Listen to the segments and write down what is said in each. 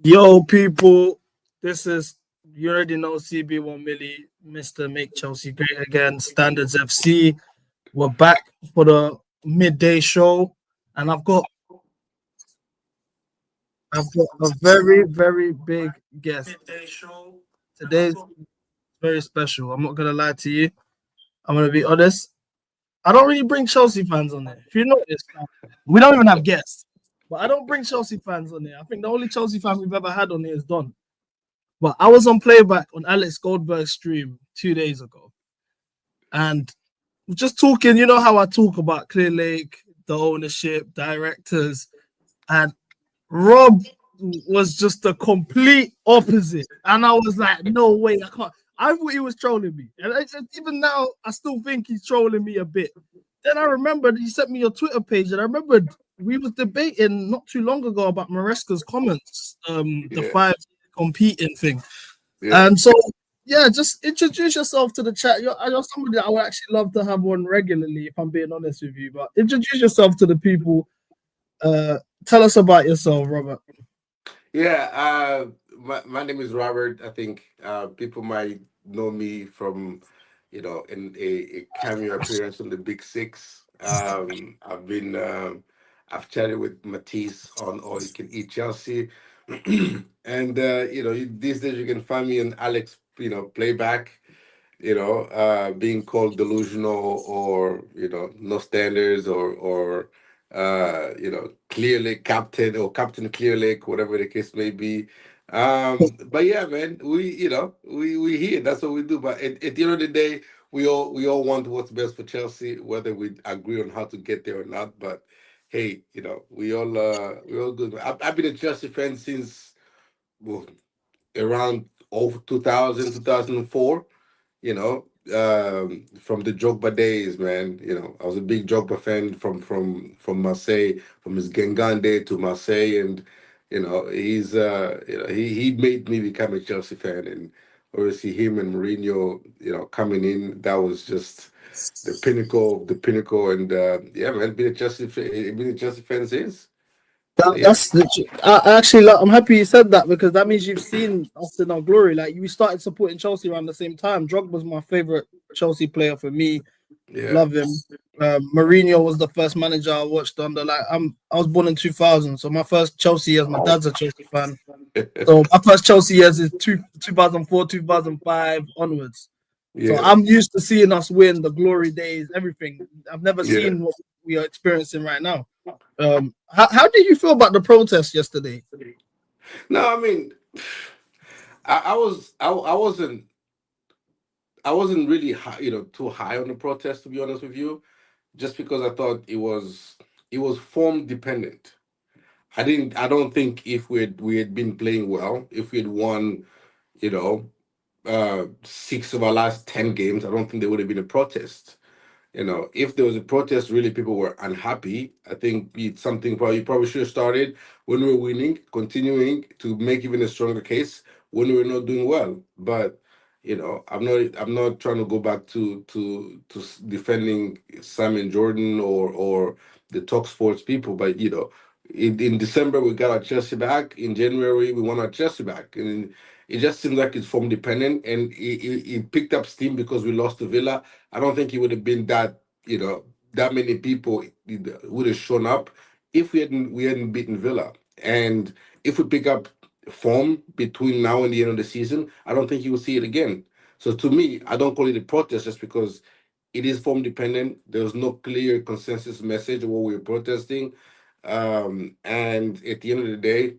Yo, people, this is, you already know, CB1 Millie, Mr. Make Chelsea Great Again, Standards FC. We're back for the midday show, and I've got a very, very big guest. Today's very special. I'm not gonna lie to you. I'm gonna be honest. I don't really bring Chelsea fans on there. If you notice, we don't even have guests. But I don't bring Chelsea fans on there. I think the only Chelsea fan we've ever had on here is Don. But I was on playback on Alex Goldberg's stream 2 days ago. And just talking, you know how I talk about Clear Lake, the ownership, directors, and Rob was just the complete opposite. And I was like, no way, I can't. I thought he was trolling me. And even now, I still think he's trolling me a bit. Then I remembered he sent me your Twitter page, and I remembered we was debating not too long ago about Maresca's comments, the 5 competing thing. Yeah. And so, yeah, just introduce yourself to the chat. You're somebody that I would actually love to have on regularly, if I'm being honest with you. But introduce yourself to the people. Tell us about yourself, Robert. Yeah, my name is Robert. I think people might know me from, in a cameo appearance on the Big Six. I've chatted with Matisse on All You Can Eat Chelsea, and these days you can find me in Alex, playback. Being called delusional or no standards or clearly captain or captain clearly, whatever the case may be. But yeah, man, we here. That's what we do. But at the end of the day, we all want what's best for Chelsea, whether we agree on how to get there or not. But hey, we all good. I've been a Chelsea fan since well, around over 2000, 2004. From the Drogba days, man. I was a big Drogba fan from Marseille, from his Gengan day to Marseille, and he's he made me become a Chelsea fan, and obviously him and Mourinho, coming in, that was just the pinnacle of the pinnacle, and yeah, man, been a Chelsea fan since. Yeah. That's actually, I'm happy you said that, because that means you've seen us in our glory. Like, we started supporting Chelsea around the same time. Drogba was my favorite Chelsea player for me. Yeah. Love him. Mourinho was the first manager I watched under. Like, I was born in 2000, so my first Chelsea years. My dad's a Chelsea fan, so my first Chelsea years is 2004, 2005 onwards. Yeah. So I'm used to seeing us win, the glory days, everything. I've never seen what we are experiencing right now. How did you feel about the protest yesterday? No, I mean, I wasn't really high, too high on the protest, to be honest with you, just because I thought it was form dependent. I don't think if we had been playing well, if we had won, you know, 6 of our last 10 games, I don't think there would have been a protest. If there was a protest, really people were unhappy. I think it's something probably should have started when we were winning, continuing to make even a stronger case when we were not doing well. But I'm not trying to go back to defending Simon Jordan or the Talk Sports people, but in December we got our Chelsea back. In January we won our Chelsea back, and it just seems like it's form dependent, and it picked up steam because we lost to Villa. I don't think it would have been that many people would have shown up if we hadn't beaten Villa. And if we pick up form between now and the end of the season, I don't think you will see it again. So to me, I don't call it a protest just because it is form dependent. There was no clear consensus message of what we were protesting. And at the end of the day,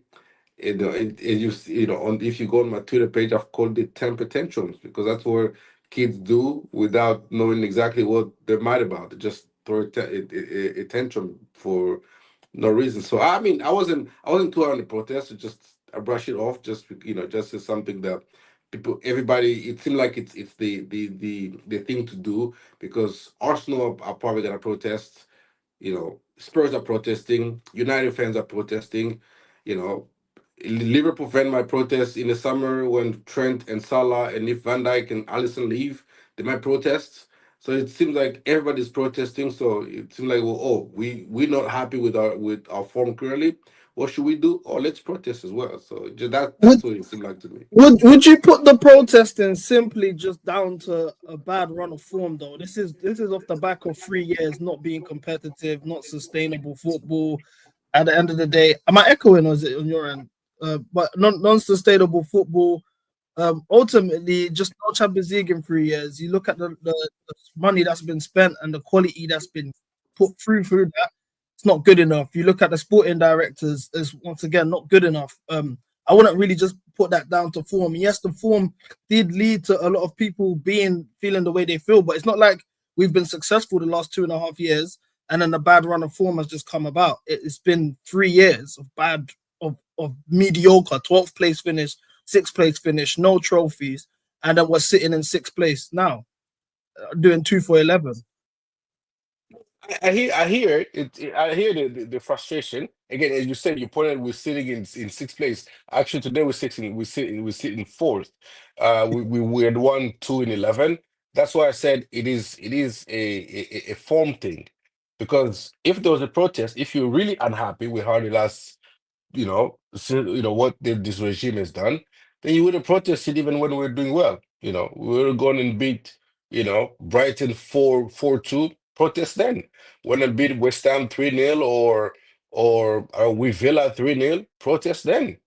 if you go on my Twitter page, I've called it temper tantrums because that's what kids do without knowing exactly what they're mad about. They just throw a tantrum for no reason. So I mean, I wasn't too hard on the protest. I brush it off, just as something that everybody. It seemed like it's the thing to do because Arsenal are probably gonna protest. Spurs are protesting. United fans are protesting. You know, Liverpool fan might protest in the summer when Trent and Salah and if Van Dijk and Alisson leave, they might protest. So it seems like everybody's protesting. So it seems like, well, we're not happy with our form currently. what should we do? Oh, let's protest as well. So Would that's what it seemed like to me. would you put the protesting simply just down to a bad run of form though? This is off the back of 3 years not being competitive, not sustainable football. At the end of the day, am I echoing or is it on your end? But non-sustainable football. Ultimately, just no Champions League in 3 years. You look at the money that's been spent and the quality that's been put through that. It's not good enough. You look at the sporting directors, is once again not good enough. I wouldn't really just put that down to form. Yes, the form did lead to a lot of people feeling the way they feel, but it's not like we've been successful the last 2.5 years and then the bad run of form has just come about. It's been 3 years of bad of mediocre 12th place finish, 6th place finish, no trophies, and then we're sitting in 6th place now, doing 2 for 11. I hear the frustration. Again, as you said, you pointed we're sitting in sixth place. Actually, today we sit in fourth. We had won 2 in 11. That's why I said it is a form thing, because if there was a protest, if you're really unhappy with how the last what this regime has done, then you would have protested even when we were doing well. We would have gone and beat Brighton 4-2. Protest then. When I beat West Ham 3-0 or we Villa 3-0, protest then.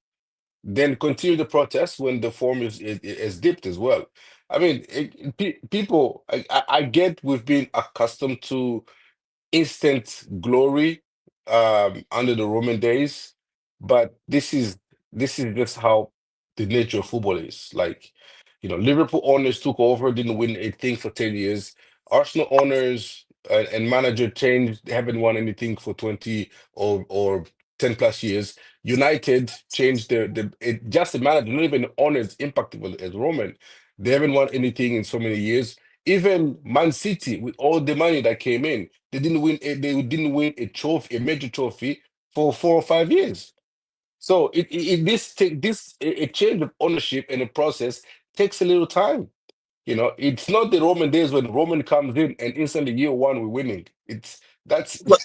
Then continue the protest when the form is dipped as well. I mean, people. I get we've been accustomed to instant glory under the Roman days, but this is just how the nature of football is. Like, Liverpool owners took over, didn't win a thing for 10 years. Arsenal owners and manager changed, haven't won anything for 20 or 10 plus years. United changed just the manager, not even the owners impactful as Roman. They haven't won anything in so many years. Even Man City, with all the money that came in, they didn't win a trophy, a major trophy for 4 or 5 years. So a change of ownership and a process takes a little time. It's not the Roman days when Roman comes in and instantly year one we're winning. It's that's But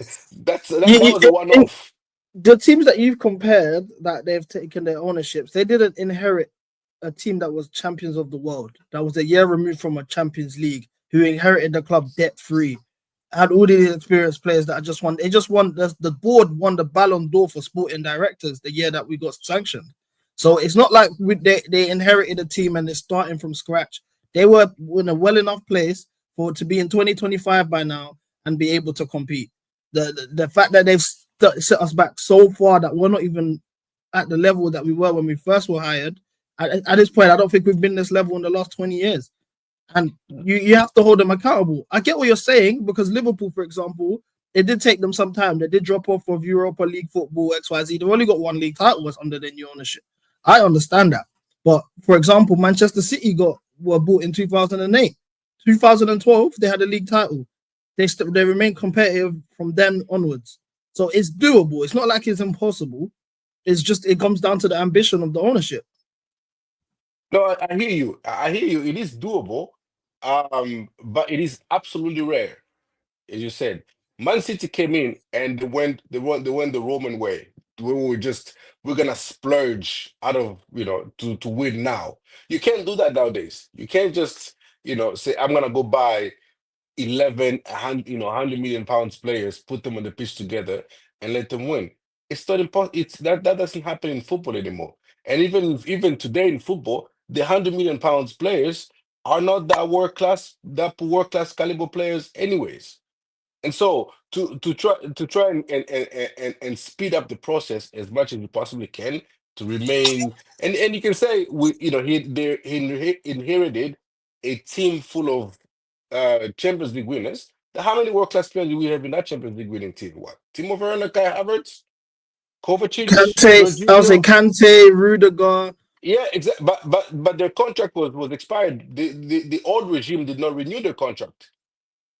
that you, was a you, one-off. the teams that you've compared that they've taken their ownerships, they didn't inherit a team that was champions of the world, that was a year removed from a Champions League, who inherited the club debt free, had all these experienced players that just won. They just won. The board won the Ballon d'Or for sporting directors the year that we got sanctioned. So it's not like they inherited a team and they're starting from scratch. They were in a well enough place for to be in 2025 by now and be able to compete. The fact that they've set us back so far that we're not even at the level that we were when we first were hired. At this point, I don't think we've been this level in the last 20 years. And you have to hold them accountable. I get what you're saying, because Liverpool, for example, it did take them some time. They did drop off of Europa League football, XYZ. They've only got one league title was under their new ownership. I understand that. But for example, Manchester City were bought in 2008. 2012, they had a league title. They remain competitive from then onwards. So it's doable. It's not like it's impossible. It's just it comes down to the ambition of the ownership. No, I hear you. I hear you. It is doable, but it is absolutely rare, as you said. Man City came in and they went the Roman way. We're gonna splurge out of to win now. You can't do that nowadays. You can't just say I'm gonna go buy 11 100 million pounds players, put them on the pitch together and let them win. It's not impossible. It's that doesn't happen in football anymore. And even today in football, the 100 million pounds players are not that world class caliber players anyways. And so to try and speed up the process as much as you possibly can to remain, and you can say he inherited a team full of Champions League winners. How many world class players do we have in that Champions League winning team? What? Timo Werner, Kai Havertz, Kovacic, I would say Jorginho. Kante, Rudiger. Yeah, exactly. But their contract was expired. The old regime did not renew their contract.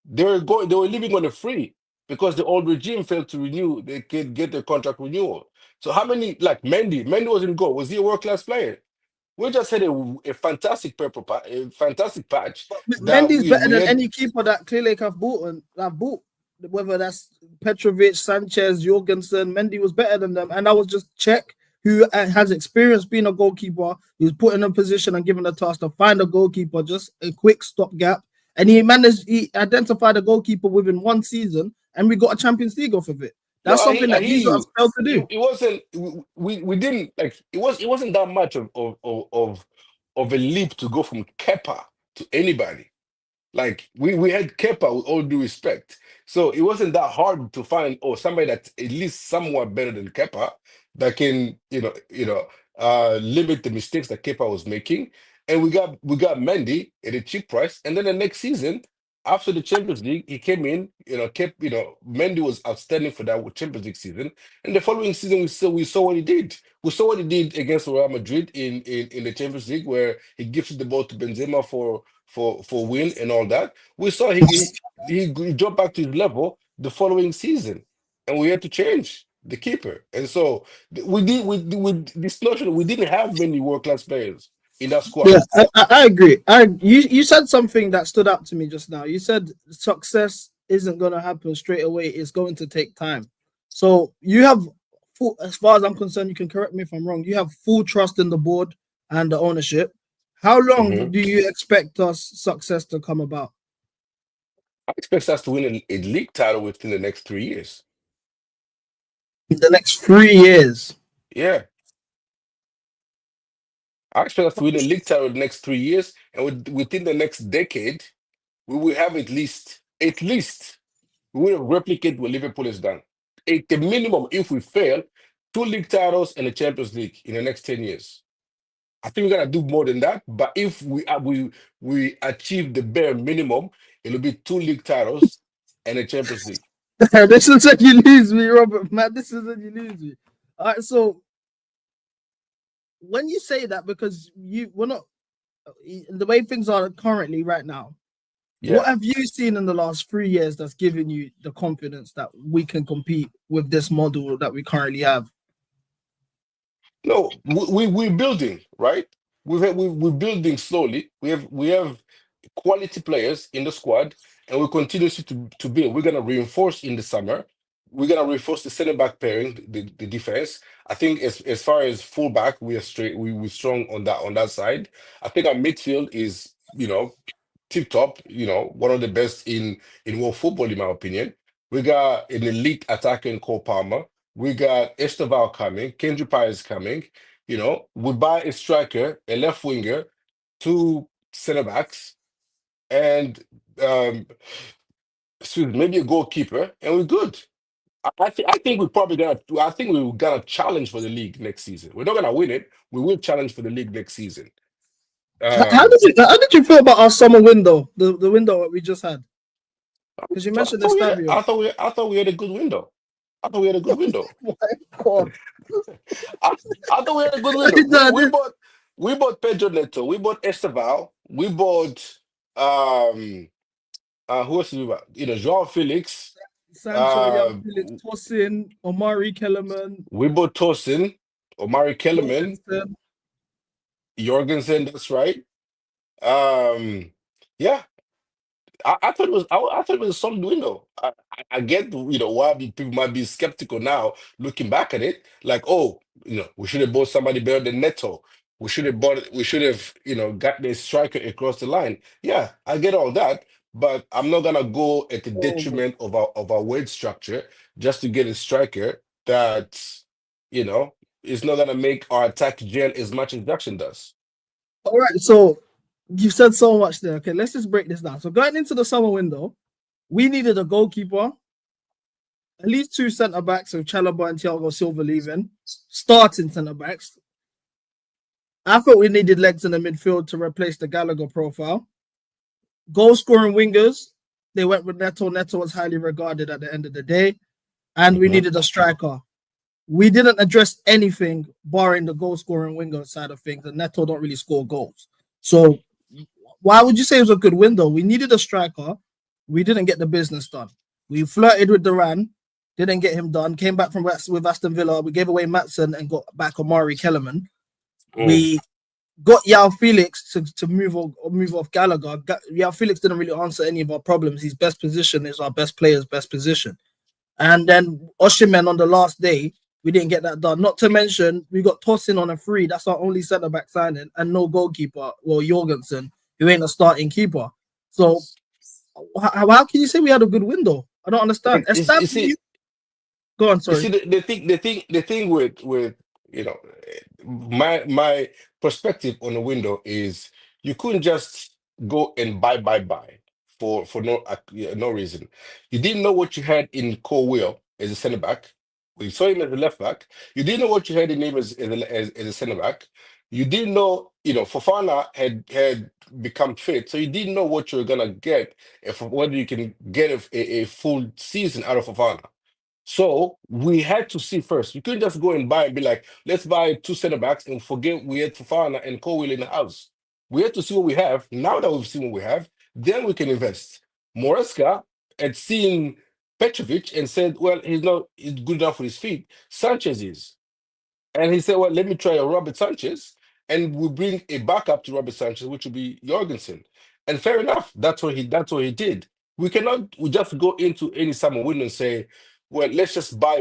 They were living on a free because the old regime failed to renew. They could get their contract renewal. So how many, like Mendy? Mendy was in goal. Was he a world class player? We just had a fantastic a fantastic patch that Mendy's better we than had. any keeper that Clearlake have bought. whether that's Petrovic, Sanchez, Jorgensen, Mendy was better than them. And that was just Czech, who has experience being a goalkeeper. He was put in a position and given the task to find a goalkeeper, just a quick stopgap. And he identified a goalkeeper within one season, and we got a Champions League off of it. That's something that these guys failed to do. It wasn't. We didn't like. It wasn't that much of a leap to go from Kepa to anybody. Like we had Kepa with all due respect, so it wasn't that hard to find somebody that's at least somewhat better than Kepa that can limit the mistakes that Kepa was making. And we got Mendy at a cheap price, and then the next season, after the Champions League, he came in, Mendy was outstanding for that Champions League season. And the following season, we saw what he did. We saw what he did against Real Madrid in the Champions League, where he gifted the ball to Benzema for win and all that. We saw he dropped back to his level the following season, and we had to change the keeper. And so we did with this notion, we didn't have many world-class players in that squad. Yeah, I agree. You said something that stood out to me just now. You said success isn't going to happen straight away. It's going to take time. So you have, as far as I'm concerned, you can correct me if I'm wrong, you have full trust in the board and the ownership. How long do you expect us success to come about? I expect us to win a league title within the next 3 years. In the next 3 years? Yeah. I expect us to win a league title in the next 3 years, and within the next decade, we will have at least we will replicate what Liverpool has done. At the minimum, if we fail, 2 league titles and a Champions League in the next 10 years. I think we're gonna do more than that, but if we achieve the bare minimum, it'll be 2 league titles and a Champions League. This is when you lose me, Robert. Man, this is when you lose me. All right, so when you say that, because we're not the way things are currently right now. Yeah. What have you seen in the last 3 years that's given you the confidence that we can compete with this model that we currently have? No, we're building, right? We're building slowly. We have quality players in the squad, and we continue to build. We're gonna reinforce in the summer. We're gonna reinforce the center back pairing, the defense. I think as far as fullback, we're strong on that side. I think our midfield is tip top, one of the best in world football, in my opinion. We got an elite attacker in Cole Palmer. We got Esteval coming, Kendrick Pye is coming. We buy a striker, a left winger, 2 center backs, and maybe a goalkeeper, and we're good. I think we're probably gonna challenge for the league next season. We're not gonna win it. We will challenge for the league next season. How did you feel about our summer window, the window that we just had? Because you mentioned the stadium. I thought we had a good window. I thought we had a good window. I thought we had a good window. We bought Pedro Neto. We bought Esteval. We bought who else did we buy? Joao Felix. Sancho, Felix, Tosin, Omari Kellerman. We bought Tosin, Omari Kellerman, Jorgensen. That's right. Yeah. I thought it was a solid window. I get why people might be skeptical now looking back at it, like, we should have bought somebody better than Neto. We should have got the striker across the line. Yeah, I get all that, but I'm not gonna go at the detriment of our wage structure just to get a striker that is not gonna make our attack gel as much as Jackson does. All right, so you've said so much there. Okay, let's just break this down. So going into the summer window, we needed a goalkeeper, at least 2 centre backs, so Chalobah and Thiago Silva leaving, starting centre backs. I thought we needed legs in the midfield to replace the Gallagher profile. Goal scoring wingers, they went with Neto. Neto was highly regarded at the end of the day, and we needed a striker. We didn't address anything barring the goal scoring winger side of things, and Neto don't really score goals. So why would you say it was a good window? We needed a striker. We didn't get the business done. We flirted with Duran, didn't get him done. Came back with Aston Villa. We gave away Maatsen and got back Omari Kellerman. We got Yao Felix to move off Gallagher. Yao Felix didn't really answer any of our problems. His best position is our best player's best position. And then Osimhen on the last day, we didn't get that done. Not to mention, we got Tosin on a free. That's our only centre back signing, and no goalkeeper. Well, Jorgensen, who ain't a starting keeper. So how can you say we had a good window? I don't understand. You see, Go on, you sorry. see the thing with you know my perspective on the window is you couldn't just go and buy for no reason. You didn't know what you had in Cole Will as a centre back. We saw him as a left back. You didn't know what you had in him as a centre back. You didn't know, Fofana had become fit, so you didn't know what you were gonna get, if whether you can get a full season out of Fofana. So we had to see first. We couldn't just go and buy and be like, let's buy two center backs and forget we had Fofana and Cole in the house. We had to see what we have. Now that we've seen what we have, then we can invest. Moreska had seen Petrovic and said, well, he's good enough with his feet. Sanchez is. And he said, well, let me try a Robert Sanchez, and we bring a backup to Robert Sanchez, which will be Jorgensen. And fair enough, that's what he did. We just go into any summer window and say, well, let's just buy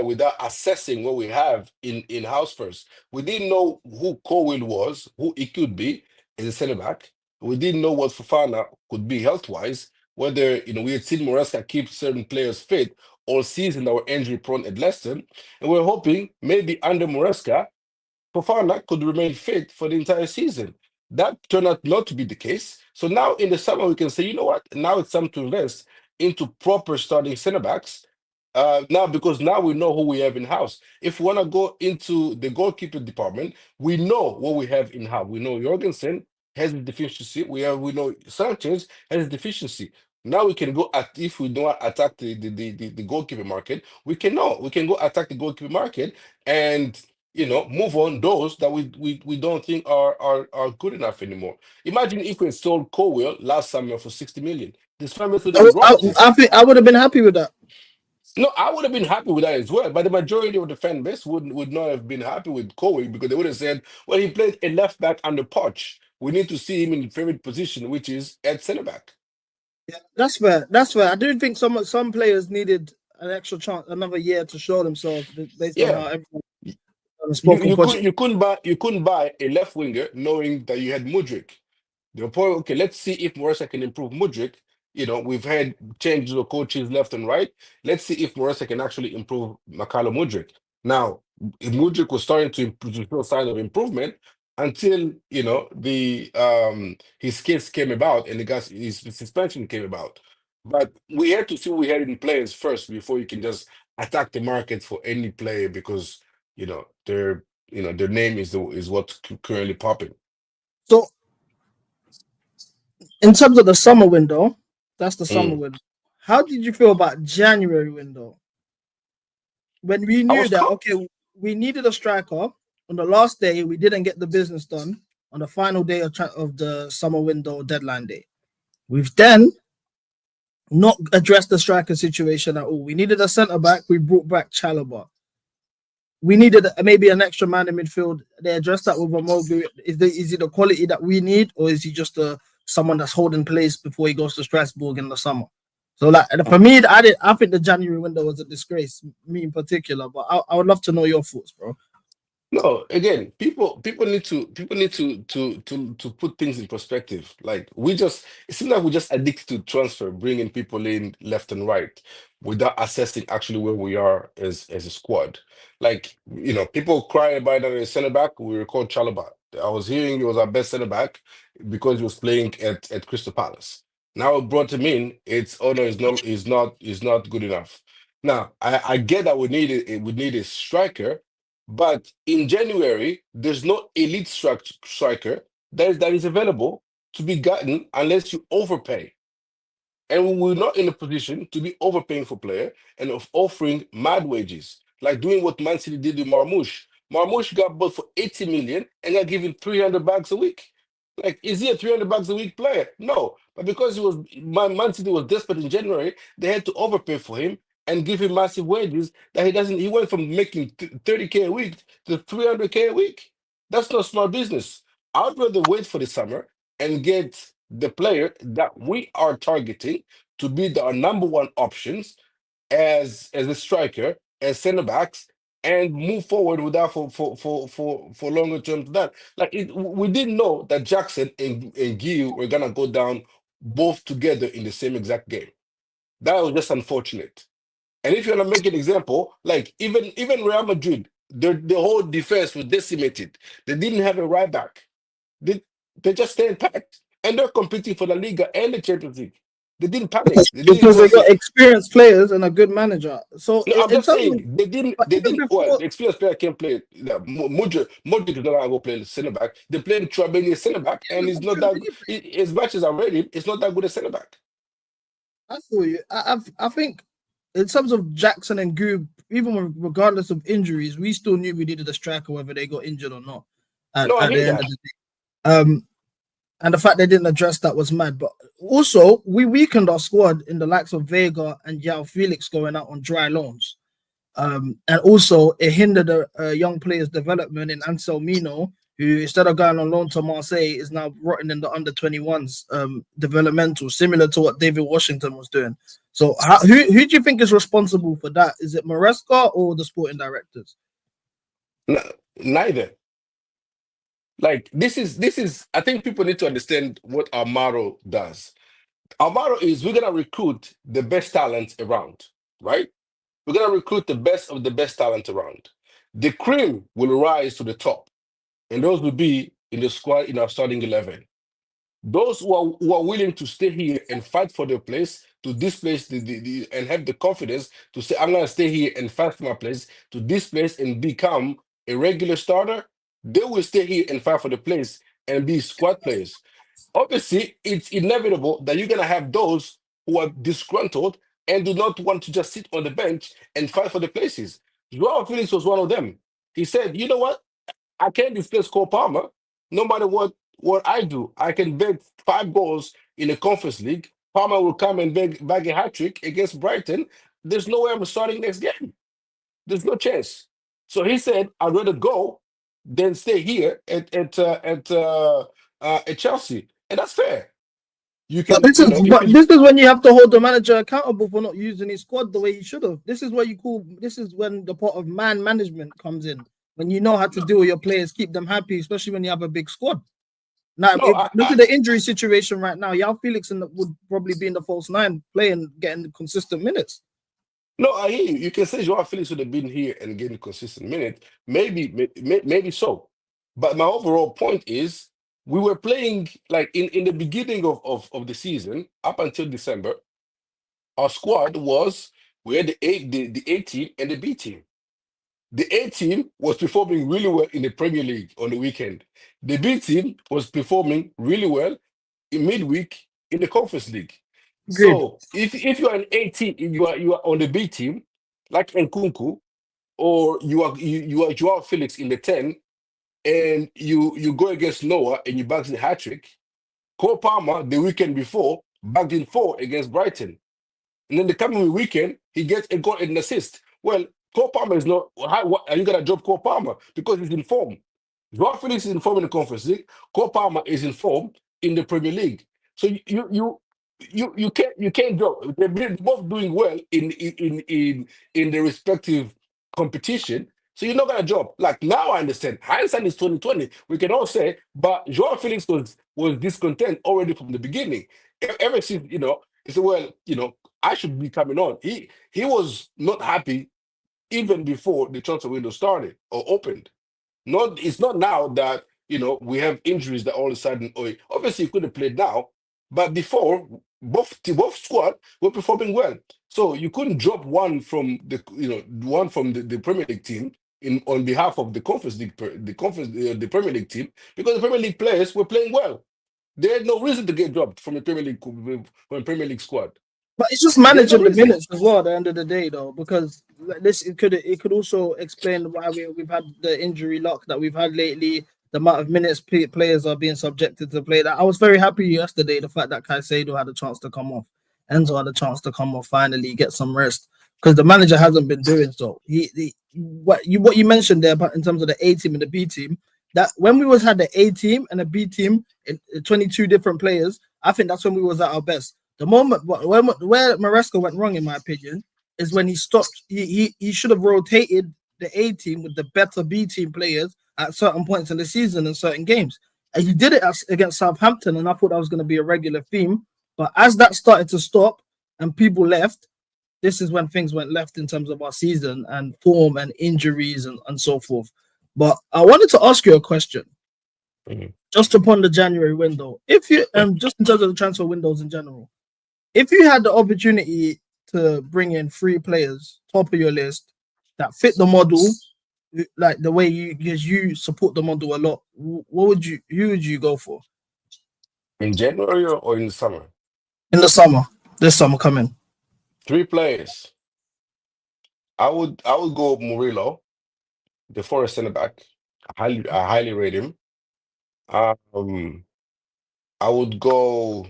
without assessing what we have in house first. We didn't know who Colwill was, who he could be as a centre back. We didn't know what Fofana could be health wise. Whether we had seen Moreska keep certain players fit all season that were injury prone at Leicester, and we're hoping maybe under Moreska, Fofana could remain fit for the entire season. That turned out not to be the case. So now in the summer, we can say, you know what? Now it's time to invest into proper starting centre backs. Now, because now we know who we have in house. If we want to go into the goalkeeper department, we know what we have in house. We know Jorgensen has a deficiency. We know Sanchez has a deficiency. Now we can go at if we don't attack the goalkeeper market, we can go attack the goalkeeper market and move on those that we don't think are good enough anymore. Imagine if we had sold Colwell last summer for 60 million. This family would have royalties. I would have been happy with that. No, I would have been happy with that as well, but the majority of the fan base would not have been happy with Colwell because they would have said, well, he played a left back under Poch. We need to see him in the favorite position, which is at centre back. Yeah, that's fair. That's fair. I do think some players needed an extra chance, another year to show themselves based on how everyone you couldn't buy a left winger knowing that you had Mudryk. The point, okay, let's see if Moresa can improve Mudryk. We've had changes of coaches left and right. Let's see if Moresa can actually improve Makalo Mudryk. Now, Mudryk was starting to show signs of improvement until the his case came about and his suspension came about. But we had to see what we had in players first before you can just attack the market for any player because their their name is what's currently popping. So in terms of the summer window, that's the summer window. How did you feel about January window? When we knew that, okay, we needed a striker. On the last day, we didn't get the business done on the final day of the summer window deadline day. We've then not addressed the striker situation at all. We needed a centre back. We brought back Chalobah. We needed maybe an extra man in midfield. They addressed that with Amogu. Is it the quality that we need, or is he just someone that's holding place before he goes to Strasbourg in the summer? So, for me, I think the January window was a disgrace, me in particular. But I would love to know your thoughts, bro. No, again, people need to put things in perspective. Like it seems like we just addicted to transfer, bringing people in left and right without assessing actually where we are as a squad. Like, people cry about that as center back. We record Chalobah. I was hearing he was our best center back because he was playing at Crystal Palace. Now we brought him in. It's no, is not good enough. Now I get that we need a striker. But in January, there's no elite striker that is available to be gotten unless you overpay. And we're not in a position to be overpaying for player and of offering mad wages, like doing what Man City did with Marmoush. Marmoush got bought for 80 million and got given 300 bucks a week. Like, is he a 300 bucks a week player? No. But because Man City was desperate in January, they had to overpay for him and give him massive wages that he went from making 30K a week to 300K a week. That's not smart business. I'd rather wait for the summer and get the player that we are targeting to be our number one options as a striker, as center backs, and move forward with that for longer term to that. Like we didn't know that Jackson and Gil were gonna go down both together in the same exact game. That was just unfortunate. And if you want to make an example, like even Real Madrid, the whole defense was decimated. They didn't have a right back. They just stayed packed, and they're competing for the Liga and the Champions League. They didn't panic. They didn't because go they got say, experienced players and a good manager. So no, I'm in just terms of, saying they didn't. but They even didn't. Well, before, the experienced player can't play. Modric is not gonna go play centre back. They played Trabani center back, and he's not that. As much as I read him, it's not that good a center back. I feel you. I think in terms of Jackson and Goob, even regardless of injuries, we still knew we needed a striker whether they got injured or not. At No, I the hear end that. of the day, and the fact they didn't address that was mad. But also, we weakened our squad in the likes of Vega and Yao Felix going out on dry loans. And also, it hindered a young player's development in Anselmino, who instead of going on loan to Marseille is now rotting in the under 21s developmental, similar to what David Washington was doing. So, who do you think is responsible for that? Is it Maresca or the sporting directors? Neither. Like this is. I think people need to understand what our model does. Our model is we're gonna recruit the best talent around, right? We're gonna recruit the best of the best talent around. The cream will rise to the top, and those will be in the squad in our starting 11. Those who are willing to stay here and fight for their place, to displace and have the confidence to say, I'm going to stay here and fight for my place, to displace and become a regular starter, they will stay here and fight for the place and be squad players. Obviously, it's inevitable that you're going to have those who are disgruntled and do not want to just sit on the bench and fight for the places. Joao Felix was one of them. He said, you know what? I can't displace Cole Palmer no matter what I do. I can bag 5 goals in the Conference League. Palmer will come and bag a hat trick against Brighton. There's no way I'm starting next game. There's no chance. So he said, I'd rather go than stay here at Chelsea, and that's fair. You But can, this is when you have to hold the manager accountable for not using his squad the way he should have. This is what you call. This is when the part of man management comes in. When you know how to deal with your players, keep them happy, especially when you have a big squad. Now, look at the injury situation right now. Yao Felix would probably be in the false 9, playing, getting consistent minutes. No, I hear you. You can say Joao Felix would have been here and getting consistent minutes. Maybe so. But my overall point is we were playing like in the beginning of the season, up until December, our squad was we had the A team and the B team. The A team was performing really well in the Premier League on the weekend. The B team was performing really well in midweek in the Conference League. Agreed. So if you are an A team, you are on the B team, like Nkunku, or you are Joao Felix in the 10, and you go against Noah and you bagged the hat trick. Cole Palmer the weekend before bagged in 4 against Brighton. And then the coming weekend, he gets a goal and an assist. Well, Cole Palmer is not. What, are you gonna drop Cole Palmer because he's in form? Joao Felix is in form in the Conference League. Cole Palmer is in form in the Premier League. So you can't drop. They're both doing well in the respective competition. So you're not gonna drop. Like now, I understand. Hindsight is 2020. We can all say, but Joao Felix was discontent already from the beginning. Ever since he said, well, I should be coming on. He was not happy even before the transfer window started or opened. It's not now that we have injuries that all of a sudden. Obviously, he could have played now, but before both squad were performing well. So you couldn't drop one from the Premier League team on behalf of the Conference League, the Premier League team, because the Premier League players were playing well. They had no reason to get dropped from the Premier League squad. But it's just managing the minutes as well at the end of the day, though, because it could also explain why we've had the injury luck that we've had lately, the amount of minutes players are being subjected to play. That I was very happy yesterday, the fact that Caicedo had a chance to come off, Enzo had a chance to come off, finally get some rest, because the manager hasn't been doing so. What you mentioned there, but in terms of the A team and the B team, that when we had the A team and a B team, 22 different players, I think that's when we was at our best. The moment where Maresca went wrong, in my opinion, is when he stopped. He should have rotated the A team with the better B team players at certain points in the season in certain games. And he did it against Southampton, and I thought that was going to be a regular theme. But as that started to stop and people left, this is when things went left in terms of our season and form and injuries and so forth. But I wanted to ask you a question. Just upon the January window, if you just in terms of the transfer windows in general, if you had the opportunity to bring in 3 players, top of your list, that fit the model, like the way you support the model a lot, who would you go for? In January or in the summer? In the summer. This summer coming. 3 players. I would go Murillo, the Forest centre back. I highly rate him. I would go.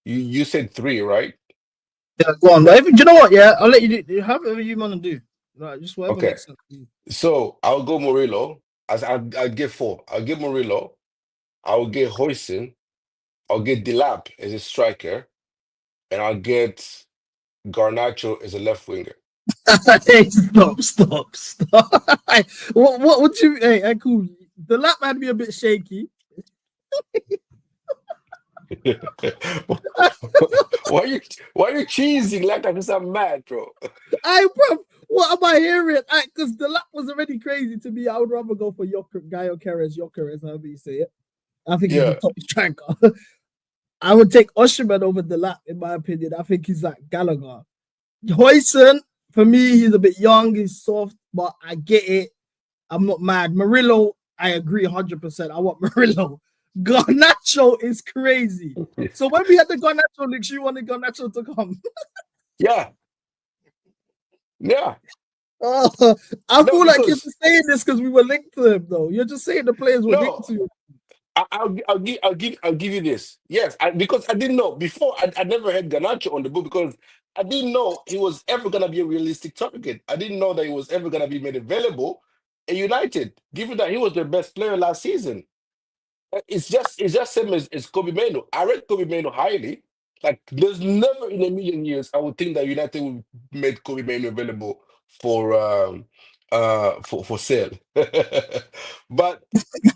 You said 3, right? Yeah, go on. Do you know what? Yeah, I'll let you do however you want to do. Like, just whatever makes sense to you. So I'll go Murillo. I'll get 4. I'll get Murillo. I'll get Hoyson. I'll get Delap as a striker, and I'll get Garnacho as a left winger. Hey, stop. What would you? Hey, cool. The lap had me a bit shaky. Why are you cheesing like that? Because I'm mad, bro. Bro, what am I hearing? Because the lap was already crazy to me. I would rather go for Gaio Keres, however you say it. I think he's the top striker. I would take Osimhen over the lap, in my opinion. I think he's like Gallagher. Hoyson, for me, he's a bit young, he's soft, but I get it. I'm not mad. Murillo, I agree 100%. I want Murillo. Garnacho is crazy. So when we had the Garnacho league, you wanted Garnacho to come. Yeah. I feel like you're just saying this because we were linked to him, though. You're just saying the players were linked to him. I'll give you this. Yes, because I didn't know before. I never had Garnacho on the book because I didn't know he was ever gonna be a realistic target. I didn't know that he was ever gonna be made available at United, given that he was their best player last season. It's just same as Kobe Mainoo. I rate Kobe Mainoo highly. Like, there's never in a million years I would think that United would make Kobe Mainoo available for sale. But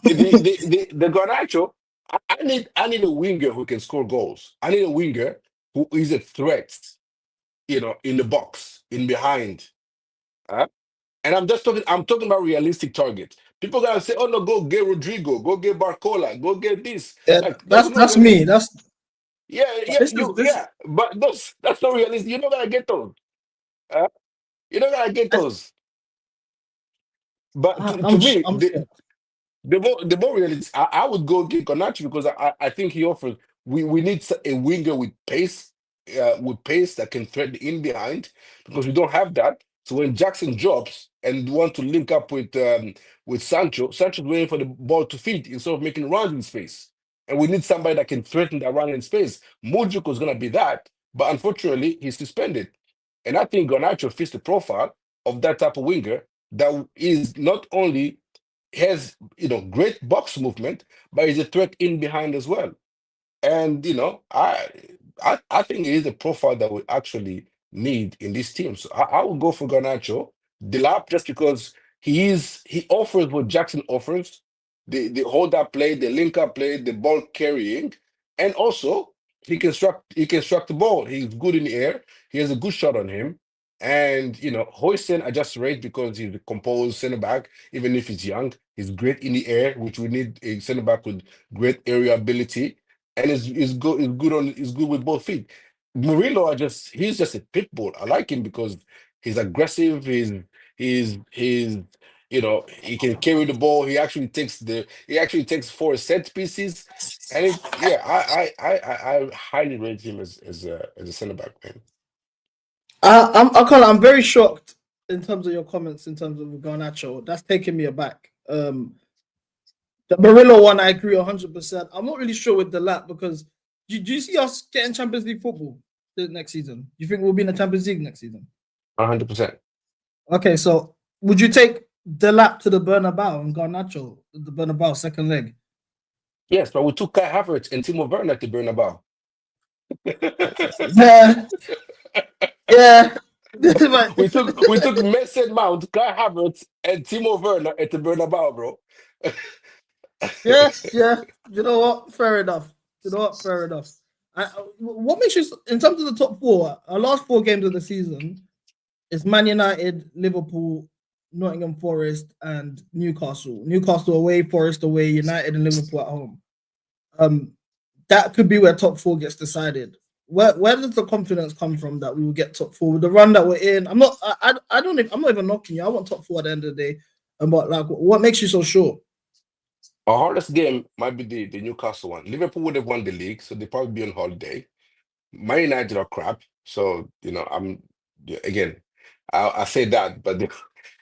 the Garnacho, I need a winger who can score goals. I need a winger who is a threat, in the box, in behind. And I'm talking about realistic targets. People gonna say, "Oh no, go get Rodrigo, go get Barcola, go get this." Yeah, Like, that's me. But that's not realistic. You're not gonna get those. You're not gonna get those. But to me, the more realistic, I would go get Garnacho because I think he offers. We need a winger with pace that can thread in behind because we don't have that. So when Jackson drops and want to link up with Sancho's waiting for the ball to feed instead of making runs in space. And we need somebody that can threaten that run in space. Mudryk is going to be that, but unfortunately, he's suspended. And I think Garnacho fits the profile of that type of winger that is not only has great box movement, but is a threat in behind as well. And I think it is a profile that we actually need in this team. So I will go for Garnacho, Delap, just because he offers what Jackson offers: the hold up play, the link up play, the ball carrying, and also he can struck the ball. He's good in the air. He has a good shot on him. And Hoyson, I just rate because he's a composed center back, even if he's young. He's great in the air, which we need a center back with great area ability, and is good with both feet. Murillo, he's just a pit bull. I like him because he's aggressive. He's he can carry the ball. He actually takes 4 set pieces, and I highly rate him as a center back, man. I'm very shocked in terms of your comments in terms of Garnacho. That's taking me aback. The Murillo one, I agree 100%. I'm not really sure with the lap because do you see us getting Champions League football next season? Do you think we'll be in the Champions League next season? 100%. Okay, so would you take the lap to the Bernabeu and Garnacho, the Bernabeu second leg. Yes, but we took Kai Havertz and Timo Werner to Bernabeu. Yeah, yeah. But- we took Mason Mount, Kai Havertz, and Timo Werner at the Bernabeu, bro. yeah, yeah. You know what? Fair enough. You know what? Fair enough. What makes you, in terms of the top four, our last 4 games of the season is Man United, Liverpool, Nottingham Forest, and Newcastle. Newcastle away, Forest away, United and Liverpool at home. That could be where top 4 gets decided. Where does the confidence come from that we will get top 4 with the run that we're in? I'm not even knocking you. I want top 4 at the end of the day. But like, what makes you so sure? Our hardest game might be the Newcastle one. Liverpool would have won the league, so they'd probably be on holiday. Man United are crap, so again, I say that, but it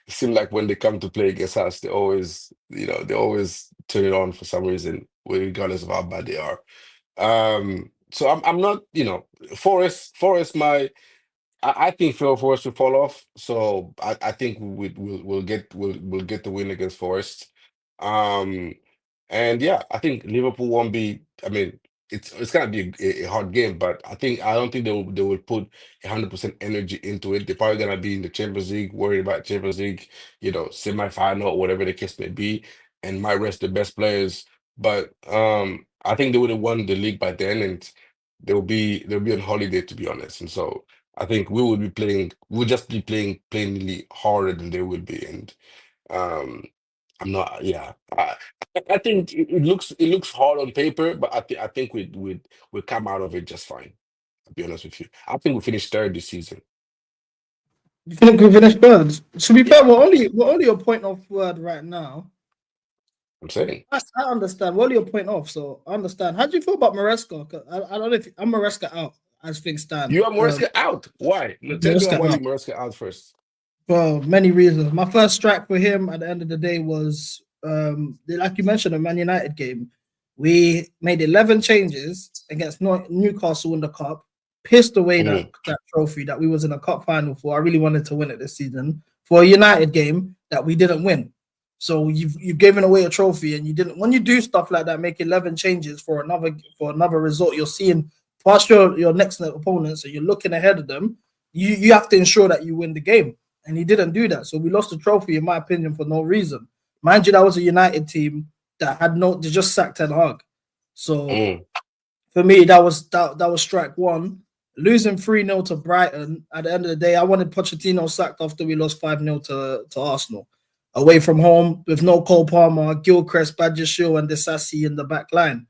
seems like when they come to play against us, they always turn it on for some reason, regardless of how bad they are. So I'm not, Forest. I think Forest will fall off. So I think we'll get the win against Forest. And yeah, I think Liverpool won't be. I mean, it's gonna be a hard game, but I don't think they will put 100% energy into it. They're probably gonna be in the Champions League, worried about Champions League, semi-final or whatever the case may be, and might rest the best players. But I think they would have won the league by then, and they'll be on holiday, to be honest. And so I think we'll just be playing plainly harder than they will be, and um, I'm not. Yeah, I think it looks hard on paper, but I think we'll come out of it just fine. I'll be honest with you. I think we finished third this season. You think we finished third? To be fair, Yeah, we're only a point off third right now. I'm saying. I understand. We're only a point off, so I understand. How do you feel about Maresca? 'Cause I don't know if I'm Maresca out as things stand. You are Maresca out. Why? No, tell me Maresca why you out Maresca out first. for many reasons. My first strike for him at the end of the day was, like you mentioned, a Man United game. We made 11 changes against Newcastle in the cup, pissed away that trophy that we was in a cup final for. I really wanted to win it this season for a United game that we didn't win. So you've given away a trophy and you didn't. When you do stuff like that, make 11 changes for another result, you're seeing past your next opponent, so you're looking ahead of them. You have to ensure that you win the game, and he didn't do that. So we lost the trophy, in my opinion, for no reason. Mind you, that was a United team that they just sacked Ten Hag. So for me, that was strike one. Losing 3-0 to Brighton, at the end of the day, I wanted Pochettino sacked after we lost 5-0 to Arsenal. Away from home, with no Cole Palmer, Gilchrist, Badiashile, and Disasi in the back line.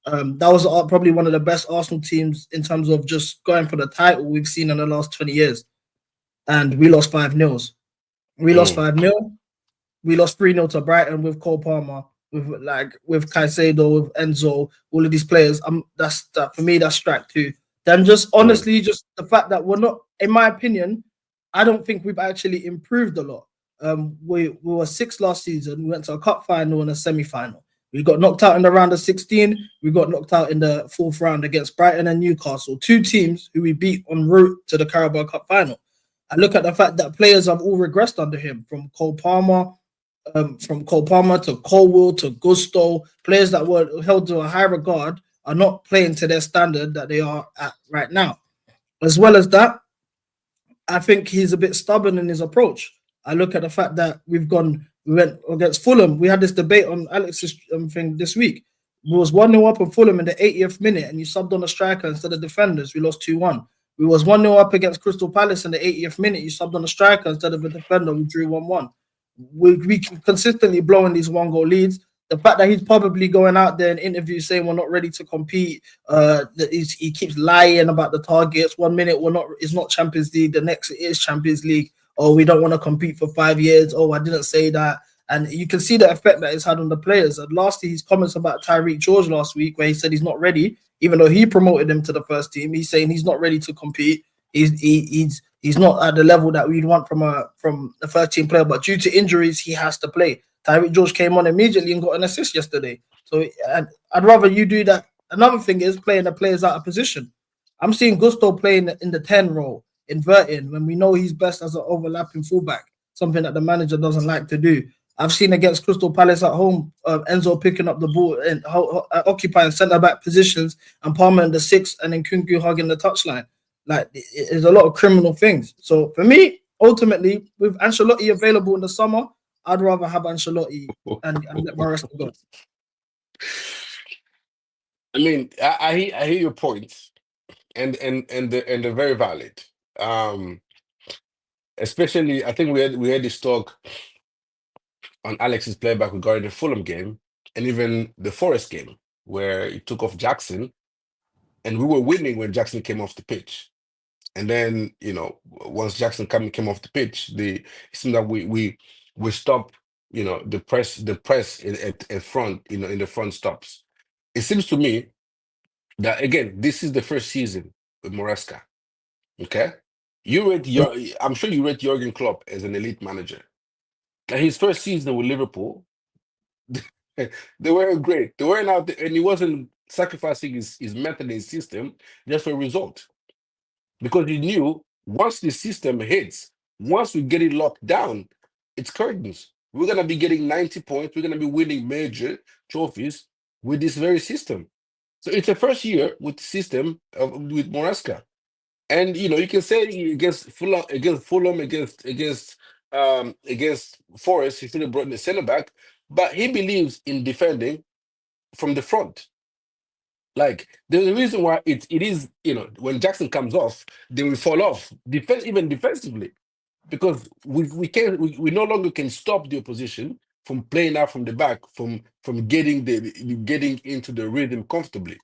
That was probably one of the best Arsenal teams in terms of just going for the title we've seen in the last 20 years. And we lost 5-0. We lost 5-0. We lost 3-0 to Brighton with Cole Palmer, with Caicedo, with Enzo, all of these players. For me, that's strike two. Then just honestly, just the fact that we're not, in my opinion, I don't think we've actually improved a lot. We were 6th last season. We went to a cup final and a semi-final. We got knocked out in the round of 16. We got knocked out in the 4th round against Brighton and Newcastle, 2 teams who we beat en route to the Carabao Cup final. I look at the fact that players have all regressed under him, from Cole Palmer to Colwell to Gusto. Players that were held to a high regard are not playing to their standard that they are at right now. As well as that, I think he's a bit stubborn in his approach. I look at the fact that we went against Fulham. We had this debate on Alex's thing this week. We was 1-0 up on Fulham in the 80th minute, and you subbed on a striker instead of defenders. We lost 2-1. We was 1-0 up against Crystal Palace in the 80th minute. You subbed on a striker instead of a defender. We drew 1-1. We consistently blowing these 1-goal leads. The fact that he's probably going out there in interviews saying we're not ready to compete, he keeps lying about the targets. 1 minute it's not Champions League, the next it is Champions League. Oh, we don't want to compete for 5 years. Oh, I didn't say that. And you can see the effect that it's had on the players. And lastly, his comments about Tyreek George last week, where he said he's not ready, even though he promoted him to the first team. He's saying he's not ready to compete. He's not at the level that we'd want from a first team player. But due to injuries, he has to play. Tyreek George came on immediately and got an assist yesterday. So I'd rather you do that. Another thing is playing the players out of position. I'm seeing Gusto playing in the 10 role, inverting, when we know he's best as an overlapping fullback. something that the manager doesn't like to do. I've seen against Crystal Palace at home, Enzo picking up the ball and occupying centre-back positions and Palmer in the 6 and then Kunku hugging the touchline. Like, there's a lot of criminal things. So for me, ultimately, with Ancelotti available in the summer, I'd rather have Ancelotti and let Maresca go. I mean, I hear your points, and they're very valid. Especially, I think we had this talk on Alex's playback regarding the Fulham game and even the Forest game, where he took off Jackson, and we were winning when Jackson came off the pitch. And then, once Jackson came off the pitch, it seemed that we stopped, the press at front, in the front stops. It seems to me that, again, this is the first season with Maresca. Okay, I'm sure you rate Jurgen Klopp as an elite manager. Like, his first season with Liverpool, they weren't great. They weren't out there, and he wasn't sacrificing his method and his system just for a result, because he knew once the system hits, once we get it locked down, it's curtains. We're gonna be getting 90 points. We're gonna be winning major trophies with this very system. So it's a first year with the system with Maresca. And you can say against Fulham, against Forest, he should have brought in the centre back, but he believes in defending from the front. Like, there's a reason why it is, when Jackson comes off, then we fall off even defensively, because we no longer can stop the opposition from playing out from the back, from getting into the rhythm comfortably.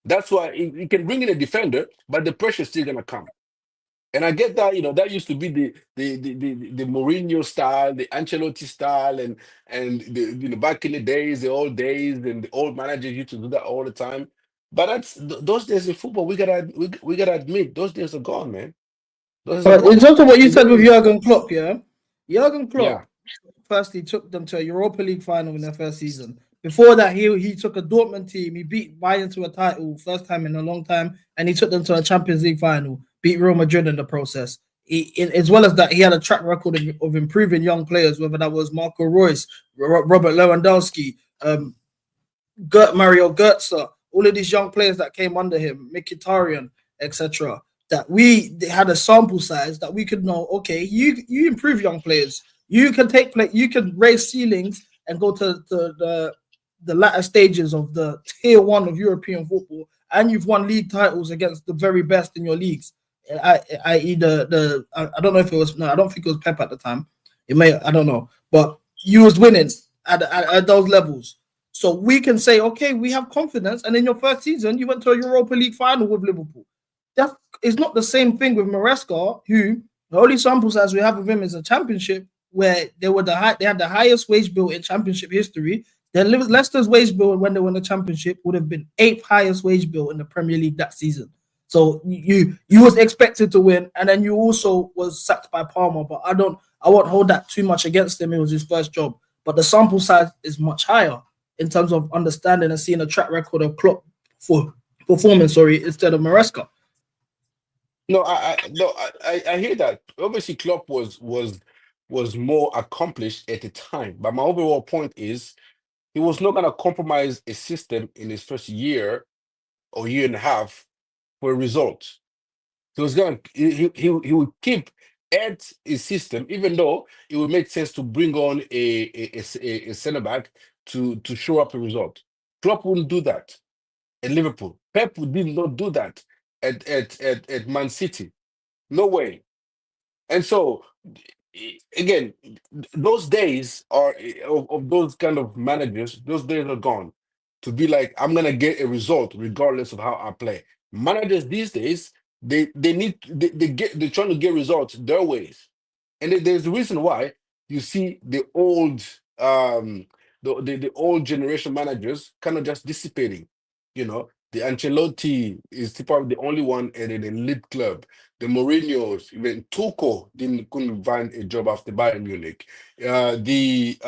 That's why you can bring in a defender, but the pressure is still gonna come. And I get that, that used to be the Mourinho style, the Ancelotti style, and back in the days, the old days, and the old managers used to do that all the time. But those days in football, we gotta admit, those days are gone, man. Those are But in gone. terms of what you said with Jurgen Klopp, Jurgen Klopp Yeah. firstly took them to a Europa League final in their first season. Before that, he took a Dortmund team. He beat Bayern to a title, first time in a long time, and he took them to a Champions League final, beat Real Madrid in the process. As well as that, he had a track record of improving young players, whether that was Marco Reus, Robert Lewandowski, Mario Götze, all of these young players that came under him, Mkhitaryan, etc. That they had a sample size that we could know, okay, you improve young players. You can you can raise ceilings and go to the latter stages of the tier 1 of European football, and you've won league titles against the very best in your leagues. I don't know if it was, no, I don't think it was Pep at the time. It may, I don't know, but you was winning at those levels. So we can say, okay, we have confidence. And in your first season, you went to a Europa League final with Liverpool. That is not the same thing with Maresca, who the only sample size we have of him is a championship, where they had the highest wage bill in championship history. Then Leicester's wage bill when they won the championship would have been 8th highest wage bill in the Premier League that season. So you was expected to win, and then you also was sacked by Palmer. But I won't hold that too much against him. It was his first job, but the sample size is much higher in terms of understanding and seeing a track record of Klopp for performance, instead of Maresca. No, I hear that. Obviously, Klopp was more accomplished at the time, but my overall point is he was not going to compromise a system in his first year or year and a half for a result. He was going to he would keep at his system, even though it would make sense to bring on a centre back to show up a result. Klopp wouldn't do that at Liverpool. Pep did not do that at Man City. No way. And so, again, those days of those kind of managers, those days are gone. To be like, I'm gonna get a result regardless of how I play. Managers these days, they're trying to get results their ways. And there's a reason why you see the old the old generation managers kind of just dissipating. The Ancelotti is probably the only one at an elite club. The Mourinho's, even Tuchel couldn't find a job after Bayern Munich. The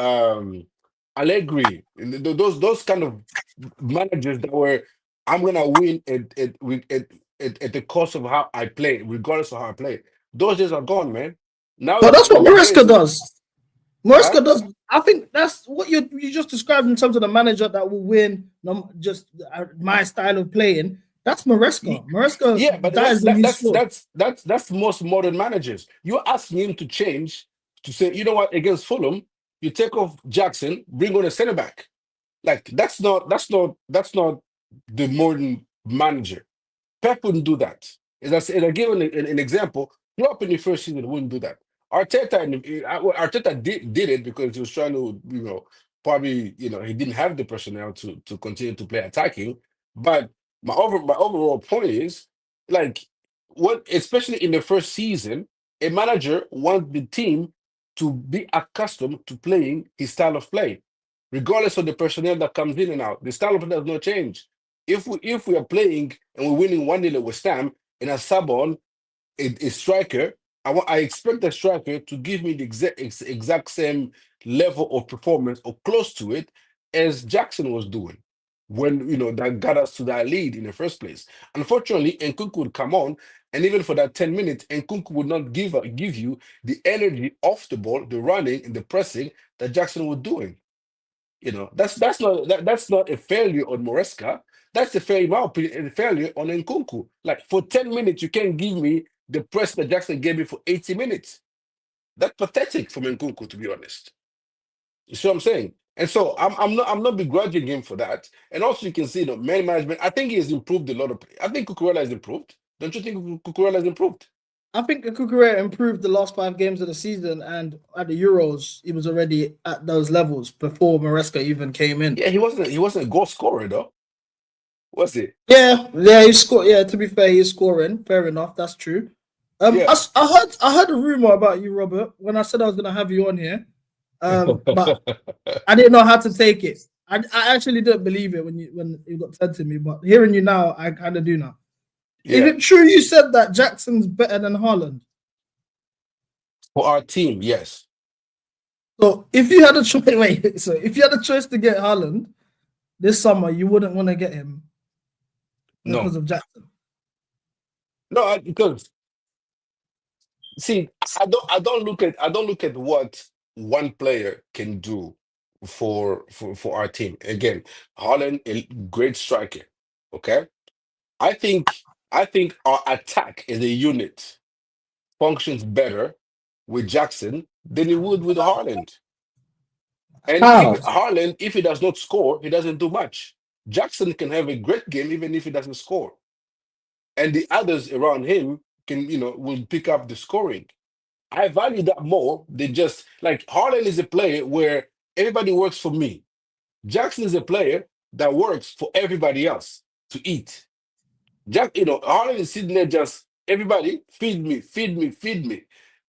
Allegri, those kind of managers that were, I'm gonna win at the cost of how I play, regardless of how I play. Those days are gone, man. Now But that's what the Maresca players, does. huh? Maresca does. I think that's what you just described in terms of the manager that will win. Just my style of playing. That's Maresca. Maresca Yeah, but dies when he scores. that's the most modern managers. You're asking him to change to say, you know what, against Fulham, you take off Jackson, bring on a centre back. Like that's not the modern manager. Pep wouldn't do that. As I give an example, Klopp in the first season wouldn't do that. Arteta did it because he was trying to, probably, he didn't have the personnel to continue to play attacking. But my overall point is, like, what, especially in the first season, a manager wants the team to be accustomed to playing his style of play, regardless of the personnel that comes in and out. The style of play does not change. If we are playing and we're winning 1-0 at West Ham and a sub on a striker, I expect the striker to give me the exact same level of performance or close to it as Jackson was doing when, that got us to that lead in the first place. Unfortunately, Nkunku would come on, and even for that 10 minutes, Nkunku would not give you the energy off the ball, the running and the pressing that Jackson was doing. That's not a failure on Moresca. That's a failure, in my opinion, a failure on Nkunku. Like, for 10 minutes, you can't give me the press that Jackson gave me for 80 minutes. That's pathetic from Nkunku, to be honest. You see what I'm saying? And so I'm not begrudging him for that. And also, you can see, man management. I think he has improved a lot of. I think Cucurella has improved. Don't you think Cucurella has improved? I think Kukurea improved the last 5 games of the season, and at the Euros, he was already at those levels before Maresca even came in. Yeah, he wasn't a goal scorer though, was he? Yeah, he scored. Yeah, to be fair, he's scoring. Fair enough, that's true. Yeah. I heard a rumor about you, Robert, when I said I was gonna have you on here. But I didn't know how to take it. I actually didn't believe it when you got said to me, but hearing you now, I kind of do now. Is Yeah, it true you said that Jackson's better than Haaland? for our team, yes. So if you had a choice, wait. So if you had a choice to get Haaland this summer, you wouldn't want to get him because No, of Jackson. no, because, see, I don't look at what one player can do for our team. Again, Holland, a great striker. Okay, I think I think our attack as a unit functions better with Jackson than it would with Haaland. And How? even Haaland, if he does not score, he doesn't do much. Jackson can have a great game even if he doesn't score, and the others around him will pick up the scoring. I value that more than just, like, Haaland is a player where everybody works for me. Jackson is a player that works for everybody else to eat. Haaland is sitting there just, everybody feed me, feed me, feed me.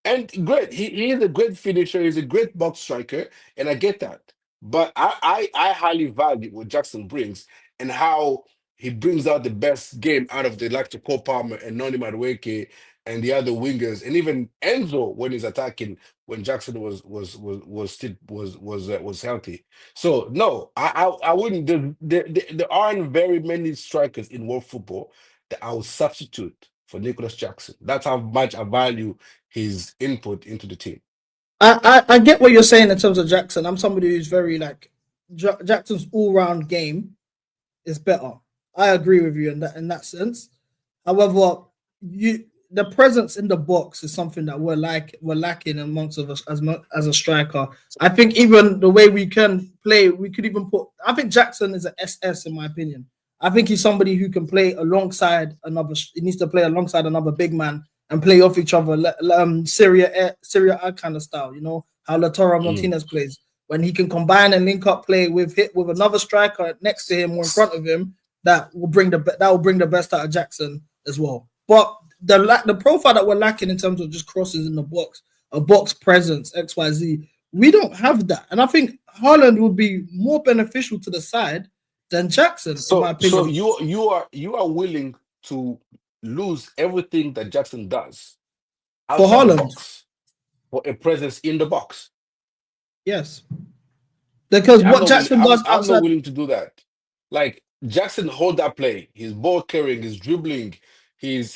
And great, he is a great finisher, he's a great box striker, and I get that. But I highly value what Jackson brings and how he brings out the best game out of the likes of Cole Palmer and Noni Madueke and the other wingers, and even Enzo when he's attacking, when Jackson was healthy. So no, I wouldn't. There aren't very many strikers in world football that I will substitute for Nicholas Jackson. That's how much I value his input into the team. I get what you're saying in terms of Jackson. I'm somebody who's very like Jackson's all round game is better. I agree with you in that sense. However, you the presence in the box is something that we're lacking amongst of us as a striker. I think even the way we can play, we could even put. I think Jackson is an SS in my opinion. I think he's somebody who can play alongside another. He needs to play alongside another big man and play off each other. Syria A kind of style. You know how Lautaro Mm. Martinez plays when he can combine and link up play with another striker next to him or in front of him. That will bring the best out of Jackson as well. But the profile that we're lacking in terms of just crosses in the box, a box presence, XYZ, we don't have that. And I think Haaland would be more beneficial to the side than Jackson, in my So opinion. you are willing to lose everything that Jackson does For outside the Haaland, box for a presence in the box. yes. Because I'm what not willing. Jackson I'm does I'm not outside willing to do that. Like, Jackson hold that play. His ball carrying, his dribbling, his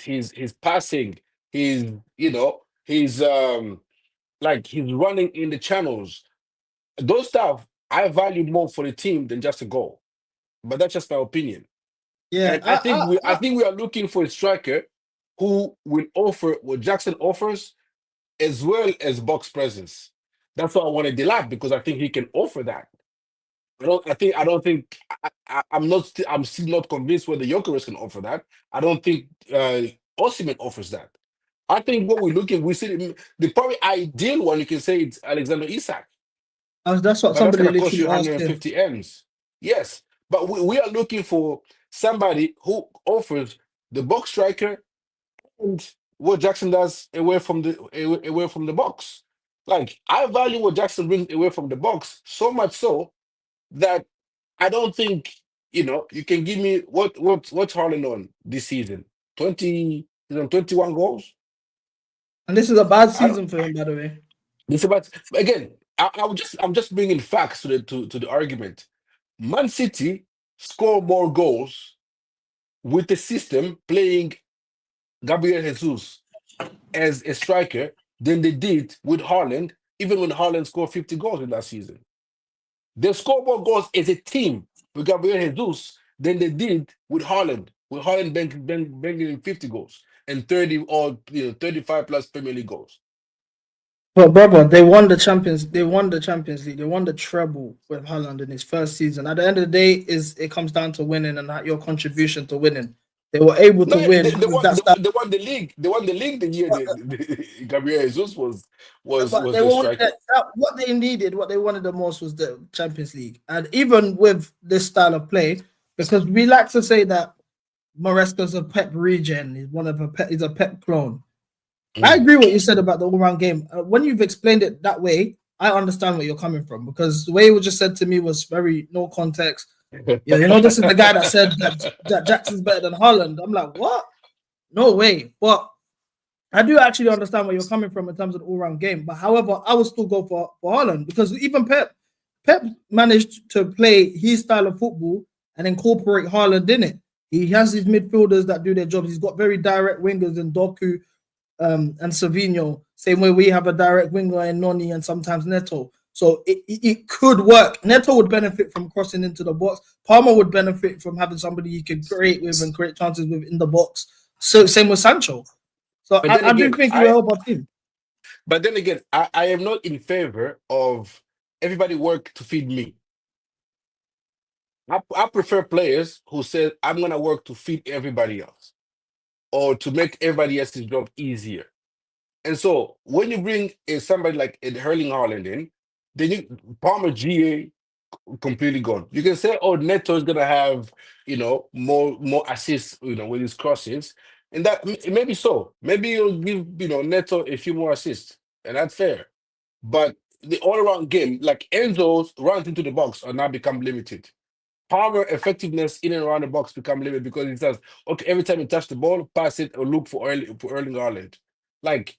passing, his like he's running in the channels. Those stuff I value more for the team than just a goal. But that's just my opinion. Yeah, And I think we are looking for a striker who will offer what Jackson offers as well as box presence. That's why I wanted Delap, because I think he can offer that. I don't think I'm still not convinced whether Jokeris can offer that. I don't think Osimhen offers that. I think what we see the probably ideal one you can say it's Alexander Isak, that's what but that's somebody gonna cost you literally asked him. 150 M's. Yes, but we are looking for somebody who offers the box striker and what Jackson does away from the box. Like I value what Jackson brings away from the box so much so that I don't think you can give me what's Haaland on this season. 20 he's on 21 goals. And this is a bad I don't season for him, by the way. it's about again. I'm just bringing facts to the argument. Man City score more goals with the system playing Gabriel Jesus as a striker than they did with Haaland, even when Haaland scored 50 goals in that season. They score more goals as a team with Gabriel Jesus than they did with Haaland. With Haaland banging in 50 goals and 30 or 35 plus Premier League goals. But brother, they won the Champions. They won the Champions League. They won the treble with Haaland in his first season. At the end of the day, it comes down to winning and your contribution to winning. They were able to No, win they with won. that style. They won the league. They won the league the year Gabriel Jesus But was they the were striker. what they needed, what they wanted the most was the Champions League. And even with this style of play, because we like to say that Maresca's a Pep regen, he's a Pep clone. I agree what you said about the all-round game. When you've explained it that way, I understand where you're coming from, because the way it was just said to me was very no context. Yeah, this is the guy that said that Jackson's better than Haaland. I'm like, what? No way. But I do actually understand where you're coming from in terms of the all-round game. But however, I would still go for Haaland, because even Pep managed to play his style of football and incorporate Haaland in it. He has his midfielders that do their jobs. He's got very direct wingers in Doku and Savinho, same way we have a direct winger in Noni and sometimes Neto. So it could work. Neto would benefit from crossing into the box. Palmer would benefit from having somebody he could create with and create chances with in the box. So same with Sancho. So But then I do again, think it will help our team. I am not in favor of everybody work to feed me. I prefer players who say I'm gonna work to feed everybody else or to make everybody else's job easier. And so when you bring somebody like Erling Haaland in, then Palmer GA completely gone. You can say, oh, Neto is gonna have more assists, with his crosses, and that maybe so. Maybe you'll give Neto a few more assists, and that's fair. But the all-around game, like Enzo's runs into the box, are now become limited. Palmer effectiveness in and around the box become limited because he says, okay, every time you touch the ball, pass it or look for Erling Haaland. Like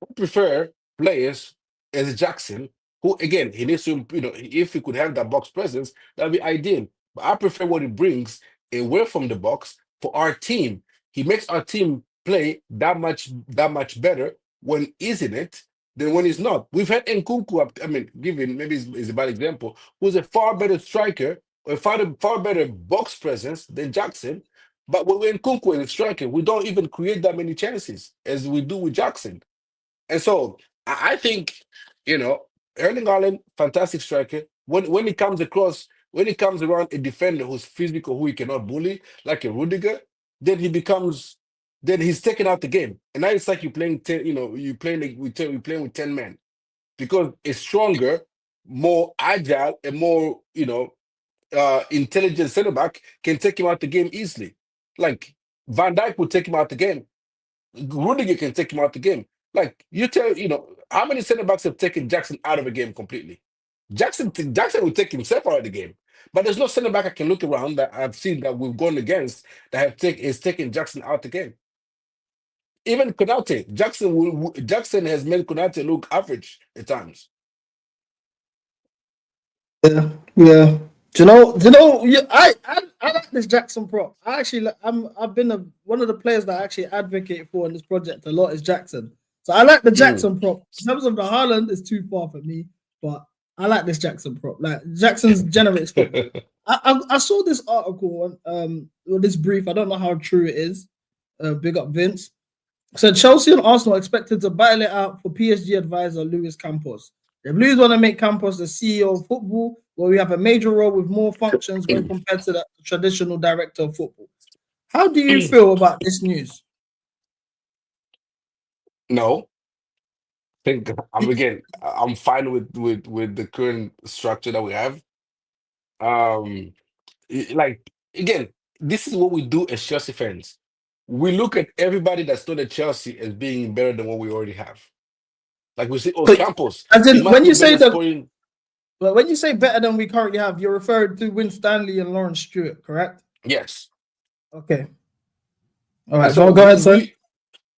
I prefer players as Jackson, who again he needs to, if he could have that box presence, that'd be ideal. But I prefer what he brings away from the box for our team. He makes our team play that much better when he's in it than when he's not. We've had Nkunku, I mean, given maybe is a bad example, who's a far better striker, or far better box presence than Jackson. But when Nkunku is a striker, we don't even create that many chances as we do with Jackson. And so I think, Erling Haaland, fantastic striker. When he comes across, when he comes around a defender who's physical, who he cannot bully, like a Rudiger, then then he's taken out the game. And now it's like you're playing 10, you're playing with 10 men. Because a stronger, more agile, and more, intelligent center back can take him out the game easily. Like Van Dijk would take him out the game. Rudiger can take him out the game. Like how many center backs have taken Jackson out of a game completely? Jackson will take himself out of the game. But there's no center back I can look around that I've seen that we've gone against that is taking Jackson out the game. Even Konate, Jackson has made Konate look average at times. Yeah, yeah. Do you know? Yeah, I like this Jackson prop. I've been one of the players that I actually advocate for in this project a lot is Jackson. So I like the Jackson prop. In terms of the Haaland, it's too far for me, but I like this Jackson prop. Like Jackson's generates football. I saw this article on this brief. I don't know how true it is. Big up Vince. So Chelsea and Arsenal are expected to battle it out for PSG advisor Luis Campos. The Blues want to make Campos the CEO of football, where we have a major role with more functions when compared to the traditional director of football. How do you feel about this news? No. I'm fine with the current structure that we have. Again, this is what we do as Chelsea fans. We look at everybody that's not at Chelsea as being better than what we already have. Like we say, Campos. When you say better than we currently have, you're referring to Win Stanley and Lawrence Stewart, correct? Yes. Okay. All right. So go ahead, sir.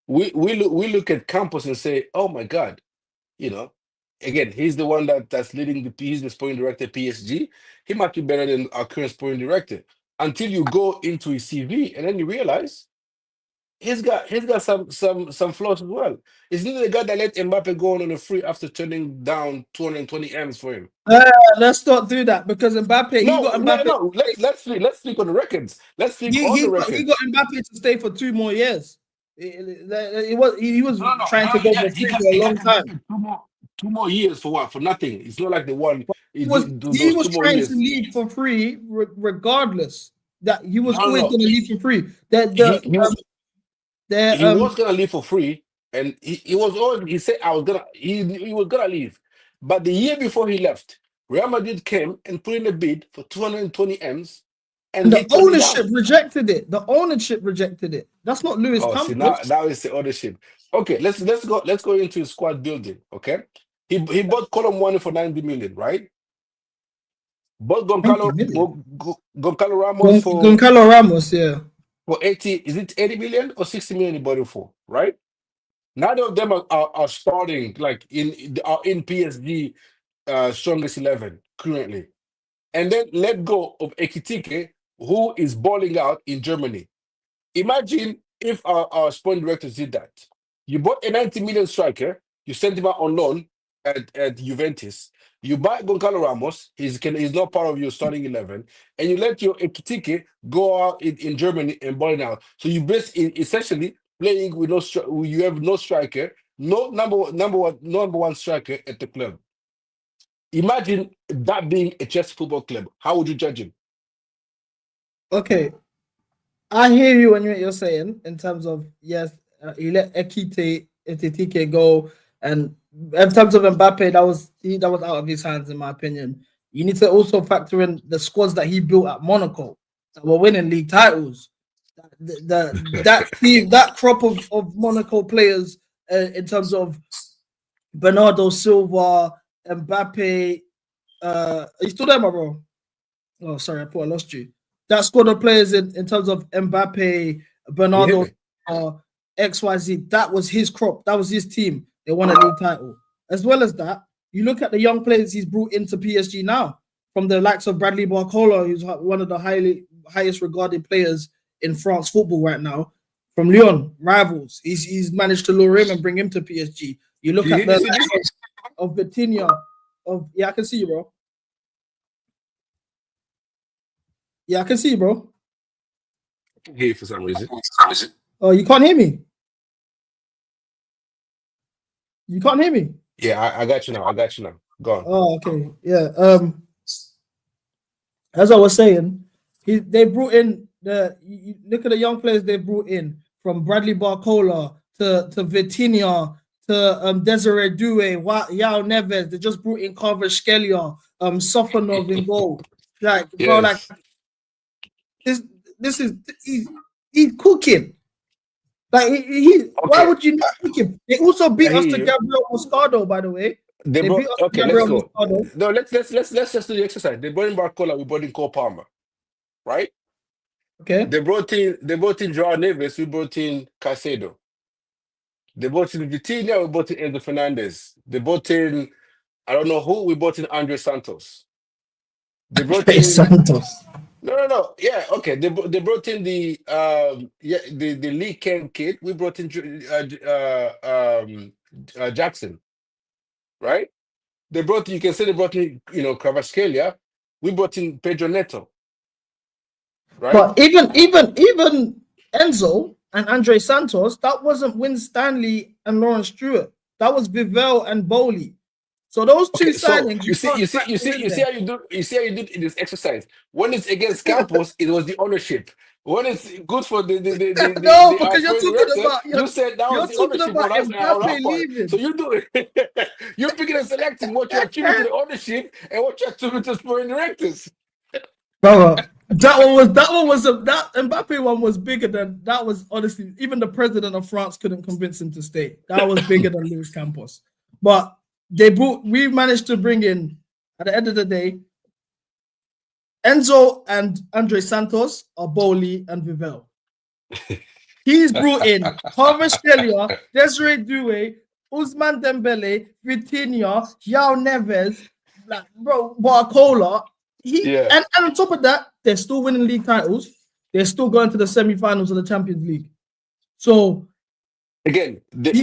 We look at Campos and say, oh my God, again, he's the one that's leading he's the sporting director at PSG. He might be better than our current sporting director. Until you go into his CV and then you realize he's got some flaws as well. Isn't he the guy that let Mbappe go on a free after turning down 220 M's for him? Let's not do that because Mbappe. No. Let's speak on the records. Let's speak on the records. He got Mbappe to stay for 2 more years. He was trying to go for free for a long time. 2 more years for what? For nothing. It's not like the one. He was trying to leave for free, regardless. That he was always going to leave for free. He was going to leave for free, and he was always. He said, "I was gonna." He was going to leave, but the year before he left, Real Madrid came and put in a bid for 220 M's. And the ownership rejected it. The ownership rejected it. That's not Luis Campos. See, now it's the ownership. Okay, let's go into his squad building. Okay, he bought Colom Wani for 90 million, right? Bought Goncalo Ramos Goncalo Ramos, yeah, for 80. Is it 80 million or 60 million he bought it for? Right? Neither of them are starting like in PSG strongest 11 currently, and then let go of Ekitike, who is balling out in Germany. Imagine if our sporting directors did that. You bought a 90 million striker, you sent him out on loan at Juventus. You buy Goncalo Ramos, he's not part of your starting 11, and you let your Ekitike go out in Germany and balling out. So you essentially playing with you have no striker, no number one striker at the club. Imagine that being a Chelsea Football Club. How would you judge him? Okay, I hear you when you're saying in terms of yes, he let Ekitike go, and in terms of Mbappe, that was out of his hands in my opinion. You need to also factor in the squads that he built at Monaco that were winning league titles. That team, that crop of Monaco players in terms of Bernardo Silva, Mbappe. Are you still there, my bro? Oh, sorry, I lost you. That squad of players in terms of Mbappe, Bernardo, XYZ, that was his crop. That was his team. They won a league title. As well as that, you look at the young players he's brought into PSG now, from the likes of Bradley Barcola, who's one of the highest regarded players in France football right now, from Lyon, rivals. He's managed to lure him and bring him to PSG. You look at the likes of Vitinha. I can see you, bro. Yeah, I can see you, bro. I can hear you for some reason. Oh, you can't hear me? You can't hear me? Yeah, I got you now. Go on. Oh, okay. Yeah. As I was saying, they brought in look at the young players they brought in, from Bradley Barcola to Vitinha to Desiree Doué, Yao Neves. They just brought in Kvaratskhelia, Sofonov in goal. Like, yes. Bro, like this is he's cooking. Like why would you not pick him? They also beat us to Gabriel Moscardo, by the way. They beat us to Gabriel Moscardo. No, let's just do the exercise. They brought in Barcola, we brought in Cole Palmer, right? Okay. They brought in Joao Neves, we brought in Caicedo. They brought in Vitinha, we brought in Enzo Fernandez. They brought in I don't know who, we brought in Andre Santos. They brought in Santos. No. Yeah, okay. They brought in the the Lee Ken kid. We brought in Jackson, right? You can say they brought in, Kvaratskhelia. We brought in Pedro Neto, right? But even Enzo and Andre Santos, that wasn't Win Stanley and Lawrence Stewart. That was Vivell and Bowley. So those two Okay, so signings you can't factor in you see there. how you do in this exercise. When it's against Campos, it was the ownership. When it's good for No, our because you're foreign talking director, about you said that was you're the talking ownership about on our Mbappe part. So leaving. you do it. You're picking and selecting what you attribute to the ownership and what you attribute to foreign directors. Brother, that Mbappe one was bigger than that. Was honestly, even the president of France couldn't convince him to stay. That was bigger than Luis Campos. But we managed to bring in, at the end of the day, Enzo and Andre Santos are Bowley and Vivell. He's brought in Kvaratskhelia, Desiree Doué, Ousmane Dembele, Vitinha, João Neves, like, bro, Barcola. Yeah. And on top of that, they're still winning league titles. They're still going to the semi-finals of the Champions League. So Again, they're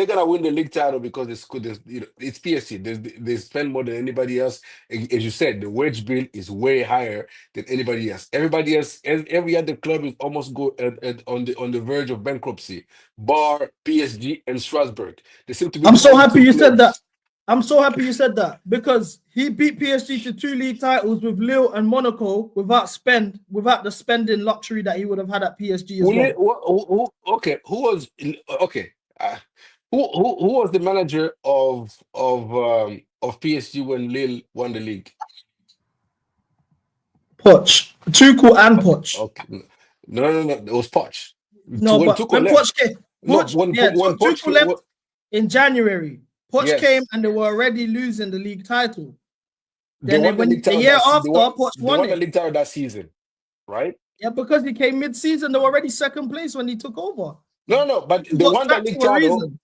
gonna win the league title because it's PSG. They spend more than anybody else. As you said, the wage bill is way higher than anybody else. Everybody else, every other club is almost on the verge of bankruptcy. Bar PSG and Strasbourg. They seem to be I'm the so only happy two you said that. clubs. I'm so happy you said that because he beat PSG to 2 league titles with Lille and Monaco without the spending luxury that he would have had at PSG as well. Okay, who was okay? Uh, who was the manager of PSG when Lille won the league? Poch, Tuchel and Poch. Okay, no. It was Poch. No, When but Tuchel when left, Poch came, no, when Poch Tuchel came, left in January. Poch came yes, and they were already losing the league title. they won the league The title year after, Poch they won won the it. league title that season, right? Yeah, because he came mid-season, they were already second place when he took over. No, but He they got won the sacked league for a title. reason.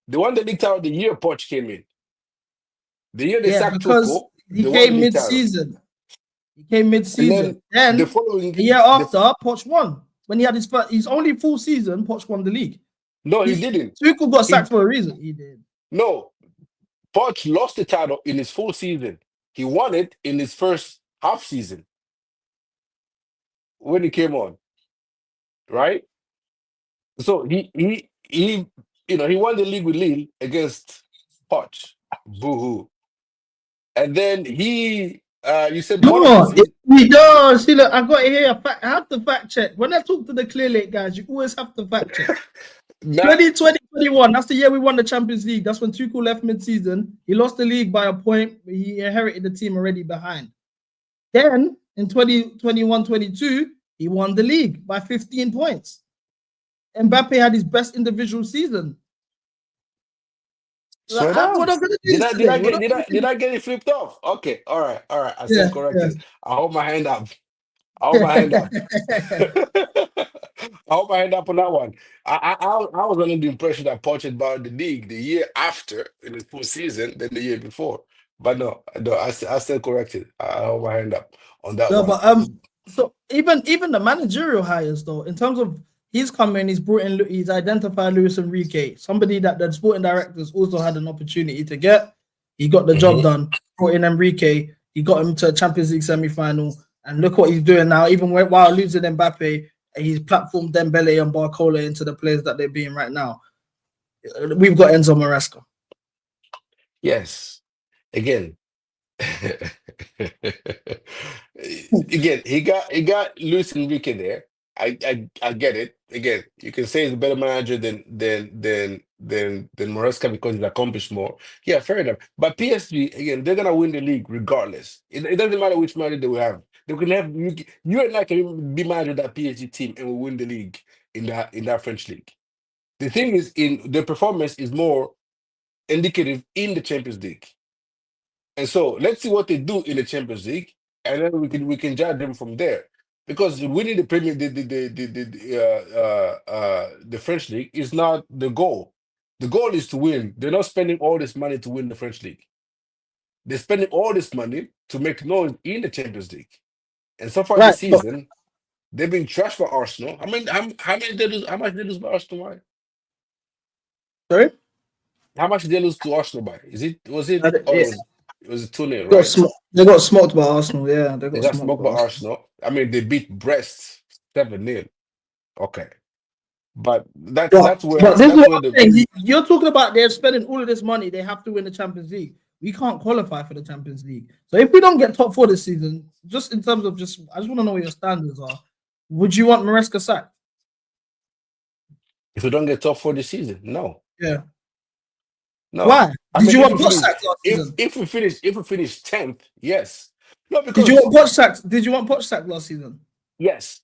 They won the league title the year Poch came in. The year they Yeah, sacked because Tuchel, he they won the came league title, mid-season. He came and mid-season. then the Then following the year the after, Poch won. When he had his only full season, Poch won the league. no, he didn't. Tuchel got He sacked for a reason. He did. No, Poch lost the title in his full season. He won it in his first half season when he came on, right? So he won the league with Lille against Poch. Boo-hoo. And then you said No, Monaco. he does. See, look, I got it here. I have to fact check. When I talk to the Clear Lake guys, you always have to fact check. Nah, 2020-21, that's the year we won the Champions League. That's when Tuchel left mid-season. He lost the league by a point. He inherited the team already behind. Then in 2021-22, he won the league by 15 points. Mbappe had his best individual season. swear Like, what down. I'm gonna do Did is I did I today. get did I get it flipped off? Okay, all right. I stand Yeah. corrected. I hold my hand up. I hold my hand up. I hold my hand up on that one. I was under the impression that Poch had bought the league the year after in his full season than the year before. But no, I stand corrected. I hold my hand up on that No, one. but so even the managerial hires though, in terms of he's he's identified Luis Enrique, somebody that the sporting directors also had an opportunity to get. He got the job done. Brought in Enrique, he got him to a Champions League semi-final, and look what he's doing now. Even while losing Mbappe, he's platformed Dembele and Barcola into the players that they're being right now. We've got Enzo Maresca. Yes. Again. Again, he got Luis Enrique there. I get it. Again, you can say he's a better manager than Maresca because he's accomplished more. Yeah, fair enough. But PSG, again, they're gonna win the league regardless. It doesn't matter which manager they will have. They can have you and I can be manager of that PSG team and we win the league in that French league. The thing is, in the performance is more indicative in the Champions League. And so let's see what they do in the Champions League, and then we can judge them from there. Because winning the Premier the French league is not the goal. The goal is to win. They're not spending all this money to win the French league. They're spending all this money to make noise in the Champions League. And so far Right. this season, they've been trashed by Arsenal. I mean, how many did they lose? How much did they lose by Arsenal by? Sorry? How much did they lose to Arsenal by? Was it Yeah, oh it was 2-0, got right? they got smoked by Arsenal. Yeah, they They got got smoked smoked by by Arsenal. Arsenal. I mean, they beat Brest 7-0. Okay. But But this is that's what where I'm the saying. You're talking about they're spending all of this money. They have to win the Champions League. We can't qualify for the Champions League. So if we don't get top four this season, just in terms of I just want to know what your standards are. Would you want Maresca sacked? if we don't get top four this season, no. Yeah. No. Why? I Did mean, you want Poch sacked last season? if we finish 10th, yes. No, Did you because want Poch sacked? Did you want Poch sacked last season? yes.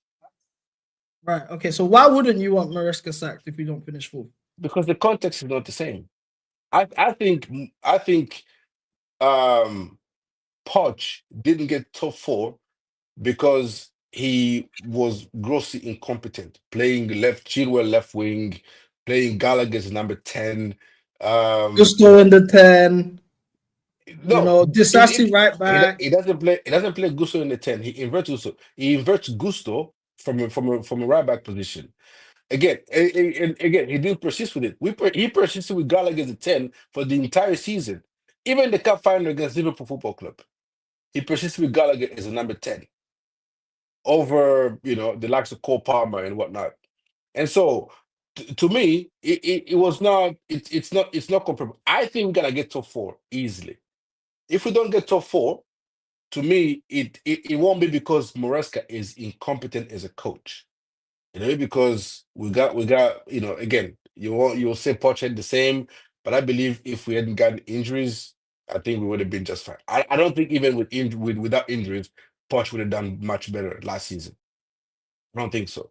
Right. Okay. So why wouldn't you want Maresca sacked if we don't finish fourth? Because the context is not the same. I think Poch didn't get top four because he was grossly incompetent, playing Chilwell left wing, playing Gallagher as number 10. Gusto in the 10. No, Disasi right back. he doesn't play Gusto in the 10. He inverts Gusto. He inverts Gusto from a right back position. Again, and again, he didn't persist with it. He persisted with Gallagher as a 10 for the entire season. Even the cup final against Liverpool Football Club, he persisted with Gallagher as a number 10 over the likes of Cole Palmer and whatnot. And so to me, it was not it's not comparable. I think we're gonna get top four easily. If we don't get top four, to me, it won't be because Maresca is incompetent as a coach. Because we got again, you'll say Poch had the same, but I believe if we hadn't gotten injuries, I think we would have been just fine. I don't think even without injuries, Poch would have done much better last season. I don't think so.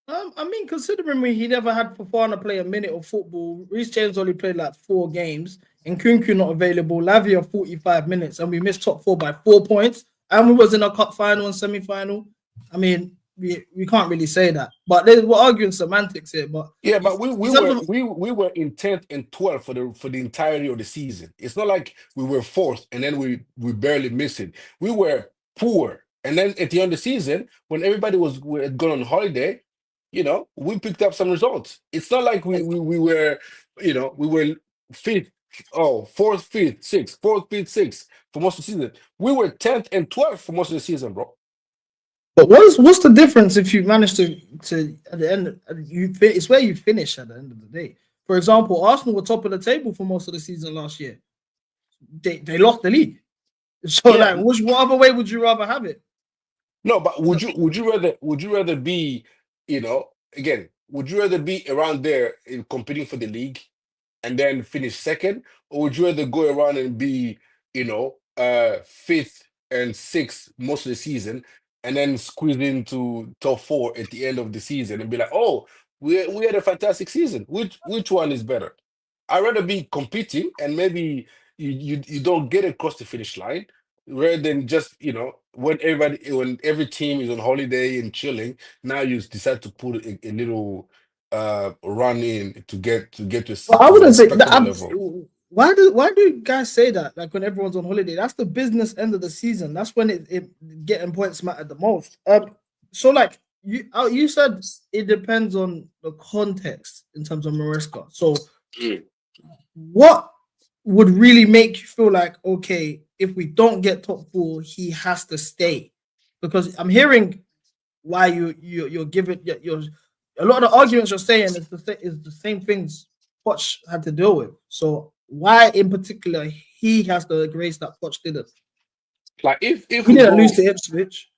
I mean, considering he never had Fofana play a minute of football, Reece James only played like 4 games, and Nkunku not available, Lavia 45 minutes, and we missed top 4 by 4 points, and we was in a cup final and semi-final. I mean, we can't really say that, but we're arguing semantics here. But yeah, but we were in 10th and 12th for the entirety of the season. It's not like we were 4th and then we barely missed it. We were poor, and then at the end of the season, when everybody was gone on holiday, we picked up some results. It's not like we were, we were 5th, 4th, 5th, 6th, 4th, 5th, 6th for most of the season. We were 10th and 12th for most of the season, bro. But what's the difference if you manage to at the end it's where you finish at the end of the day. For example, Arsenal were top of the table for most of the season last year. They lost the league. So what other way would you rather have it? No, but would you rather be, again, would you rather be around there in competing for the league and then finish second, or would you rather go around and be, 5th and 6th most of the season and then squeeze into top 4 at the end of the season and be like, oh, we had a fantastic season. Which one is better? I'd rather be competing and maybe you don't get across the finish line rather than just when every team is on holiday and chilling. Now you decide to put a little run in to get to Well, I a wouldn't say respectable that. level. Why do guys say that? Like when everyone's on holiday, that's the business end of the season. That's when it getting points matter the most. So like you said, it depends on the context in terms of Maresca. So what would really make you feel like, okay, if we don't get top 4, he has to stay? Because I'm hearing why you're giving you're a lot of the arguments you're saying is the same things Poch had to deal with. So why in particular he has the grace that Poch didn't? Like if We we didn't go lose to Ipswich.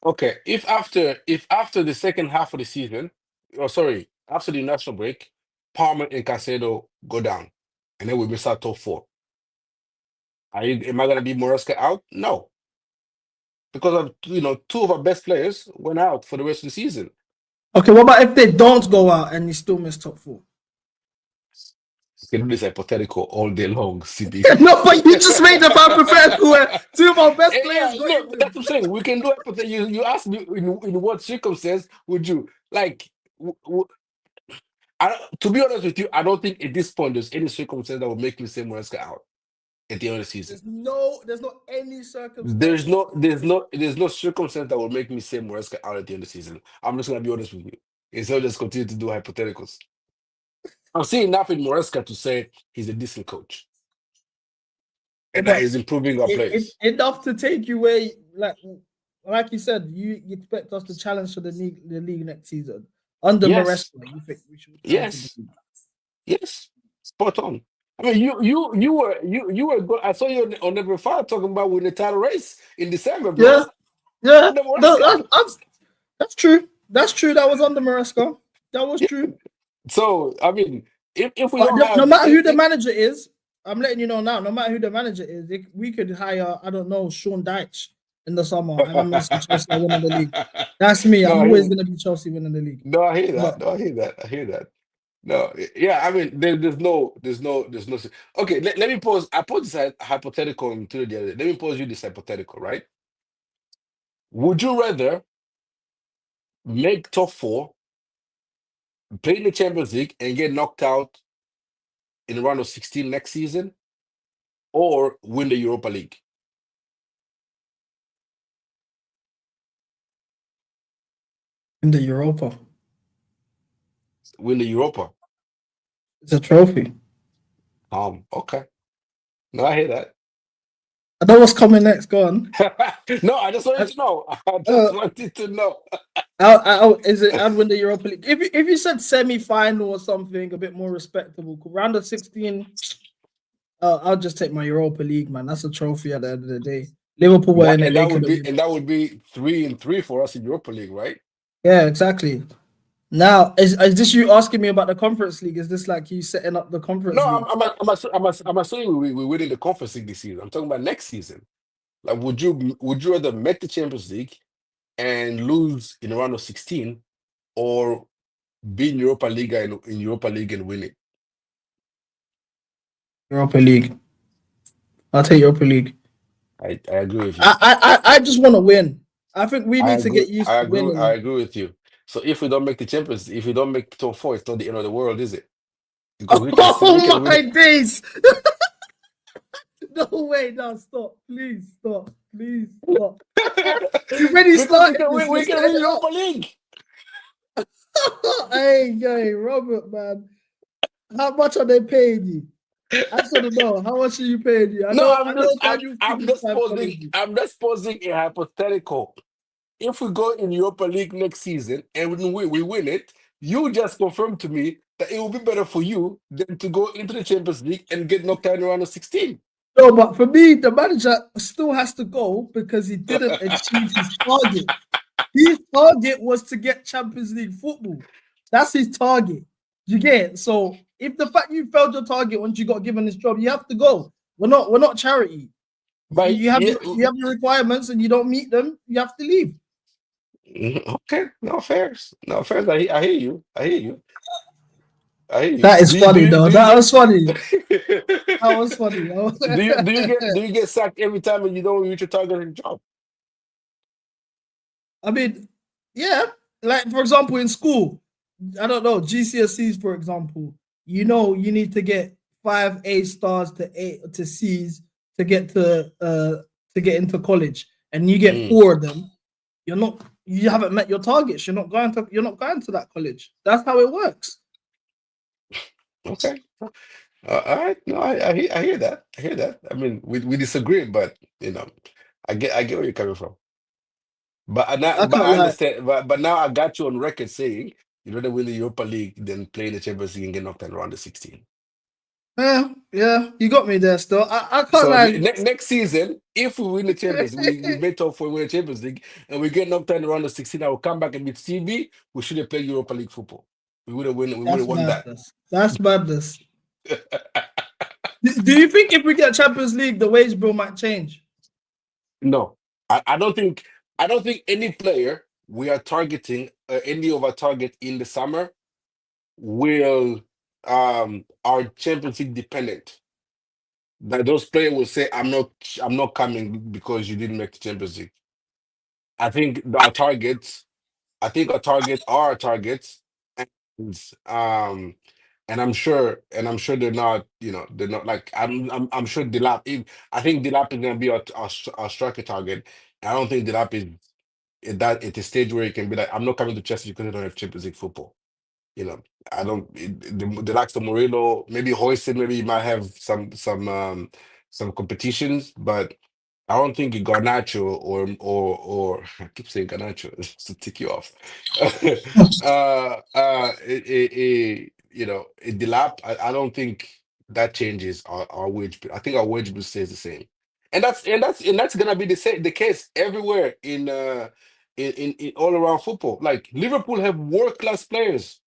okay, if after the second half of the season, after the national break, Palmer and Caicedo go down, and then we miss out top 4. Am I gonna be Maresca out? No, because of 2 of our best players went out for the rest of the season. Okay, what about if they don't go out and you still miss top 4? You can do this hypothetical all day long, CD. No, but you just made the hypothetical where 2 of our best players. No, that's what I'm saying. We can do hypothetical. You asked me in what circumstance would you like? To be honest with you, I don't think at this point there's any circumstance that would make me say Maresca out. at the end of the season. There's not any circumstance. There's no circumstance that will make me say Maresca out at the end of the season. I'm just gonna be honest with you. Instead of just continue to do hypotheticals. I'm seeing enough in Maresca to say he's a decent coach. And that he's improving our players. Enough to take you where, like you said, you expect us to challenge for the league next season. Under Maresca, you think we should Yes. Yes. Spot on. I mean, you were good. I saw you on Never Fire talking about winning the title race in December, bro. Yeah. That's true. That's true. That was under Maresca. That was true. So I mean, if we no matter who the manager is, I'm letting you know now. No matter who the manager is, we could hire, I don't know, Sean Dyche in the summer, and I'm gonna see Chelsea winning the league. That's me. I'm always gonna be Chelsea winning the league. No, I hear that. I hear that. No, yeah, I mean, there's no. Okay, let me pose. I posed this hypothetical into the other day. Let me pose you this hypothetical, right? Would you rather make top 4, play in the Champions League, and get knocked out in the round of 16 next season, or win the Europa League? In the Europa. Win the Europa. It's a trophy. Okay. No, I hear that. I know what's coming next. Go on. No, I just wanted to know. Wanted to know. I'd win the Europa League. If you said semi-final or something a bit more respectable, round of 16, I'll just take my Europa League, man. That's a trophy at the end of the day. Liverpool were in it. And that would be 3-3 for us in Europa League, right? Yeah, exactly. Now, is this you asking me about the Conference League? Is this like you setting up the Conference League? No, I'm assuming we win in the Conference League this season. I'm talking about next season. Like, would you rather make the Champions League and lose in the round of 16, or be in Europa League and win it? Europa League. I'll take Europa League. I agree with you. I just want to win. I think we need to get used to winning. I agree with you. So if we don't make the Champions, if we don't make top 4, it's not the end of the world, is it? Because we can my days! No way! No, stop! Please stop! Please stop! You already started. We can win Europa League. Hey, Robert, man, how much are they paying you? I just want to know, how much are you paying you? I'm just posing a hypothetical. If we go in Europa League next season and we win it, you just confirmed to me that it will be better for you than to go into the Champions League and get knocked out in round of 16. No, but for me, the manager still has to go because he didn't achieve his target. His target was to get Champions League football. That's his target. You get it? So if the fact you failed your target once you got given this job, you have to go. We're not charity. But you have your requirements and you don't meet them, you have to leave. Okay, no fairs. I hear you. That is funny, though. That was funny. That was funny. Do you get sacked every time and you don't reach your targeted job? I mean, yeah. Like, for example, in school, I don't know, GCSEs, for example, you need to get 5 A stars to C's to get into college, and you get 4 of them. You haven't met your targets. You're not going to that college. That's how it works. Okay. All right. No, I hear that. I mean, we disagree, but I get where you're coming from. But I understand. But now I got you on record saying you'd rather win the Europa League than play in the Champions League and get knocked out around the 16. Yeah, you got me there. Still, I can't. Next season, if we win the Champions, we made top 4, win the Champions League, and we get knocked out around the 16. I will come back and beat CB. We should have played Europa League football. We would have won that. That's madness. Do you think if we get Champions League, the wage bill might change? No, I don't think any player we are targeting, any of our target in the summer, will are Champions League dependent. That those players will say, I'm not coming because you didn't make the Champions League. I think our targets are our targets, and And I'm sure they're not, they're not like I'm sure Delap. I think Delap is gonna be our striker target. I don't think Delap is at the stage where he can be like, I'm not coming to Chelsea because I don't have Champions League football. You know, I don't. The likes of Murillo, maybe Hoyson, maybe he might have some competitions, but I don't think Garnacho or I keep saying Garnacho just to tick you off. In the lap, I don't think that changes our wage bill. I think our wage bill stays the same, and that's gonna be the case everywhere in all around football. Like Liverpool have world class players,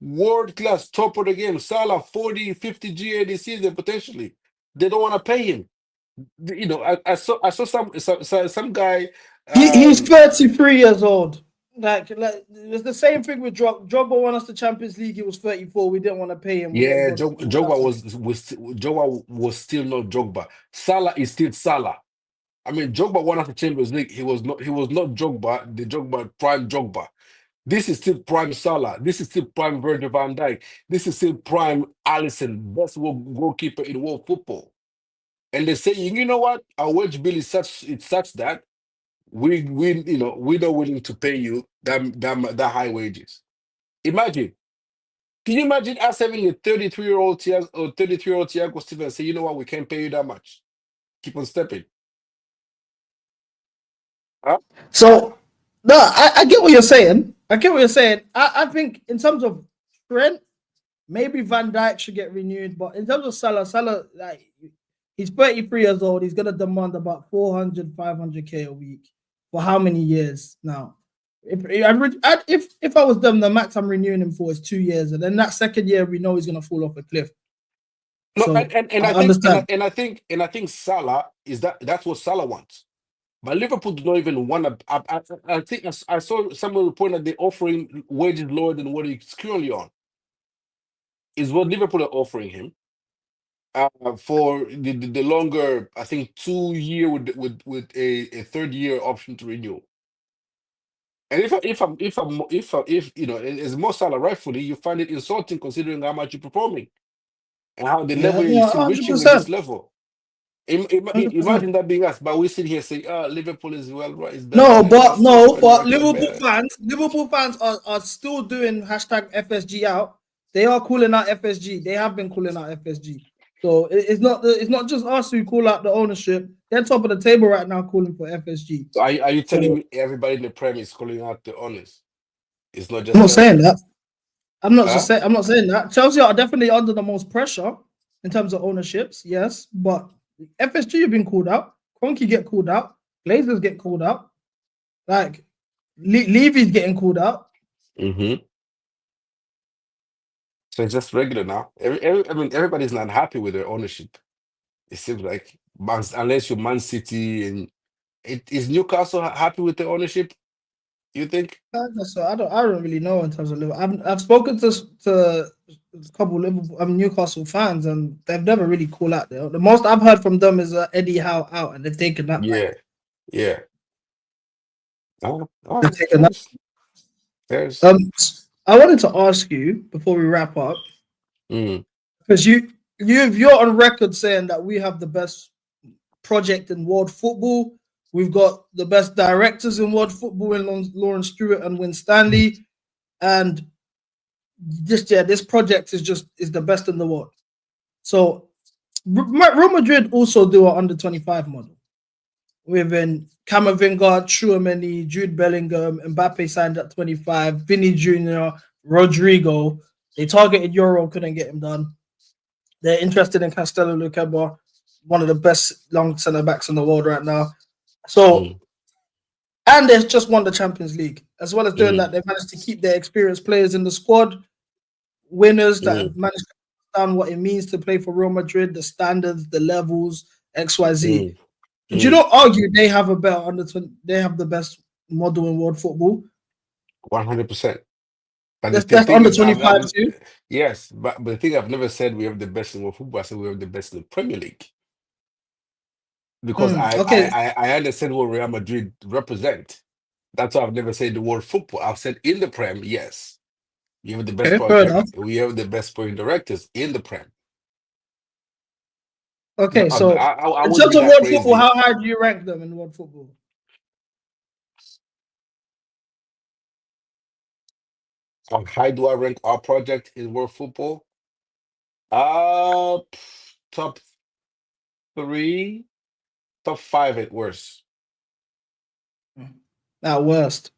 world class top of the game. Salah 40, 50 GA this season potentially. They don't want to pay him. I saw some guy. He's Um, 33 years old. Like it was the same thing with Drogba. Drogba won us the Champions League. He was 34. We didn't want to pay him. We let him yeah, go to Jogba Newcastle. was still not Jogba. Salah is still Salah. I mean, Jogba won us the Champions League. He was not Jogba, the Jogba prime Jogba. This is still prime Salah. This is still prime Virgil van Dijk. This is still prime Alisson, best goalkeeper in world football. And they say, you know what? Our wage bill is such that we're not willing to pay you that high wages. Imagine. Can you imagine us having a 33-year-old Thiago or 33-year-old Thiago Silva and say, you know what, we can't pay you that much. Keep on stepping. Huh? So no, I get what you're saying. I think in terms of Trent, maybe Van Dijk should get renewed, but in terms of Salah, like he's 33 years old. He's gonna demand about 400, 500K a week for how many years now? If I was them, the max I'm renewing him for is 2 years, and then that second year we know he's gonna fall off a cliff. No, So and I I think understand. and I think Salah is that's what Salah wants. But Liverpool do not even want to. I think I saw someone report that they're offering wages lower than what he's currently on. Is what Liverpool are offering him for the longer. I think 2 year with a third year option to renew. And if as Mo Salah rightfully, you find it insulting considering how much you're performing and how the Yeah, level you're no, still hundred reaching in this percent, level. 100%. Imagine that being us, but we sit here saying, Liverpool is well, right, is better No, than but us. This no, man but right better. Liverpool fans are still doing hashtag FSG out. They are calling out FSG. They have been calling out FSG. So it's not just us who call out the ownership. They're top of the table right now calling for FSG. So are you telling So me everybody in the Prem is calling out the owners? It's not I'm just not saying Chelsea. that. Huh? I'm not saying that. Chelsea are definitely under the most pressure in terms of ownerships, yes, but FSG have been called out. Cronky get called out. Glazers get called out. Like Levy's getting called out. Mm-hmm. So it's just regular now. I mean, everybody's not happy with their ownership. It seems like, unless you're Man City, and is Newcastle happy with the ownership? You think? So I don't really know in terms of Liverpool. I've spoken to a couple of Liverpool, Newcastle fans, and they've never really called out. The most I've heard from them is Eddie Howe out, and they've taken that back. Yeah, yeah. Oh, all They've right. taken that. There's. I wanted to ask you before we wrap up, Mm, because you're on record saying that we have the best project in world football. We've got the best directors in world football in Lawrence Stewart and Win Stanley, and this project is the best in the world. So Real Madrid also do an under 25 model within Camavinga, Chouameni, Jude Bellingham, Mbappe signed at 25, Vinny Jr., Rodrigo. They targeted Euro, couldn't get him done. They're interested in Castello Lukeba, one of the best long centre backs in the world right now. So, mm, and they've just won the Champions League. As well as doing mm, that, they've managed to keep their experienced players in the squad, winners that mm, have managed to understand what it means to play for Real Madrid, the standards, the levels, XYZ. mm, Did you mm. not argue they have a better under 20, they have the best model in world football? 100%. But the That's thing under is, 25 too. yes, but the thing I've never said we have the best in world football. I said we have the best in the Premier League because Okay. I understand what Real Madrid represent. That's why I've never said the word football. I've said in the Prem, yes. We have the best Okay, fair enough. project. We have the best sporting directors in the Prem. Okay, I, so I in wouldn't terms be of that world football, crazy. how high do you rank them in world football? How high do I rank our project in world football? Top 3, top 5 at worst. At worst.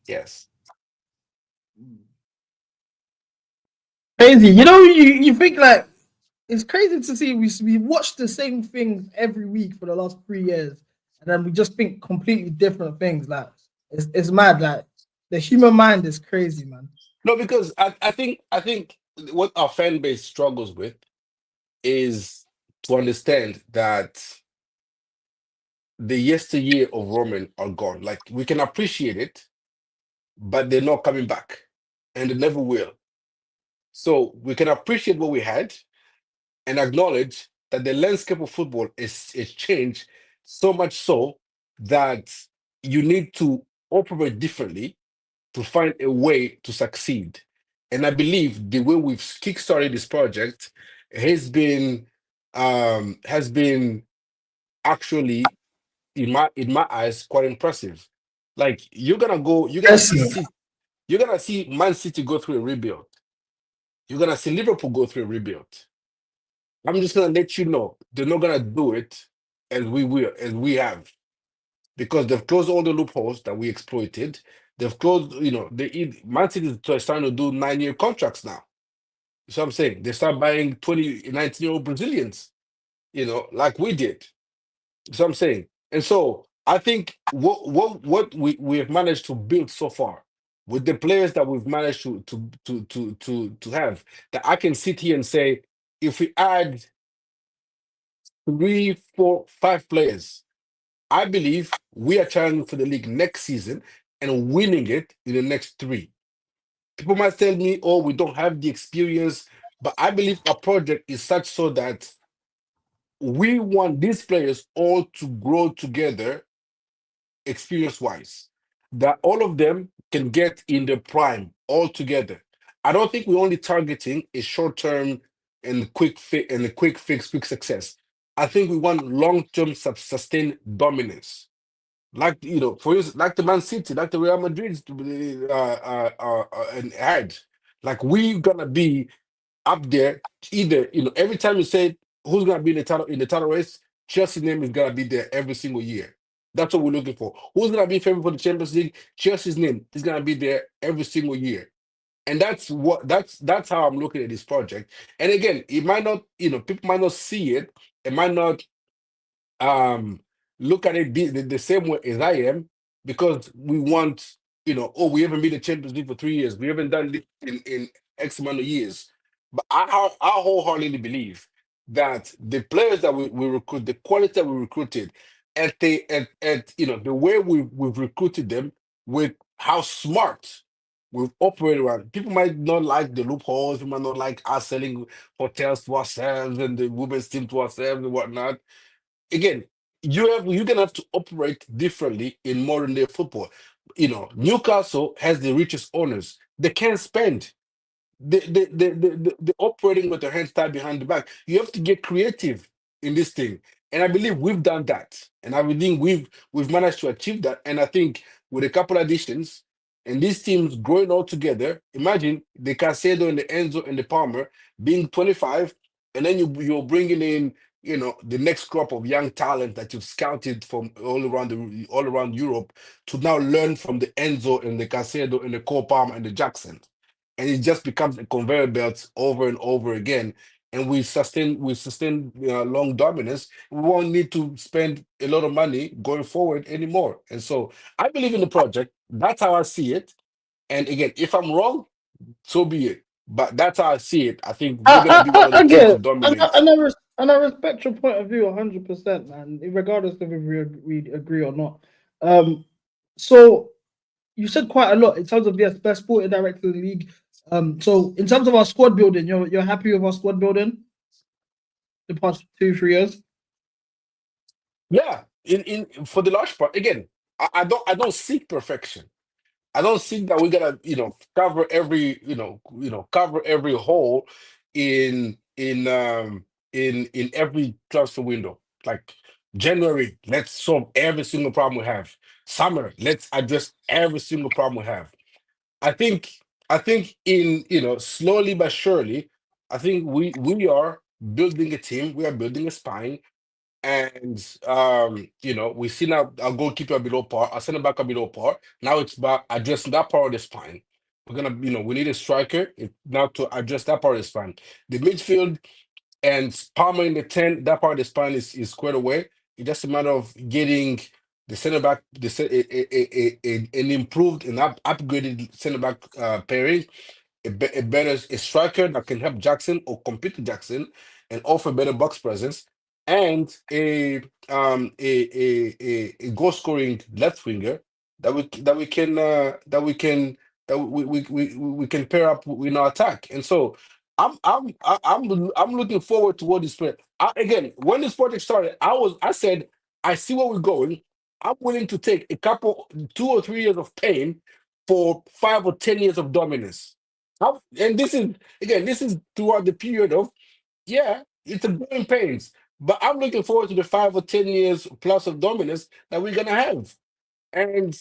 Yes. Crazy. You think like it's crazy to see we watch the same thing every week for the last 3 years, and then we just think completely different things. Like it's mad. Like the human mind is crazy, man. No, because I think what our fan base struggles with is to understand that the yesteryear of Roman are gone. Like we can appreciate it, but they're not coming back, and they never will. So we can appreciate what we had and acknowledge that the landscape of football is changed so much so that you need to operate differently to find a way to succeed. And I believe the way we've kickstarted this project has been actually in my eyes quite impressive. Like Yes, you're gonna see Man City go through a rebuild. You're gonna see Liverpool go through a rebuild. I'm just gonna let you know they're not gonna do it as we have, because they've closed all the loopholes that we exploited. They've closed, Man City is starting to do 9-year contracts now. So I'm saying they start buying 19-year-old Brazilians, like we did. So I'm saying, and so I think what we have managed to build so far with the players that we've managed to have, that I can sit here and say, if we add 3, 4, 5 players, I believe we are challenging for the league next season and winning it in the next 3. People might tell me, oh, we don't have the experience, but I believe our project is such so that we want these players all to grow together experience-wise, that all of them can get in their prime all together. I don't think we're only targeting a short-term and a quick fix, quick success. I think we want long-term sustained dominance. Like, for instance, like the Man City, like the Real Madrid and had. Like we gonna be up there. Either, every time you say who's gonna be in the title race, Chelsea's name is gonna be there every single year. That's what we're looking for. Who's gonna be favorite for the Champions League? Chelsea's name is gonna be there every single year. And that's how I'm looking at this project. And again, it might not, people might not see it. It might not um look at it the same way as I am, because we want, oh, we haven't been in the Champions League for 3 years. We haven't done it in X amount of years. But I wholeheartedly believe that the players that we recruit, the quality that we recruited, the way we've recruited them, with how smart we've operated around. People might not like the loopholes, people might not like us selling hotels to ourselves and the women's team to ourselves and whatnot. Again, you're gonna have to operate differently in modern day football. Newcastle has the richest owners. They can't spend. They're operating with their hands tied behind the back. You have to get creative in this thing, and I believe we've done that, and I believe we've managed to achieve that. And I think with a couple additions and these teams growing all together, imagine the Caicedo and the Enzo and the Palmer being 25, and then you're bringing in the next crop of young talent that you've scouted from all around Europe to now learn from the Enzo and the Caicedo and the Cole Palmer and the Jackson, and it just becomes a conveyor belt over and over again. And we sustain long dominance. We won't need to spend a lot of money going forward anymore. And so I believe in the project. That's how I see it. And again, if I'm wrong, so be it. But that's how I see it. I think we're gonna be one of the I teams get to it. And dominate. I, and, I res- and I respect your point of view 100%, man, regardless of if we agree or not. So you said quite a lot in terms of, yes, best sporting director in the league. So in terms of our squad building, you're happy with our squad building the past 2-3 years? Yeah, in for the large part. Again, I don't seek perfection. I don't think that we're gonna, cover every, cover every hole in every transfer window. Like January, let's solve every single problem we have. Summer, let's address every single problem we have. I think in slowly but surely, I think we are building a team, we are building a spine, and we see now our goalkeeper below par, our center back are below par. Now it's about addressing that part of the spine. We're gonna, we need a striker now to address that part of the spine. The midfield and Palmer in the 10, that part of the spine is squared away. It's just a matter of getting the center back, an improved and upgraded center back pairing, a better striker that can help Jackson or compete with Jackson and offer better box presence, and a goal scoring left winger that we can pair up in our attack. And so I'm looking forward to what this play. Again, when this project started, I said I see where we're going. I'm willing to take 2 or 3 years of pain for 5 or 10 years of dominance. And this is throughout the period of, it's a growing pains, but I'm looking forward to the 5 or 10 years plus of dominance that we're gonna have. And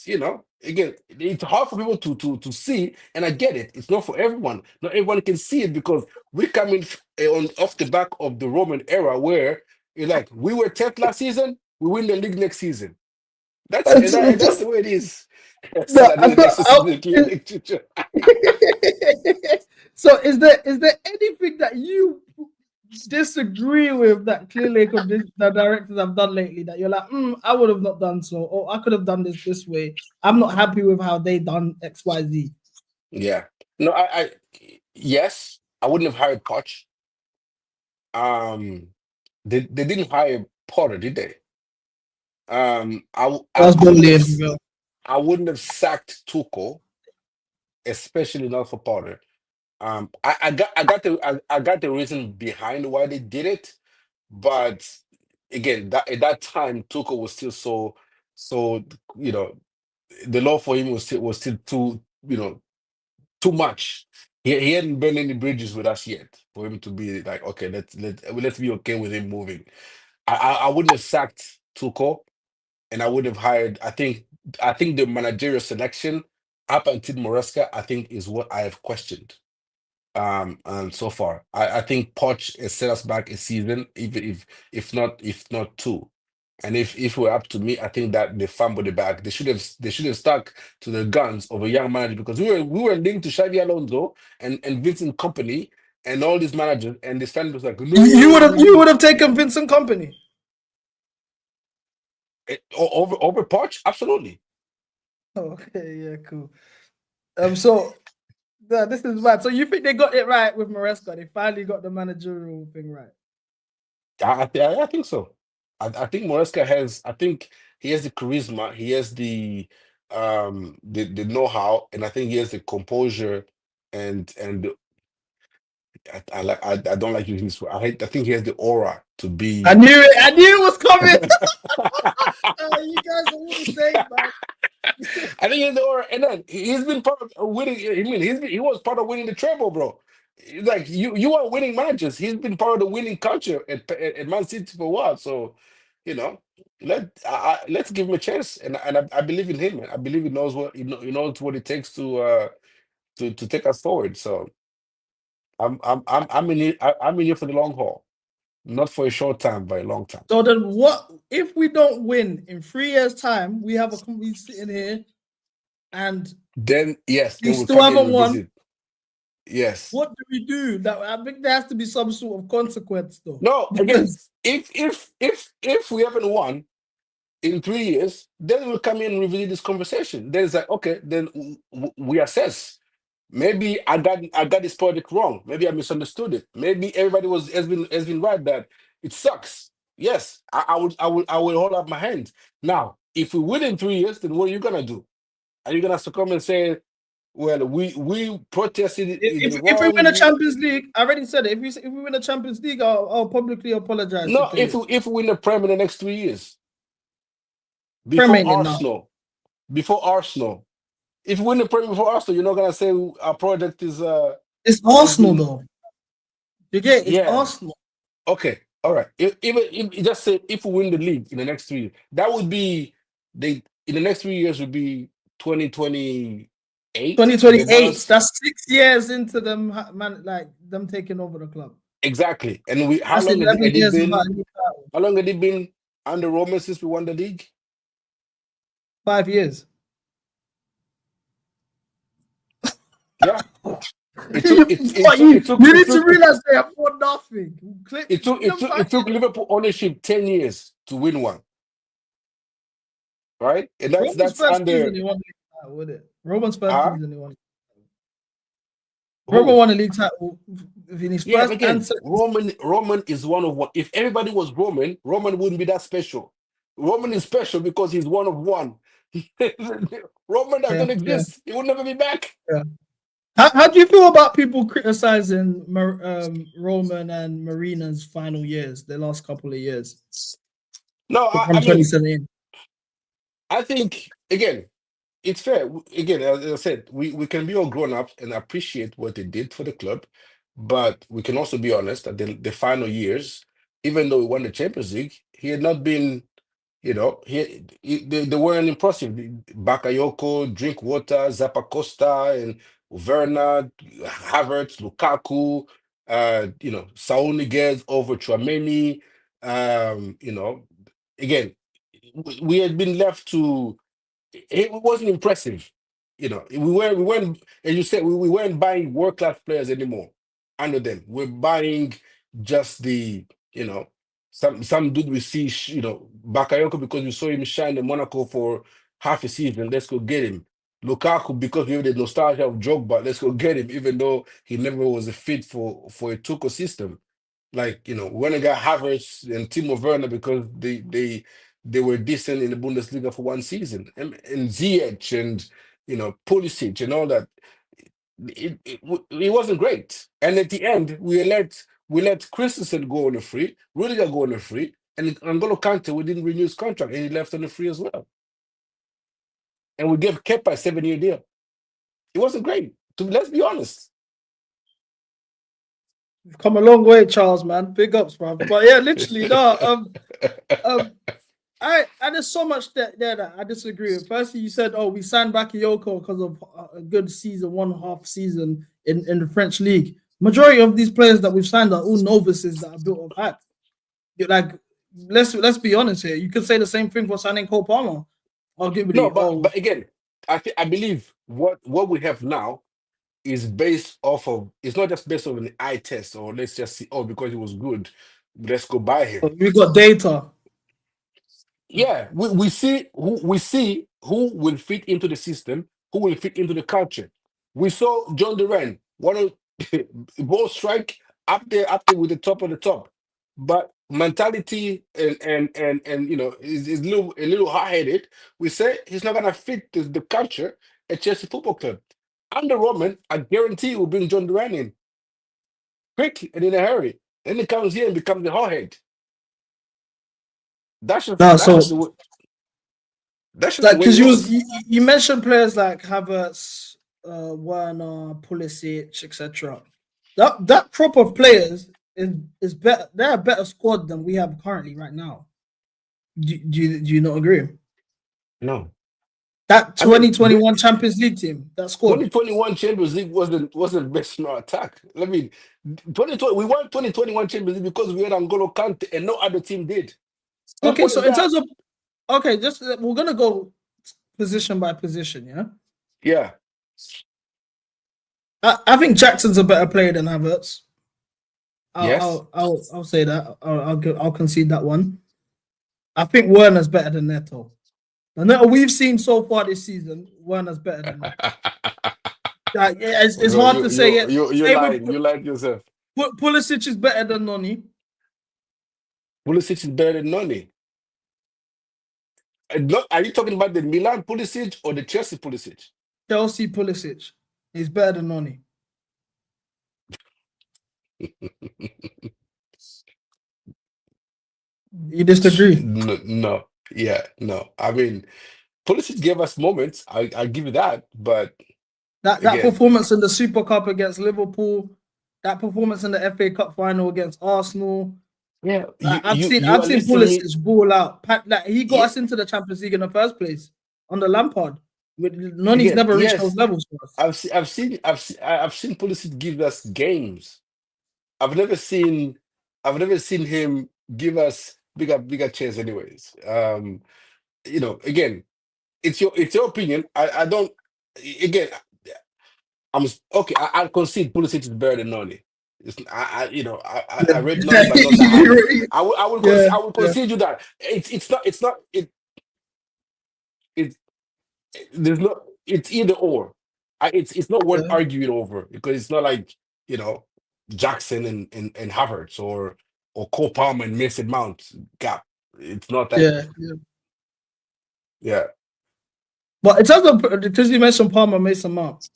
again, it's hard for people to see, and I get it. It's not for everyone. Not everyone can see it because we're coming on off the back of the Roman era, where you're like, we were 10th last season, we win the league next season. That's that's the way it is. No, Still, I need next season the league. So is there anything that you disagree with that clearly the directors have done lately that you're like, I would have not done so, or I could have done this way. I'm not happy with how they done XYZ. Yeah. No, yes, I wouldn't have hired Poch. They didn't hire Potter, did they? I wouldn't have sacked Tuchel, especially not for Potter. I got the reason behind why they did it, but again, that at that time Tuchel was still so the law for him was still too too much. He hadn't burned any bridges with us yet for him to be like, okay, let's be okay with him moving. I wouldn't have sacked Tuchel, and I would have hired. I think the managerial selection up until Moresca, I think, is what I have questioned. And so far, I think Poch has set us back a season, even if not two. And if we're up to me, I think that they fumbled the bag. They should have stuck to the guns of a young manager, because we were linked to Xavi Alonso and Vincent Company and all these managers, and this fan was like, no, you would have taken Vincent Company over Poch, absolutely. Okay, yeah, cool. So this is bad. So you think they got it right with Maresca? They finally got the managerial thing right. I think so. I think Moresca has. I think he has the charisma. He has the know-how, and I think he has the composure. And I don't like using this word. I think he has the aura to be. I knew it was coming. You guys are all the same, man. I think he's the aura, and then he's been part of winning. I mean, he was part of winning the treble, bro. Like you are winning managers. He's been part of the winning culture at Man City for a while. So, let's give him a chance, and I believe in him. Man. I believe he knows what he knows what it takes to take us forward. So, I'm in here. I'm in here for the long haul, not for a short time, but a long time. So then, what if we don't win in 3 years' time? We have a company sitting here, and then yes, you then still haven't won. Yes. What do we do? That I think there has to be some sort of consequence, though. No, again, if we haven't won in 3 years, then we'll come in and revisit this conversation. Then it's like, okay, then we assess. Maybe I got this project wrong. Maybe I misunderstood it. Maybe everybody has been right that it sucks. Yes, I will hold up my hand. Now, if we win in 3 years, then what are you gonna do? Are you gonna succumb and say, well, we protested if we win a Champions League, I already said it. If we win a Champions League, I'll publicly apologize. No, if we win the Prem in the next 3 years, before Arsenal, if we win the Premier for Arsenal, you're not gonna say our project is It's Arsenal though. You get it's yeah. Arsenal. Okay, all right. If just say if we win the league in the next 3 years, that would be in the next 3 years would be 2028. 2028. That's 6 years into them, man. Like them taking over the club. Exactly. And how That's long 11 had it years been? without a league title. How long had it been under Roman since we won the league? 5 years. Yeah. You need to realize they have won nothing. It took Liverpool ownership 10 years to win one. Right? And that's under Roman's first season he won. Roman won a league title in his first again, Roman is one of one. If everybody was Roman wouldn't be that special. Roman is special because he's one of one. Roman doesn't exist. He will never be back. Yeah. How do you feel about people criticizing Roman and Marina's final years, the last couple of years? No, from 2017. I think again, it's fair. Again, as I said, we can be all grown up and appreciate what they did for the club, but we can also be honest that the final years, even though we won the Champions League, he had not been. They weren't impressive. Bakayoko, Drinkwater, Zappacosta, and Werner, Havertz, Lukaku, Saul Niguez over Tchouaméni. Again, we had been left to. It wasn't impressive. We weren't, as you said, we weren't buying world-class players anymore under them. We're buying just the, some dude we see, Bakayoko because we saw him shine in Monaco for half a season. Let's go get him. Lukaku because we have the nostalgia of Drogba. Let's go get him, even though he never was a fit for a Tuchel system. Like, when I got Havertz and Timo Werner because they were decent in the Bundesliga for one season, and Ziyech and Pulisic and all that. It wasn't great, and at the end we let Christensen go on a free, Rudiger go on a free, and N'Golo Kante, we didn't renew his contract, and he left on a free as well. And we gave Kepa a 7-year deal. It wasn't great. Let's be honest. You've come a long way, Charles, man. Big ups, bro. But yeah, literally, no. There's so much there that I disagree with. Firstly, you said, we signed Bakayoko because of a good season, 1.5 season in the French league. Majority of these players that we've signed are all novices that are built of hype. Like, let's be honest here. You could say the same thing for signing Cole Palmer. But again, I believe what we have now is based off of. It's not just based on an eye test, or let's just see. Because he was good, let's go buy him. We got data. Yeah, we see who will fit into the system, who will fit into the culture. We saw John Duran, one of ball strike up there with the top of the top, but mentality and is a little hard-headed. We say he's not gonna fit the culture at Chelsea Football Club. Under Roman, I guarantee we'll bring John Duran in quick and in a hurry. Then he comes here and becomes the hardhead. That's just the way. That's just because you mentioned players like Havertz, Werner, Pulisic, etc. That crop of players is better. They're a better squad than we have currently right now. Do you not agree? No. That 2021 Champions League team, that squad. 2021 Champions League wasn't best in our attack. I mean, 2020 we won 2021 Champions League because we had N'Golo Kante and no other team did. Okay, so in terms of we're gonna go position by position, yeah. Yeah. I think Jackson's a better player than Havertz. I'll say that. I'll concede that one. I think Werner's better than Neto. The Neto we've seen so far this season, Werner's better than Neto. It's hard to say it. You lied yourself. Pulisic is better than Noni. Pulisic is better than Noni. Are you talking about the Milan Pulisic or the Chelsea Pulisic? Chelsea Pulisic is better than Noni. You disagree? No. Yeah, no. I mean, Pulisic gave us moments. I give you that, but That again, performance in the Super Cup against Liverpool, that performance in the FA Cup final against Arsenal. yeah, Like, you I've at seen least see, Pulisic ball out. Like, he got yeah, us into the Champions League in the first place under Lampard. Noni's again, never reached those yes. levels for us. I've seen Pulisic give us games. I've never seen him give us bigger chance anyways. Again, it's your opinion. I don't again I'm okay, I'll concede Pulisic is better than Noni. I read Noni but not that highly. Yeah, I will yeah, concede you that. It there's not it's either or. It's not worth yeah, arguing over because it's not like Jackson and Havertz or Cole Palmer and Mason Mount gap. It's not that. yeah, yeah. Yeah. But in terms of, because you mentioned Palmer, Mason Mount,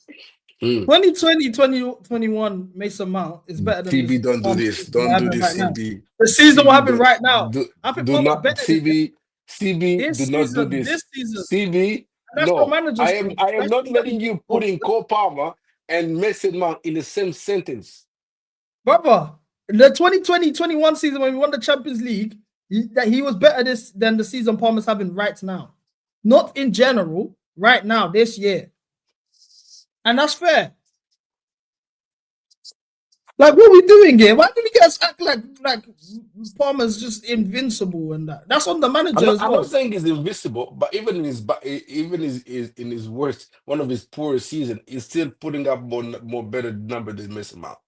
Mm. 2020, 2021 Mason Mount is better than this CB, don't do Palmer this. season we're Don't do having this, right now. CB. The season we're CB, having right now, I think do Palmer's not better than CB, do this not do season. this. This season, CB, and that's the no. manager's fault. I am That's not the letting manager's you put fault. in Cole Palmer and Mason Mount in the same sentence. Brother, the 2020-21 season when we won the Champions League, he was better than the season Palmer's having right now. Not in general, right now, this year. And that's fair. Like, what are we doing here? Why do we guys act like Palmer's just invincible and that? That's on the manager as I'm well. not saying he's invisible, but even in his worst, one of his poorest season, he's still putting up more better number than Mason Mount.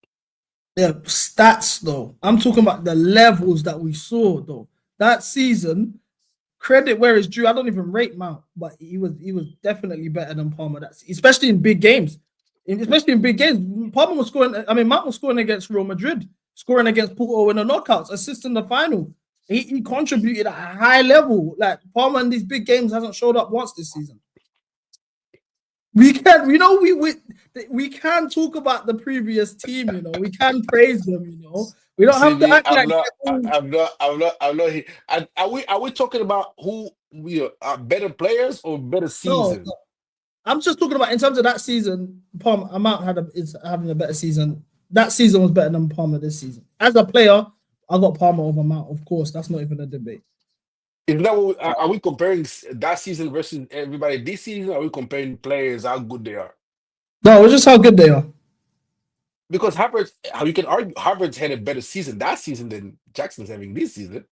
Yeah, stats though. I'm talking about the levels that we saw though. That season, credit where it's due. I don't even rate Mount, but he was definitely better than Palmer. That's especially in big games. Especially in big games, Palmer was scoring. I mean, Mount was scoring against Real Madrid, scoring against Porto in the knockouts, assisting the final. He contributed at a high level. Like Palmer in these big games hasn't showed up once this season. We can, we can talk about the previous team. We can praise them. We don't have to CB, act like. I'm not here. Are we talking about who we are better players or better season? No, I'm just talking about in terms of that season. Palmer Mount is having a better season. That season was better than Palmer this season. As a player, I got Palmer over Mount. Of course, that's not even a debate. Is that what are we comparing that season versus everybody this season? Or are we comparing players how good they are? No, it's just how good they are. Because Havertz, how you can argue Havertz had a better season that season than Jackson's having this season.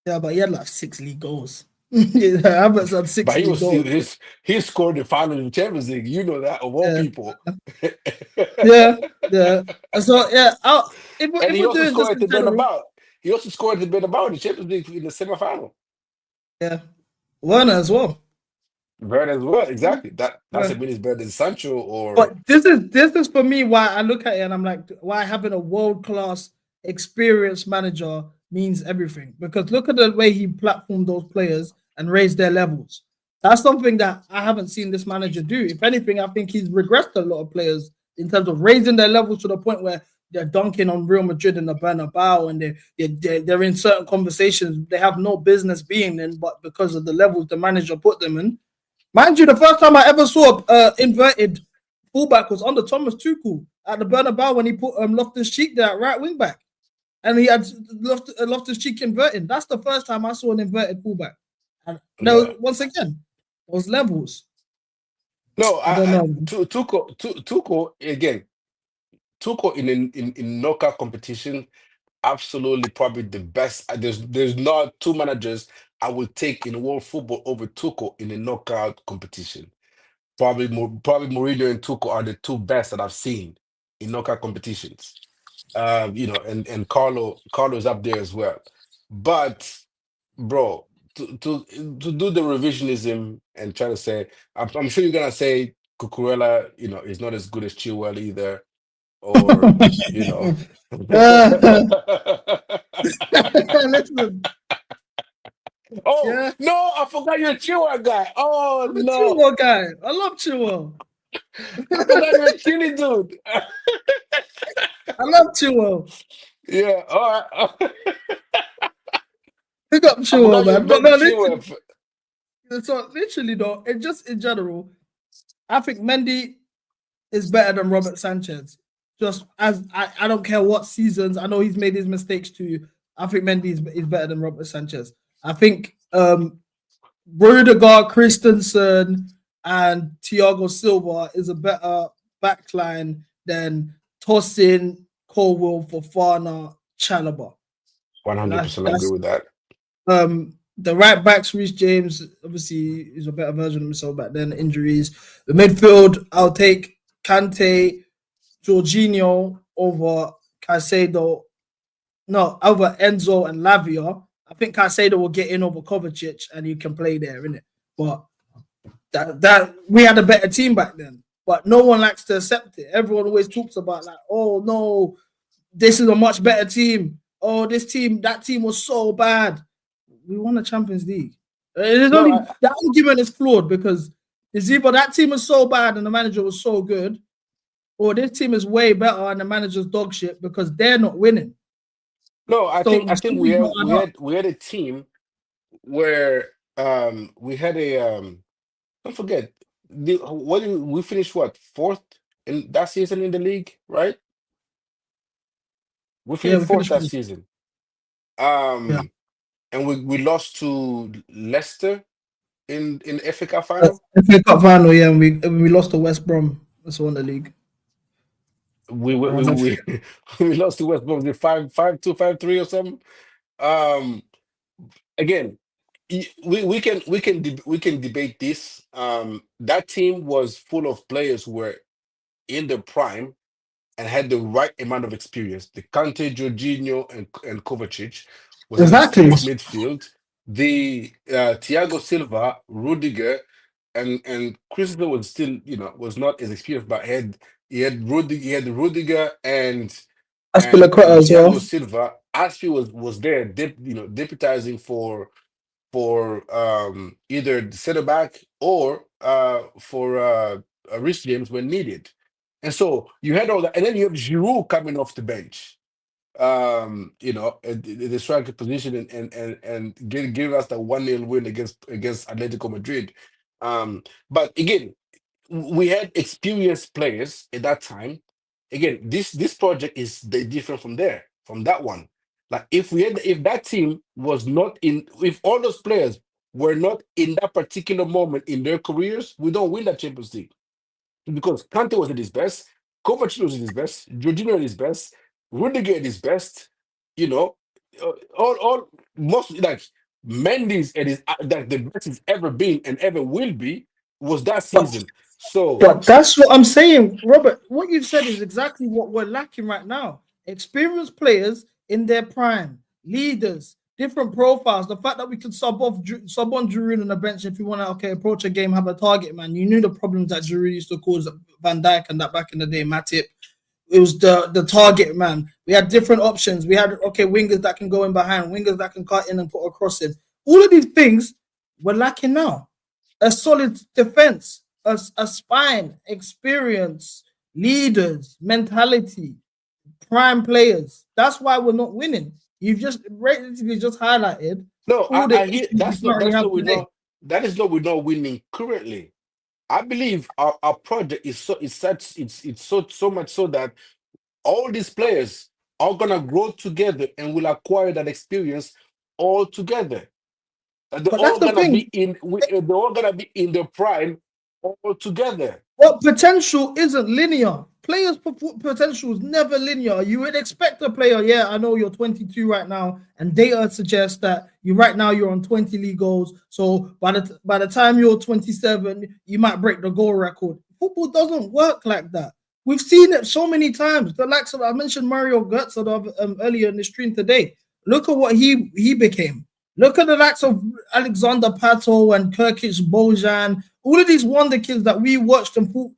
Yeah, but he had like 6 league goals. Havertz had 6 But he league was still goals. he scored the final in the Champions League. You know that of all people. Yeah. So yeah, and he also scored at the general, Bernabeu. He also scored at the Bernabeu in the Champions League in the semifinal. Yeah, Werner as well. Werner as well, exactly. That's Yeah. a minute better than Sancho or. But this is for me why I look at it and I'm like, why having a world-class experienced manager means everything. Because look at the way he platformed those players and raised their levels. That's something that I haven't seen this manager do. If anything, I think he's regressed a lot of players in terms of raising their levels to the point where they're dunking on Real Madrid and the Bernabeu, and they're in certain conversations they have no business being in, but because of the levels the manager put them in. Mind you, the first time I ever saw inverted fullback was under Thomas Tuchel at the Bernabeu when he put Loftus-Cheek there at right wing back, and he had Loftus-Cheek inverted. That's the first time I saw an inverted fullback. And once again, those levels. No, I don't know. Tuchel again. Tuchel in knockout competition, absolutely probably the best. There's not two managers I would take in world football over Tuchel in a knockout competition. Probably Mourinho and Tuchel are the two best that I've seen in knockout competitions. And Carlo's up there as well. But bro, to do the revisionism and try to say, I'm sure you're gonna say Cucurella, is not as good as Chilwell either, or Listen. Oh Yeah. no, I forgot you're a Chilwell guy. Oh I'm a no, Chilwell guy. I love Chilwell. I forgot you're a Chile dude. I love Chilwell. Yeah, all right. Pick up I Chilwell, forgot you man. But no, meant Chilwell. so literally though, it just in general, I think Mendy is better than Robert Sanchez. Just as I don't care what seasons. I know he's made his mistakes too. I think Mendy is better than Robert Sanchez. I think Rudiger, Christensen, and Thiago Silva is a better backline than Tosin, Colwell, Fofana, Chalobah. 100% agree That's with that. the right backs, Reece James, obviously is a better version of himself back then, injuries. The midfield, I'll take Kante, Jorginho over Caicedo. No, over Enzo and Lavia. I think Caicedo will get in over Kovacic and he can play there, innit? But that we had a better team back then. But no one likes to accept it. Everyone always talks about like, oh no, this is a much better team. Oh, that team was so bad. We won the Champions League. That argument is flawed because it's either that team is so bad and the manager was so good, or this team is way better and the manager's dog shit because they're not winning. No, I think we had a team where we had a don't forget we finished fourth in that season in the league, right? We finished fourth that season. And we lost to Leicester in the FA Cup final. FA Cup final, yeah, and we lost to West Brom. That's won the league. We lost to West Brom 5-2, 5-3 or something. Again, we can debate this. That team was full of players who were in their prime and had the right amount of experience. The Kante, Jorginho, and Kovacic was an experienced midfield. The Thiago Silva, Rudiger, and Christopher was still, was not as experienced, but he had Rudiger and Thiago Silva. Aspi was there, deputizing for either the center back or for Reece James when needed. And so you had all that, and then you have Giroud coming off the bench, the striker position and giving us the 1-0 win against Atletico Madrid. But again, we had experienced players at that time. Again, this project is different from that one. Like if that team was not in, if all those players were not in that particular moment in their careers, we don't win that Champions League. Because Kante was at his best, Kovacic was at his best, Jorginho at his best, Rudiger at his best, all most like Mendy's at his that the best he's ever been and ever will be was that season. But that's what I'm saying, Robert. What you've said is exactly what we're lacking right now. Experienced players in their prime, leaders, different profiles. The fact that we could sub on Giroud on the bench if you want to approach a game, have a target man. You knew the problems that Giroud used to cause Van Dijk and that back in the day, Matip. It was the target man. We had different options. We had wingers that can go in behind, wingers that can cut in and put a cross in. All of these things we're lacking now. A solid defense, a spine, experience, leaders, mentality, prime players. That's why we're not winning. You've just highlighted. No, that is not we're not winning currently. I believe our project is so much so that all these players are gonna grow together and will acquire that experience all together. They're all gonna be in their prime all together. Well, potential isn't linear. Players' potential is never linear. You would expect a player, I know you're 22 right now, and data suggests that you're on 20 league goals. So by the time you're 27, you might break the goal record. Football doesn't work like that. We've seen it so many times. The likes of I mentioned Mario Götze earlier in the stream today. Look at what he became. Look at the likes of Alexander Pato and Kirkic Bojan. All of these wonder kids that we watched and thought.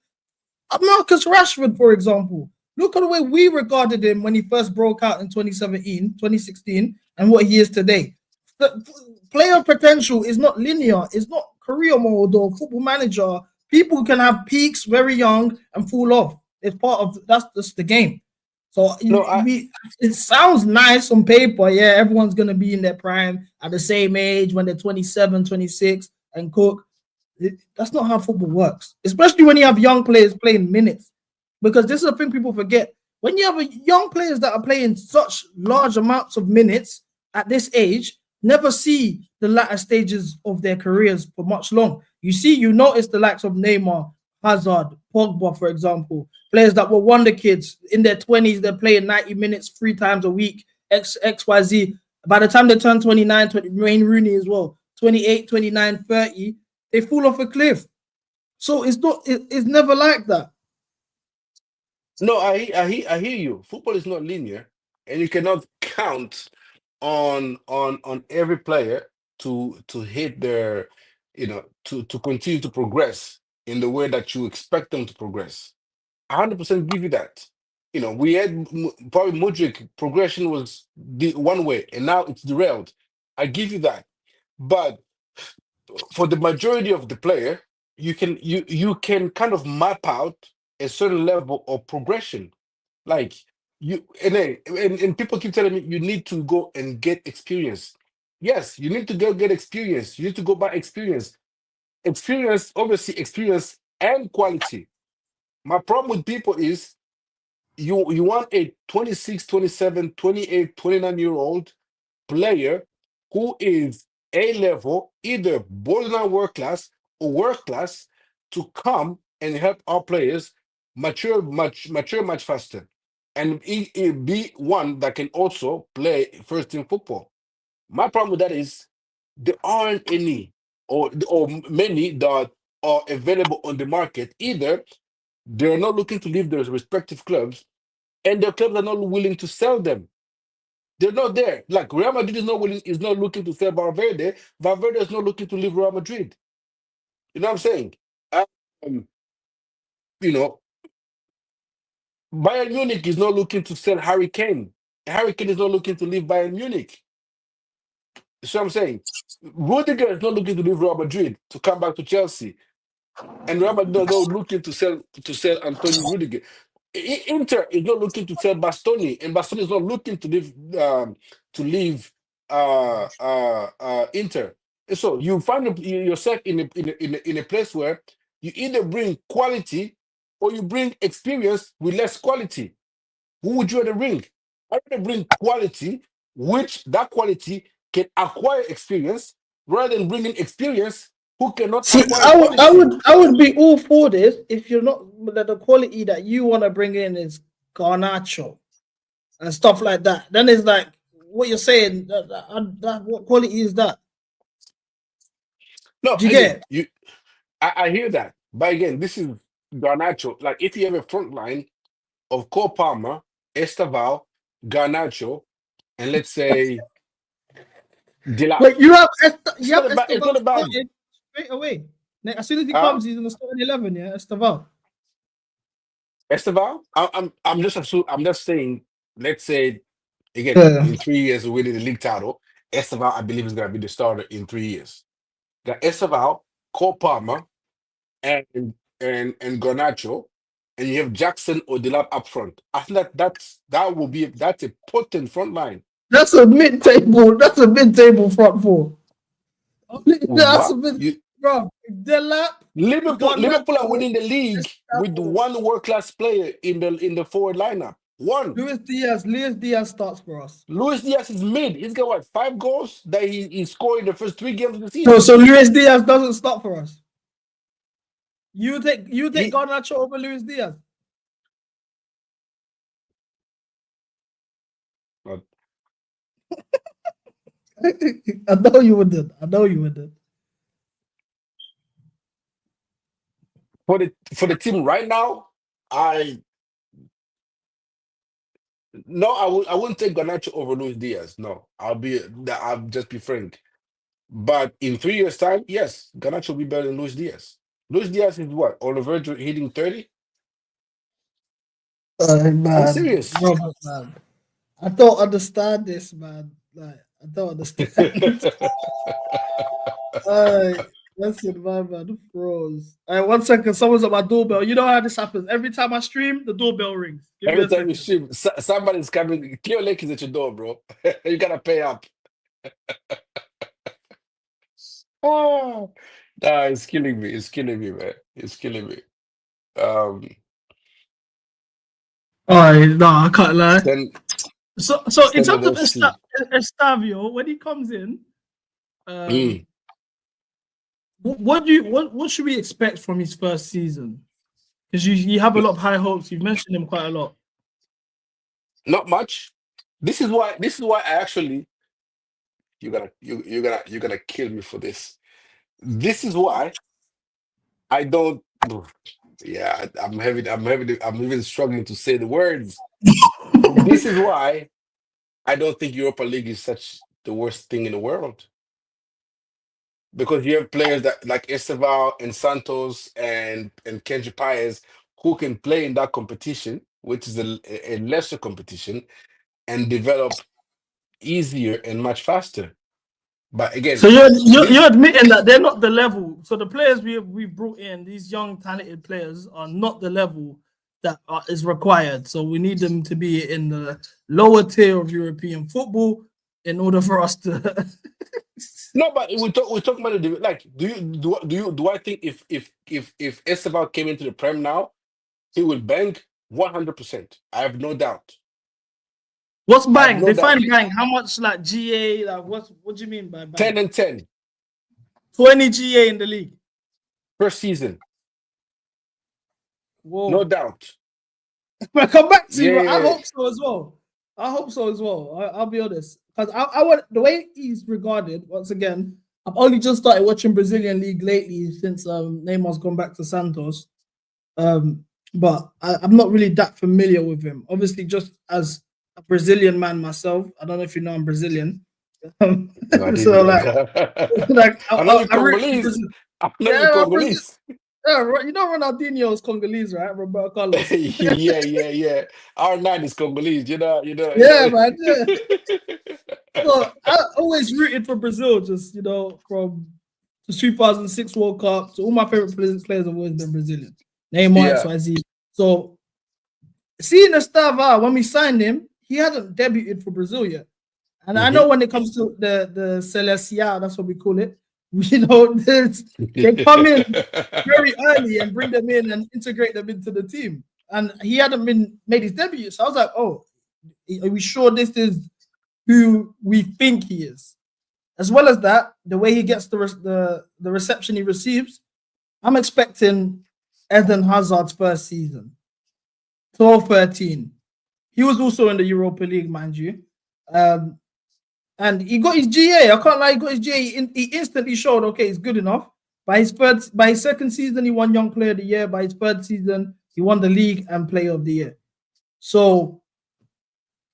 Marcus Rashford, for example. Look at the way we regarded him when he first broke out in 2016, and what he is today. The player potential is not linear. It's not career mode or Football Manager. People can have peaks very young and fall off. It's part of that's the game. So it sounds nice on paper. Yeah, everyone's going to be in their prime at the same age when they're 27, 26 and cook. That's not how football works, especially when you have young players playing minutes. Because this is the thing people forget. When you have young players that are playing such large amounts of minutes at this age, never see the latter stages of their careers for much long. You notice the likes of Neymar, Hazard, Pogba, for example, players that were wonder kids in their 20s, they're playing 90 minutes 3 times a week, XYZ. By the time they turn 29, Wayne Rooney as well, 28, 29, 30, they fall off a cliff. So it's never like that. No, I hear you. Football is not linear, and you cannot count on every player to hit their, to continue to progress in the way that you expect them to progress. 100% give you that. We had probably Mudryk progression was the one way, and now it's derailed. I give you that, but for the majority of the player, you can kind of map out a certain level of progression. Like and people keep telling me you need to go and get experience. Yes, you need to go get experience. You need to go buy experience. Experience, obviously, experience and quality. My problem with people is you want a 26, 27, 28, 29-year-old player who is A level, either borderline world class or world class, to come and help our players mature much faster, and be one that can also play first team football. My problem with that is there aren't any or many that are available on the market. Either they're not looking to leave their respective clubs, and their clubs are not willing to sell them. They're not there. Like Real Madrid is not looking to sell Valverde. Valverde is not looking to leave Real Madrid. You know what I'm saying? Um, you know, Bayern Munich is not looking to sell Harry Kane. Harry Kane is not looking to leave Bayern Munich. You see what I'm saying? Rudiger is not looking to leave Real Madrid to come back to Chelsea. And Real Madrid is not looking to sell Antonio Rudiger. Inter is not looking to sell Bastoni, and Bastoni is not looking to leave Inter. And so you find yourself in a place where you either bring quality or you bring experience with less quality. Who would you rather bring? I rather bring quality, which that quality can acquire experience, rather than bringing experience who cannot acquire quality. I would be all for this if you're not the quality that you want to bring in is Garnacho and stuff like that. Then it's like what you're saying. What quality is that? No, Do you again, get? I hear that, but again, this is Garnacho. Like if you have a front line of Cole Palmer, Esteval, Garnacho, and let's say Dilap. Wait, you have It's not about. It's not about. straight away. As soon as he comes, he's in the starting 11. Yeah, Esteval. Esteval. I'm just saying. Let's say again in 3 years we're winning the league title. Esteval, I believe, is going to be the starter in 3 years. Got Esteval, Cole Palmer, and Garnacho, and you have Jackson or Dilap up front. I think that's a potent front line. That's a mid-table. That's a mid-table front four. That's a mid, bro. Delap. Liverpool are winning the league with one world-class player in the forward lineup. One. Luis Diaz starts for us. Luis Diaz is mid. He's got what, 5 goals that he scored in the first 3 games of the season. So Luis Diaz doesn't start for us. You take Garnacho over Luis Diaz. I know you wouldn't. For the team right now, I wouldn't take Garnacho over Luis Diaz. No, I'll just be frank. But in 3 years' time, yes, Garnacho will be better than Luis Diaz. Luis Diaz is what, on the verge of hitting 30? Man, I'm serious. Robert, man. I don't understand this, man. Like, I don't understand. That's it, my man. Froze. 1 second. Someone's at my doorbell. You know how this happens. Every time I stream, the doorbell rings. Give me Every a time you second. stream, somebody's coming. Clear Lake is at your door, bro. You gotta pay up. Oh, nah, it's killing me. It's killing me, man. It's killing me. Um, All right, no, I can't lie. send So in send an terms of FC. Estavio, when he comes in, Mm. what should we expect from his first season? Because you have a lot of high hopes. You've mentioned him quite a lot. Not much. This is why I actually you're gonna kill me for this. This is why I don't. Yeah, I'm even struggling to say the words. This is why I don't think Europa League is such the worst thing in the world, because you have players that like Esteval and Santos and Kenji Paez who can play in that competition, which is a lesser competition, and develop easier and much faster. But again, So you're, you're this you're admitting that they're not the level. So the players we've brought in, these young talented players, are not the level that is required. So we need them to be in the lower tier of European football in order for us to. no, but we talk about the like. Do I think if Esteval came into the Prem now, he will bang 100%. I have no doubt. What's I have bang? no Define doubt. bang. How much like GA? Like what do you mean by bang? 10 and 10 20 GA in the league. per season, no Whoa. doubt. I come back to you. I Yeah, hope so as well. I hope so as well. I'll be honest. Because I want the way he's regarded, once again, I've only just started watching Brazilian League lately since Neymar's gone back to Santos. But I'm not really that familiar with him. Obviously, just as a Brazilian man myself, I don't know if you know I'm Brazilian. no, I So didn't. like I know you I root for Congolese. Brazil. I know you Yeah, I'm Brazil. Congolese. Yeah, you know Ronaldinho is Congolese, right? Roberto Carlos. Yeah. R9 is Congolese. Yeah, man. Yeah. So I always rooted for Brazil, just from the 2006 World Cup. So all my favorite players have always been Brazilian. Neymar, Yeah. XYZ. So seeing Estava, when we signed him, he hadn't debuted for Brazil yet. And I know Mhm. when it comes to the Celestia, that's what we call it. They come in very early and bring them in and integrate them into the team. And he hadn't been made his debut. So I was like, oh, are we sure this is who we think he is? As well as that, the way he gets the reception he receives, I'm expecting Eden Hazard's first season, 12-13. He was also in the Europa League, mind you. Um, and he got his GA. I can't lie, he got his GA. He instantly showed, okay, he's good enough. By his second season, he won Young Player of the Year. By his third season, he won the league and Player of the Year. So,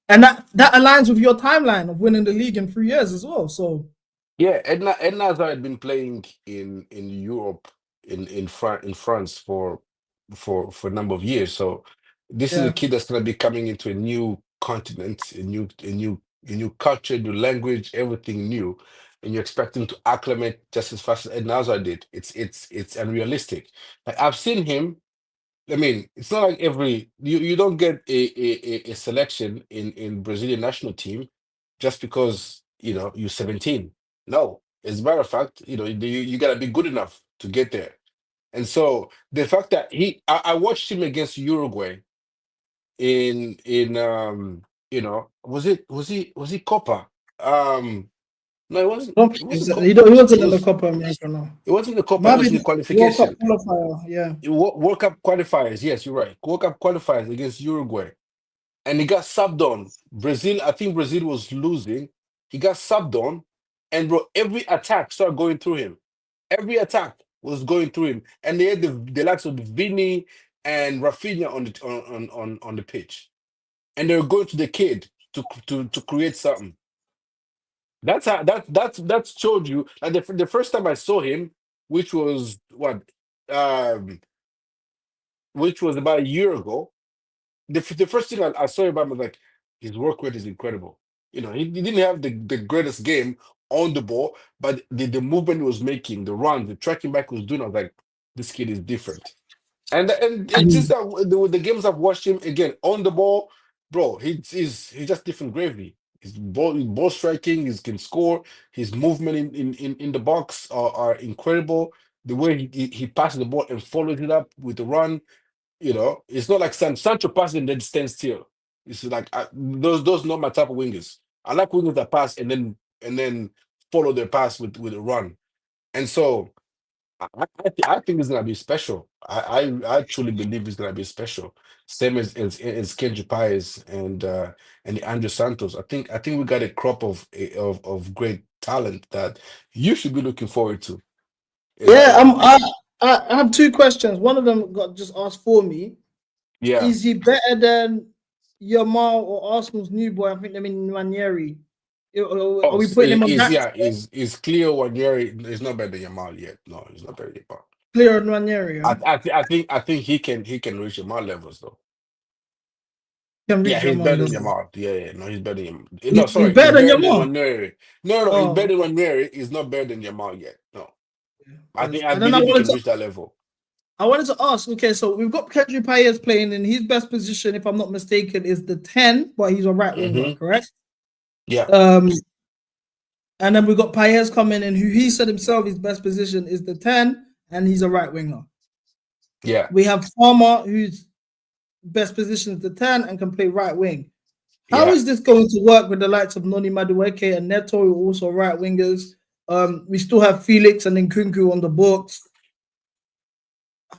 and that aligns with your timeline of winning the league in 3 years as well. So, Yeah, Edna Hazard had been playing in Europe in France for a number of years. So this is a yeah. kid that's gonna be coming into a new continent, a new culture, new language, everything new, and you expect him to acclimate just as fast as Edna Hazard did. It's unrealistic. Like I've seen him. I mean, it's not like you don't get a selection in Brazilian national team just because you're 17. No, as a matter of fact, you gotta be good enough to get there. And so the fact that I watched him against Uruguay in was he Copa? No, it wasn't. It wasn't. He wasn't in the Copa America, no. It wasn't the It Copa. It might was be in the the World Cup qualification. qualifier, yeah. World Cup qualifiers. Yes, you're right. World Cup qualifiers against Uruguay, and he got subbed on. Brazil, I think Brazil was losing. He got subbed on, and bro, every attack started going through him. Every attack was going through him, and they had the likes of Vini and Rafinha on the pitch, and they were going to the kid to create something. That's how that showed you. Like the first time I saw him, which was what, um, which was about a year ago. The first thing I saw about him was like his work rate is incredible. He didn't have the greatest game, on the ball, but the movement he was making, the run, the tracking back he was doing, I was like, this kid is different. And since that the games I've watched him again on the ball, bro, he's just different gravy. His ball striking, he can score. His movement in the box are incredible. The way he passes the ball and follows it up with the run, it's not like Sancho passes and then stands still. It's like those not my type of wingers. I like wingers that pass and then follow their pass with a run. And so I think it's gonna be special. I truly believe it's gonna be special. Same as Kenji Paez and the Andrew Santos. I think we got a crop of great talent that you should be looking forward to. Yeah, I have two questions. One of them got just asked for me. Yeah. Is he better than Yamal or Arsenal's new boy? I think they mean Ranieri. Are we putting him on that? Is Cleo Wanyeri is not better than Yamal yet. No, he's not better than Yamal. Clear on Ranieri. I think he can reach Yamal levels though. Yeah, he's better than Yamal. Yeah, no, he's better than Yamal. No, sorry, he's better than Yamal. Wanyeri. No, he's better than Wanyeri. He's not better than Yamal yet. No, I believe he can reach that level. I wanted to ask, okay, so we've got Kendrick Paez playing in his best position, if I'm not mistaken, is the 10, but he's a right winger, correct? Yeah. And then we've got Paez coming in, who he said himself his best position is the 10, and he's a right winger. Yeah. We have Farmer, whose best position is the 10 and can play right wing. How is this going to work with the likes of Noni Madueke and Neto, who are also right wingers? We still have Felix and Nkunku on the books.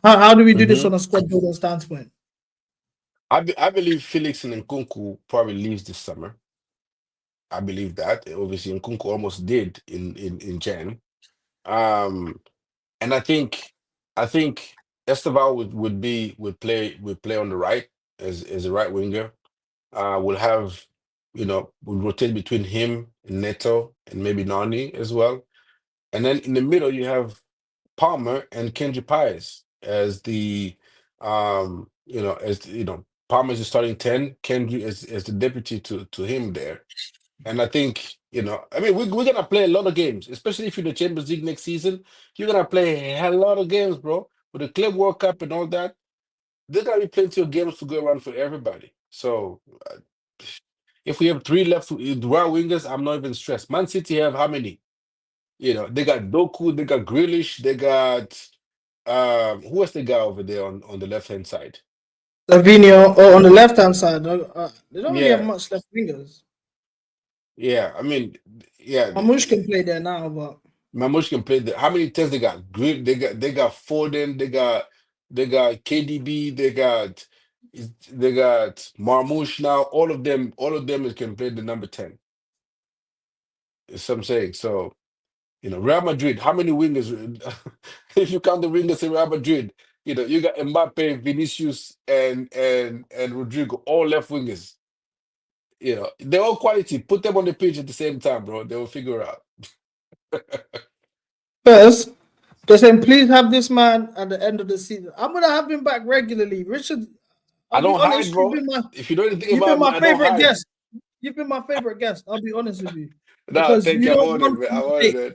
How do we do this on a squad building standpoint? I believe Felix and Nkunku probably leaves this summer. I believe that. Obviously, Nkunku almost did in Jan. And I think Esteval would play on the right as a right winger. We'll have we'll rotate between him and Neto and maybe Nani as well. And then in the middle you have Palmer and Kenji Paez as the Palmer is the starting 10, Kenji as the deputy to him there. And I think, we're gonna play a lot of games, especially if you're in the Champions League next season. You're gonna play a lot of games, bro. With the Club World Cup and all that, there's gonna be plenty of games to go around for everybody. So if we have 3 left right wingers, I'm not even stressed. Man City have how many? They got Doku, they got Grealish, they got who was the guy over there on the left hand side? Savinho, on the left hand side. They don't really have much left wingers. Yeah, Mamouche can play there now, but Mamouche can play there. How many 10s they got? They got Foden, they got KDB, they got Marmouche now. All of them can play the number 10. That's what I'm saying. So, Real Madrid, how many wingers? If you count the wingers in Real Madrid, you got Mbappe, Vinicius, and Rodrigo, all left wingers. They're all quality. Put them on the pitch at the same time, bro. They will figure it out. First, they're saying, please have this man at the end of the season. I'm gonna have him back regularly. Richard, I don't hide, bro. If you know anything about me, I don't hide. You've been my favorite guest. I'll be honest with you. No, thank you. I'm honored, man.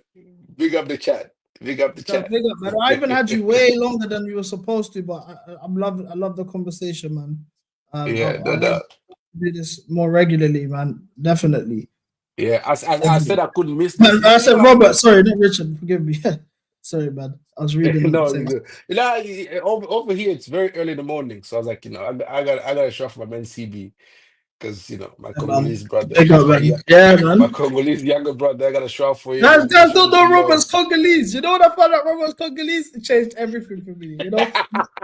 Big up the chat. Big up the chat. Big up, man. I even had you way longer than you were supposed to, but I love the conversation, man. I'll do this more regularly, man. Definitely. Yeah, I said I couldn't miss this. I said Robert. Sorry, not Richard. Forgive me. Sorry, man. I was reading. Over here it's very early in the morning, so I was like, I got to show off my man CB because my Congolese brother. Man. My Congolese younger brother. I got to show off for you. Guys don't know Robert's Congolese. You know what I found out? Robert's Congolese changed everything for me.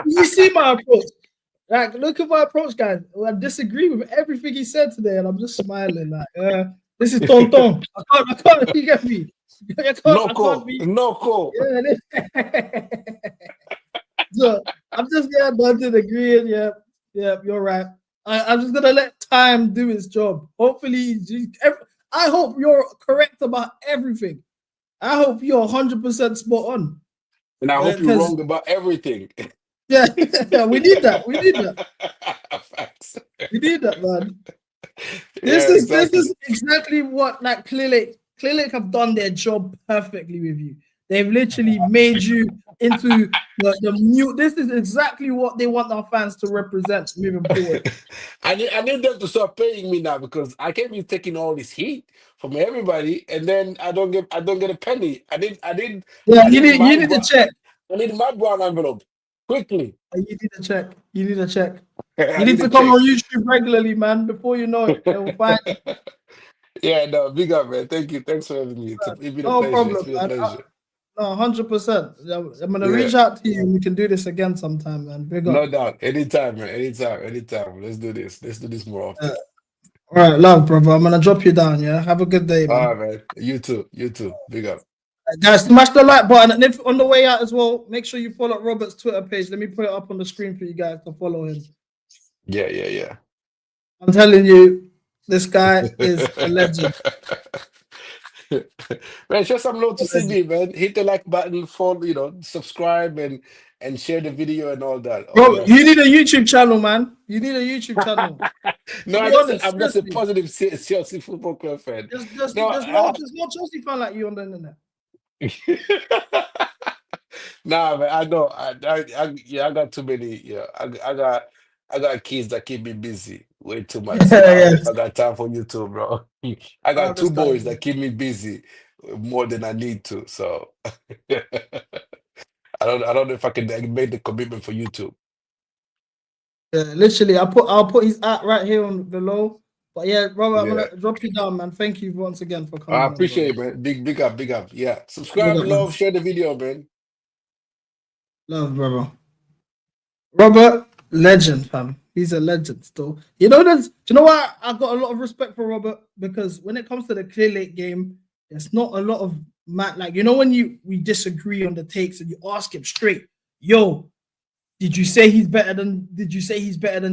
You see my approach. Like, look at my approach, guys. I disagree with everything he said today, and I'm just smiling. Like, this is Tonton. I can't. You get me? No call. Yeah. So I'm just nothing agreeing. Yeah, you're right. I'm just gonna let time do its job. Hopefully, I hope you're correct about everything. I hope you're 100% spot on. And I hope you're wrong about everything. Yeah, we need that. Facts. We need that, man. This is exactly what clearly Clear Lake have done their job perfectly with you. They've literally made you into the new. This is exactly what they want our fans to represent moving forward. I need them to start paying me now because I can't be taking all this heat from everybody, and then I don't get a penny. Yeah, I you need need to check. I need my brown envelope quickly. You need to check. You need to check. I You need to to come check. on YouTube regularly, man. Before you know it, they will find you. Yeah, no, big up, man. Thank you. Thanks for having me. It's been a No pleasure. problem, It's been a man. pleasure. No, 100%. I'm gonna Yeah, reach out to you and we can do this again sometime, man. Big up. no doubt. Anytime, man. Anytime. Let's do this. Let's do this more often. All right, love, brother. I'm gonna drop you down. Yeah, have a good day, man. All right, man. You too. Big up. Guys, smash the like button, and if on the way out as well, make sure you follow Robert's Twitter page. Let me put it up on the screen for you guys to follow him. Yeah. I'm telling you, this guy is a legend. Man, show some love to CB, man. Hit the like button, follow, subscribe and share the video and all that. All Bro, that you stuff. need a YouTube channel, man. You need a YouTube channel. No, I'm just a positive Chelsea Football Club fan. There's No, no Chelsea fan like you on the internet. nah, man. I know. I got too many. Yeah, I got kids that keep me busy way too much. So I don't know if I got time for YouTube, bro. I got two boys that keep me busy more than I need to. So I don't know if I can make the commitment for YouTube. Yeah, literally, I'll put his at right here on below. But yeah, Robert, I'm gonna drop you down, man. Thank you once again for coming. I appreciate it, man. Big up. Yeah. Subscribe, love, share the video, man. Love, brother. Robert, legend, fam. He's a legend still. You know what? I got a lot of respect for Robert because when it comes to the Clear Lake game, there's not a lot of when we disagree on the takes and you ask him straight, yo, did you say he's better than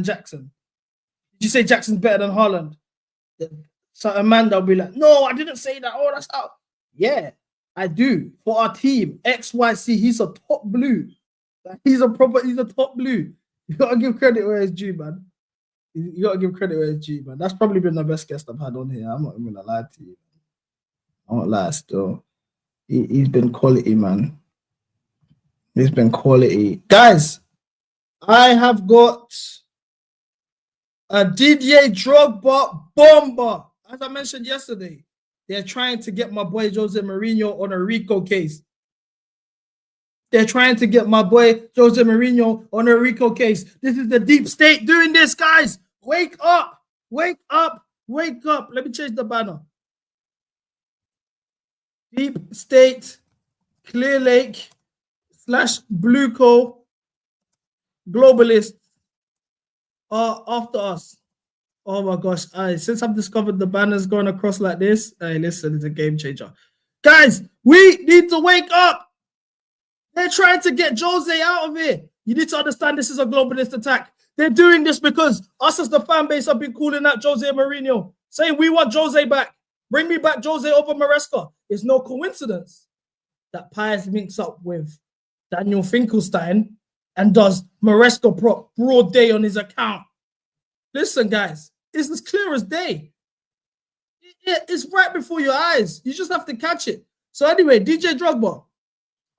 Jackson? Did you say Jackson's better than Haaland? So Amanda will be like, no, I didn't say that. Oh, that's out. Yeah, I do. For our team, XYC, he's a top blue. He's a top blue. You gotta give credit where it's due, man. You gotta give credit where it's due, man. That's probably been the best guest I've had on here. I'm not even gonna lie to you. I won't lie still. He's been quality, man. He's been quality. Guys, I have got a Didier Drogba bomber. As I mentioned yesterday, they're trying to get my boy Jose Mourinho on a RICO case. They're trying to get my boy Jose Mourinho on a RICO case. This is the deep state doing this, guys. Wake up. Wake up. Wake up. Let me change the banner. Deep State, Clear Lake, /Blueco, globalists are after us. Oh my gosh. Since I've discovered the banners going across like this, listen, it's a game changer. Guys, we need to wake up. They're trying to get Jose out of here. You need to understand this is a globalist attack. They're doing this because us as the fan base have been calling out Jose Mourinho, saying we want Jose back. Bring me back Jose over Maresca. It's no coincidence that Pius links up with Daniel Finkelstein and does Maresca broad day on his account. Listen, guys, it's as clear as day. It's right before your eyes. You just have to catch it. So anyway, DJ Drogba,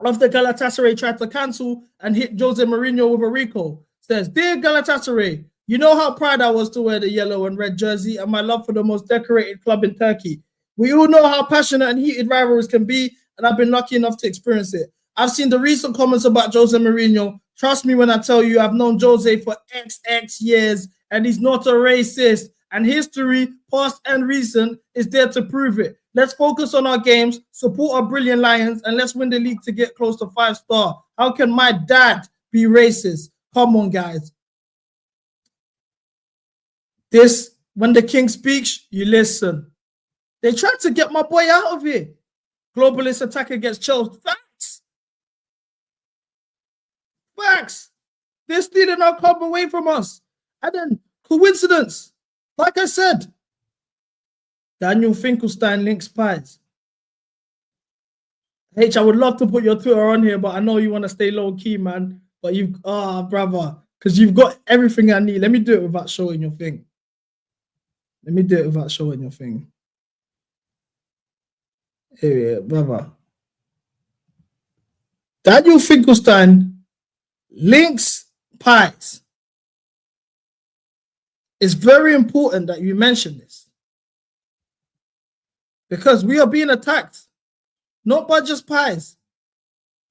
after Galatasaray tried to cancel and hit Jose Mourinho with a RICO, says, "Dear Galatasaray, you know how proud I was to wear the yellow and red jersey and my love for the most decorated club in Turkey. We all know how passionate and heated rivalries can be, and I've been lucky enough to experience it. I've seen the recent comments about Jose Mourinho. Trust me when I tell you I've known Jose for XX years, and he's not a racist. And history, past and recent, is there to prove it. Let's focus on our games, support our brilliant Lions, and let's win the league to get close to 5-star. How can my dad be racist? Come on, guys." This, when the king speaks, you listen. They tried to get my boy out of here. Globalist attack against Chelsea. Facts. They're stealing our club away from us. And then, coincidence. Like I said, Daniel Finkelstein links Pies. H, I would love to put your Twitter on here, but I know you want to stay low key, man. But brother, because you've got everything I need. Let me do it without showing your thing. Here, brother. Daniel Finkelstein links pies. It's very important that you mention this because we are being attacked, not by just pies,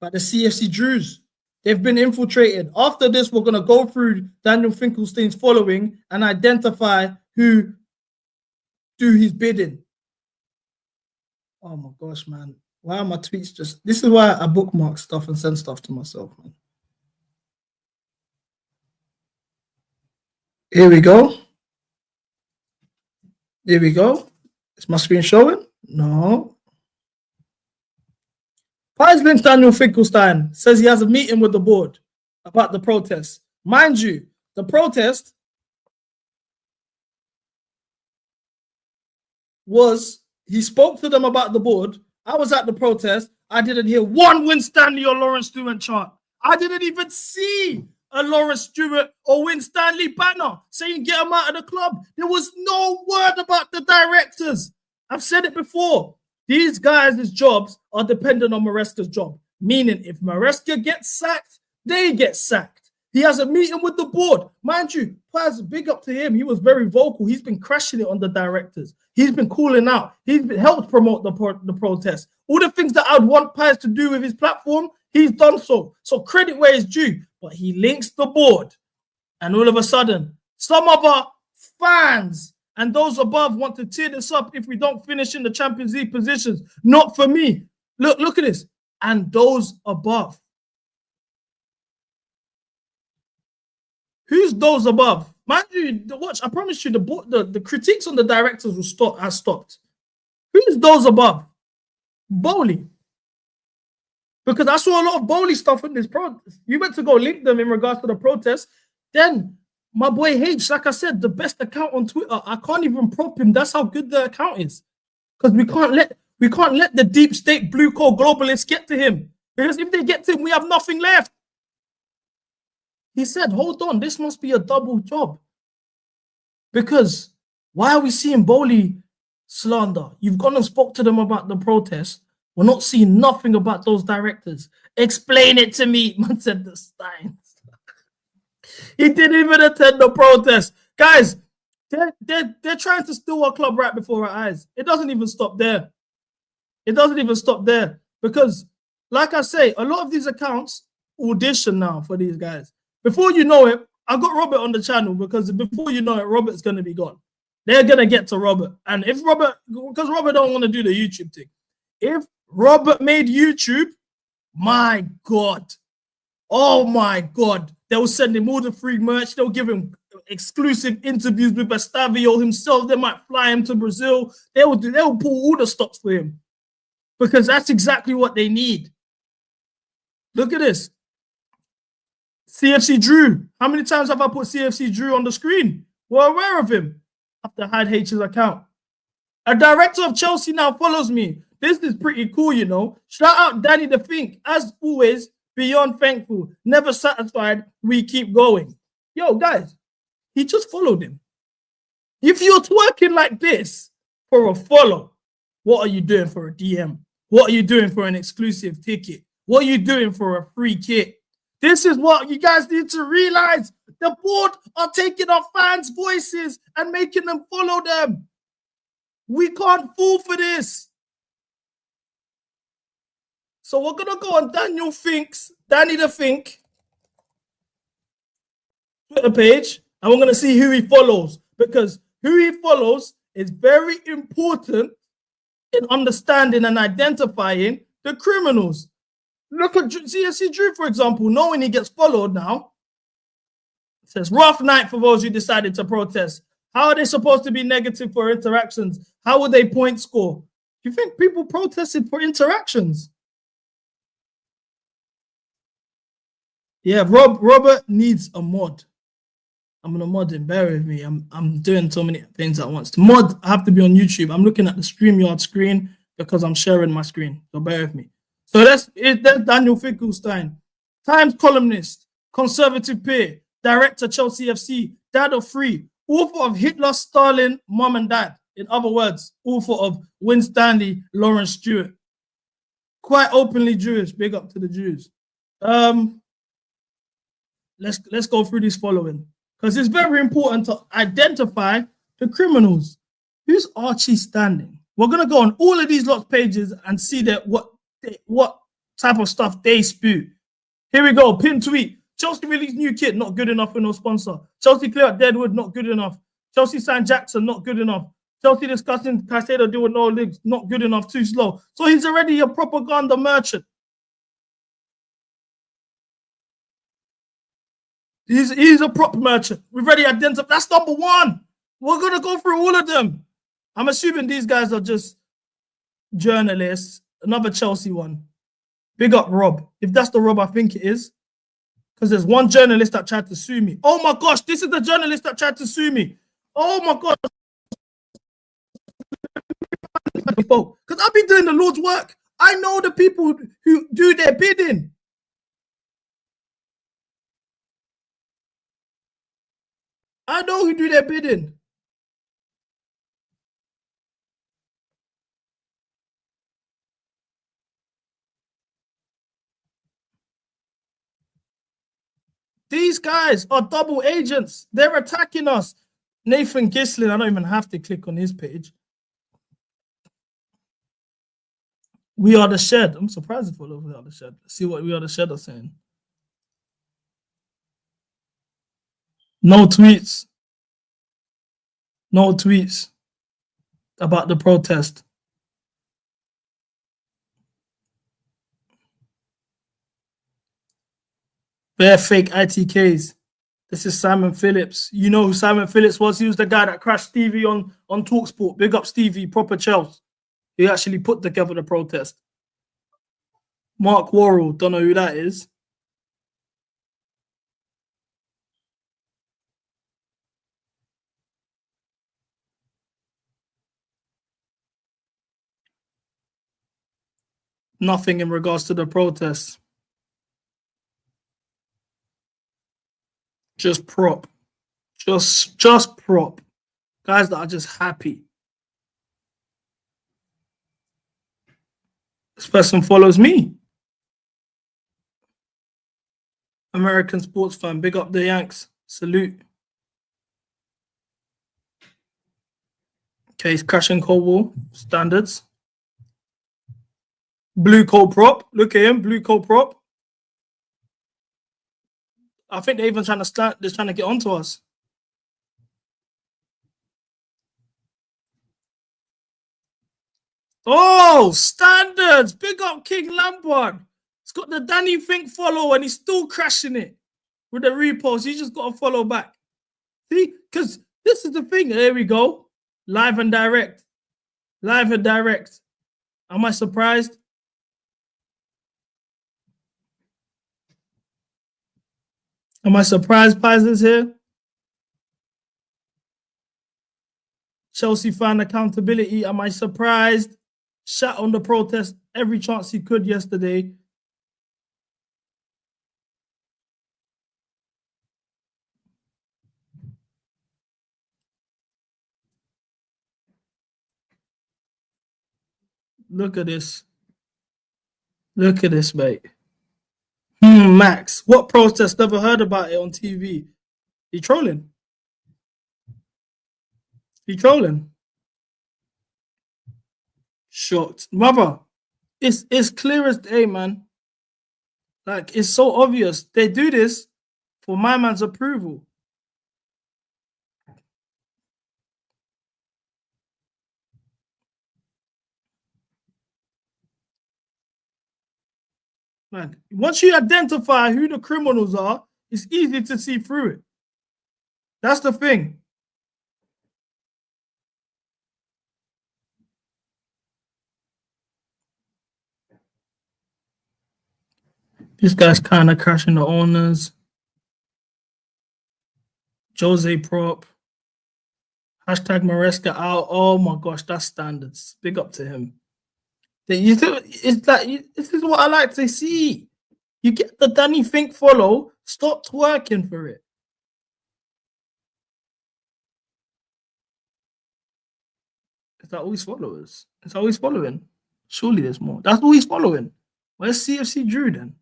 by the CFC Drews. They've been infiltrated. After this, we're going to go through Daniel Finkelstein's following and identify who do his bidding. Oh my gosh, man. Why are my tweets just... This is why I bookmark stuff and send stuff to myself, man. Here we go. Here we go. Is my screen showing? No. Pies links Daniel Finkelstein, says he has a meeting with the board about the protest. Mind you, the protest was, he spoke to them about the board. I was at the protest. I didn't hear one Winstanley or Lawrence Stewart chant. I didn't even see a Lawrence Stewart or Winstanley banner saying get him out of the club. There was no word about the directors. I've said it before. These guys' jobs are dependent on Maresca's job. Meaning if Maresca gets sacked, they get sacked. He has a meeting with the board. Mind you, Paz, big up to him. He was very vocal. He's been crashing it on the directors. He's been calling out. He's been helped promote the protest. All the things that I'd want Paz to do with his platform, he's done so. So credit where it's due. But he links the board. And all of a sudden, some of our fans and those above want to tear this up if we don't finish in the Champions League positions. Not for me. Look at this. And those above. Who's those above? Mind you, watch, I promise you, the critiques on the directors has stopped. Who's those above? Bowley. Because I saw a lot of Bowley stuff in this protest. You went to go link them in regards to the protest. Then my boy H, like I said, the best account on Twitter. I can't even prop him. That's how good the account is. Because we can't let the deep state blue core globalists get to him. Because if they get to him, we have nothing left. He said, hold on, this must be a double job. Because why are we seeing Bowley slander? You've gone and spoke to them about the protest. We're not seeing nothing about those directors. Explain it to me, man said the Steins. He didn't even attend the protest. Guys, they're trying to steal our club right before our eyes. It doesn't even stop there. It doesn't even stop there. Because, like I say, a lot of these accounts audition now for these guys. Before you know it, I got Robert on the channel because before you know it, Robert's going to be gone. They're going to get to Robert. And if Robert, because Robert don't want to do the YouTube thing. If Robert made YouTube, my God. Oh, my God. They'll send him all the free merch. They'll give him exclusive interviews with Bastavio himself. They might fly him to Brazil. They'll pull all the stops for him. Because that's exactly what they need. Look at this. CFC Drew. How many times have I put CFC Drew on the screen? We're aware of him. I have to hide H's account. A director of Chelsea now follows me. This is pretty cool, you know. Shout out Danny the Fink. As always, beyond thankful. Never satisfied. We keep going. Yo, guys, he just followed him. If you're twerking like this for a follow, what are you doing for a DM? What are you doing for an exclusive ticket? What are you doing for a free kit? This is what you guys need to realize. The board are taking our fans' voices and making them follow them. We can't fall for this. So we're going to go on Danny the Fink Twitter page, and we're going to see who he follows, because who he follows is very important in understanding and identifying the criminals. Look at CSC Drew, for example, knowing he gets followed now. It says, rough night for those who decided to protest. How are they supposed to be negative for interactions? How would they point score? Do you think people protested for interactions? Yeah, Robert needs a mod. I'm going to mod him. Bear with me. I'm doing so many things at once. To mod, I have to be on YouTube. I'm looking at the StreamYard screen because I'm sharing my screen. So bear with me. So that's Daniel Finkelstein, Times columnist, conservative peer, director Chelsea FC, dad of three, author of Hitler, Stalin, Mom and Dad. In other words, author of Win Stanley, Lawrence Stewart. Quite openly Jewish. Big up to the Jews. Let's go through this following, because it's very important to identify the criminals. Who's Archie Standing? We're gonna go on all of these lots pages and see that what type of stuff they spew. Here we go. Pin tweet. Chelsea released new kit, not good enough for no sponsor. Chelsea clear up Deadwood, not good enough. Chelsea signed Jackson, not good enough. Chelsea discussing Caicedo deal with no leagues, not good enough, too slow. So he's already a propaganda merchant. He's a prop merchant. We've already identified. That's number one. We're going to go through all of them. I'm assuming these guys are just journalists. Another Chelsea one. Big up Rob. If that's the Rob I think it is. Because there's one journalist that tried to sue me. Oh my gosh, this is the journalist that tried to sue me. Oh my gosh. Because I've been doing the Lord's work. I know the people who do their bidding. I know who do their bidding. These guys are double agents. They're attacking us. Nathan Gislin, I don't even have to click on his page. We Are the Shed. I'm surprised if We Are the Shed. Let's see what We Are the Shed are saying. No tweets. No tweets about the protest. Bare fake ITKs. This is Simon Phillips. You know who Simon Phillips was? He was the guy that crashed Stevie on TalkSport. Big up Stevie, proper Chelsea. He actually put together the protest. Mark Worrell, don't know who that is. Nothing in regards to the protests. Just prop. Just prop. Guys that are just happy. This person follows me. American sports fan. Big up the Yanks. Salute. Okay, he's crashing cold war. Standards. Blue cold prop. Look at him. Blue cold prop. I think they're even trying to get onto us. Oh, standards. Big up King Lampard. He's got the Danny Fink follow and he's still crashing it with the repost. You just got to follow back. See? Because this is the thing. There we go. Live and direct. Live and direct. Am I surprised? Am I surprised Pies is here? Chelsea fan accountability. Am I surprised? Shat on the protest every chance he could yesterday. Look at this. Look at this, mate. Max, what protest? Never heard about it on TV. He trolling. He trolling. Shocked. Mother, it's clear as day, man. Like, it's so obvious. They do this for my man's approval. Man, once you identify who the criminals are, it's easy to see through it. That's the thing. This guy's kind of crashing the owners. Jose prop. Hashtag Maresca out. Oh my gosh, that's standards. Big up to him. It's like, this is what I like to see. You get the Danny Fink follow, stop twerking for it. that all his followers? Is that all he's following? Surely there's more. That's all he's following. Where's CFC Drew then?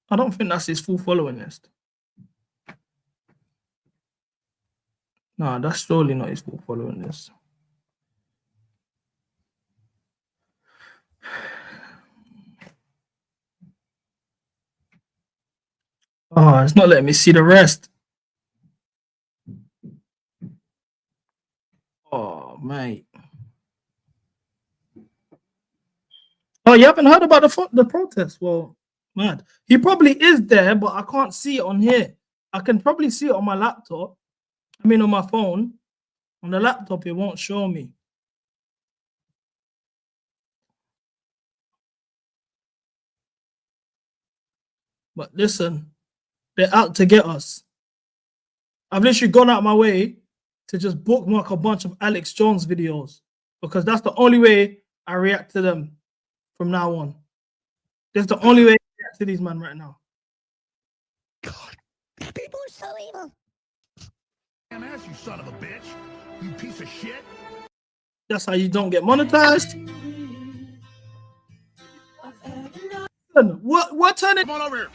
I don't think that's his full following list. No, that's surely not his full following list. Oh, it's not letting me see the rest. Oh, mate. Oh, you haven't heard about the protest? Well, mad. He probably is there, but I can't see it on here. I can probably see it on my laptop. I mean, on my phone. On the laptop, it won't show me. But listen, they're out to get us. I've literally gone out my way to just bookmark a bunch of Alex Jones videos because that's the only way I react to them from now on. That's the only way I react to these men right now. God, these people are so evil. MS, you son of a bitch. You piece of shit. That's how you don't get monetized. What turning? Come on over here.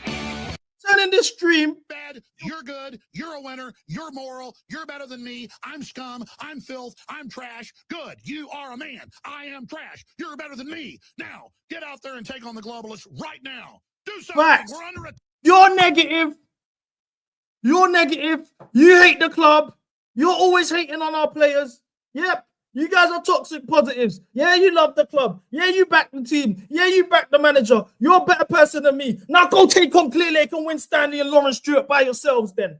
Turning this stream. Bad, you're good, you're a winner, you're moral, you're better than me, I'm scum, I'm filth, I'm trash. Good, you are a man, I am trash, you're better than me. Now, get out there and take on the globalists right now. Do something, Right. we're under attack. You're negative. You're negative. You hate the club. You're always hating on our players. Yep. You guys are toxic positives. Yeah, you love the club. Yeah, you back the team. Yeah, you back the manager. You're a better person than me. Now go take on Clear Lake and win Stanley and Lawrence Stewart by yourselves then.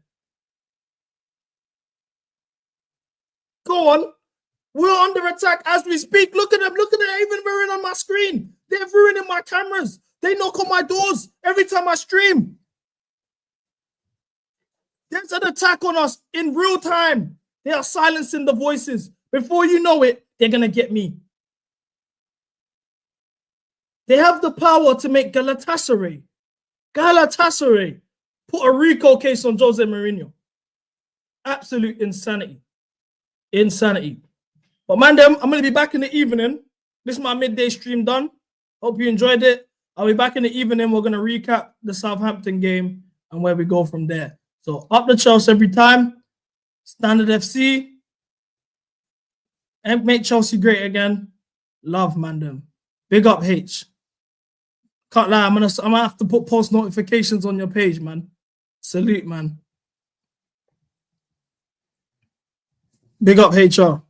Go on. We're under attack as we speak. Look at them. Look at them. Even ruining on my screen. They're ruining my cameras. They knock on my doors every time I stream. There's an attack on us in real time. They are silencing the voices. Before you know it, they're going to get me. They have the power to make Galatasaray put a RICO case on Jose Mourinho. Absolute insanity. Insanity. But man, I'm going to be back in the evening. This is my midday stream done. Hope you enjoyed it. I'll be back in the evening. We're going to recap the Southampton game and where we go from there. So up the Chelsea every time. Standard FC. And make Chelsea great again. Love, man. Big up, H. Can't lie, I'm gonna have to put post notifications on your page, man. Salute, man. Big up, HR.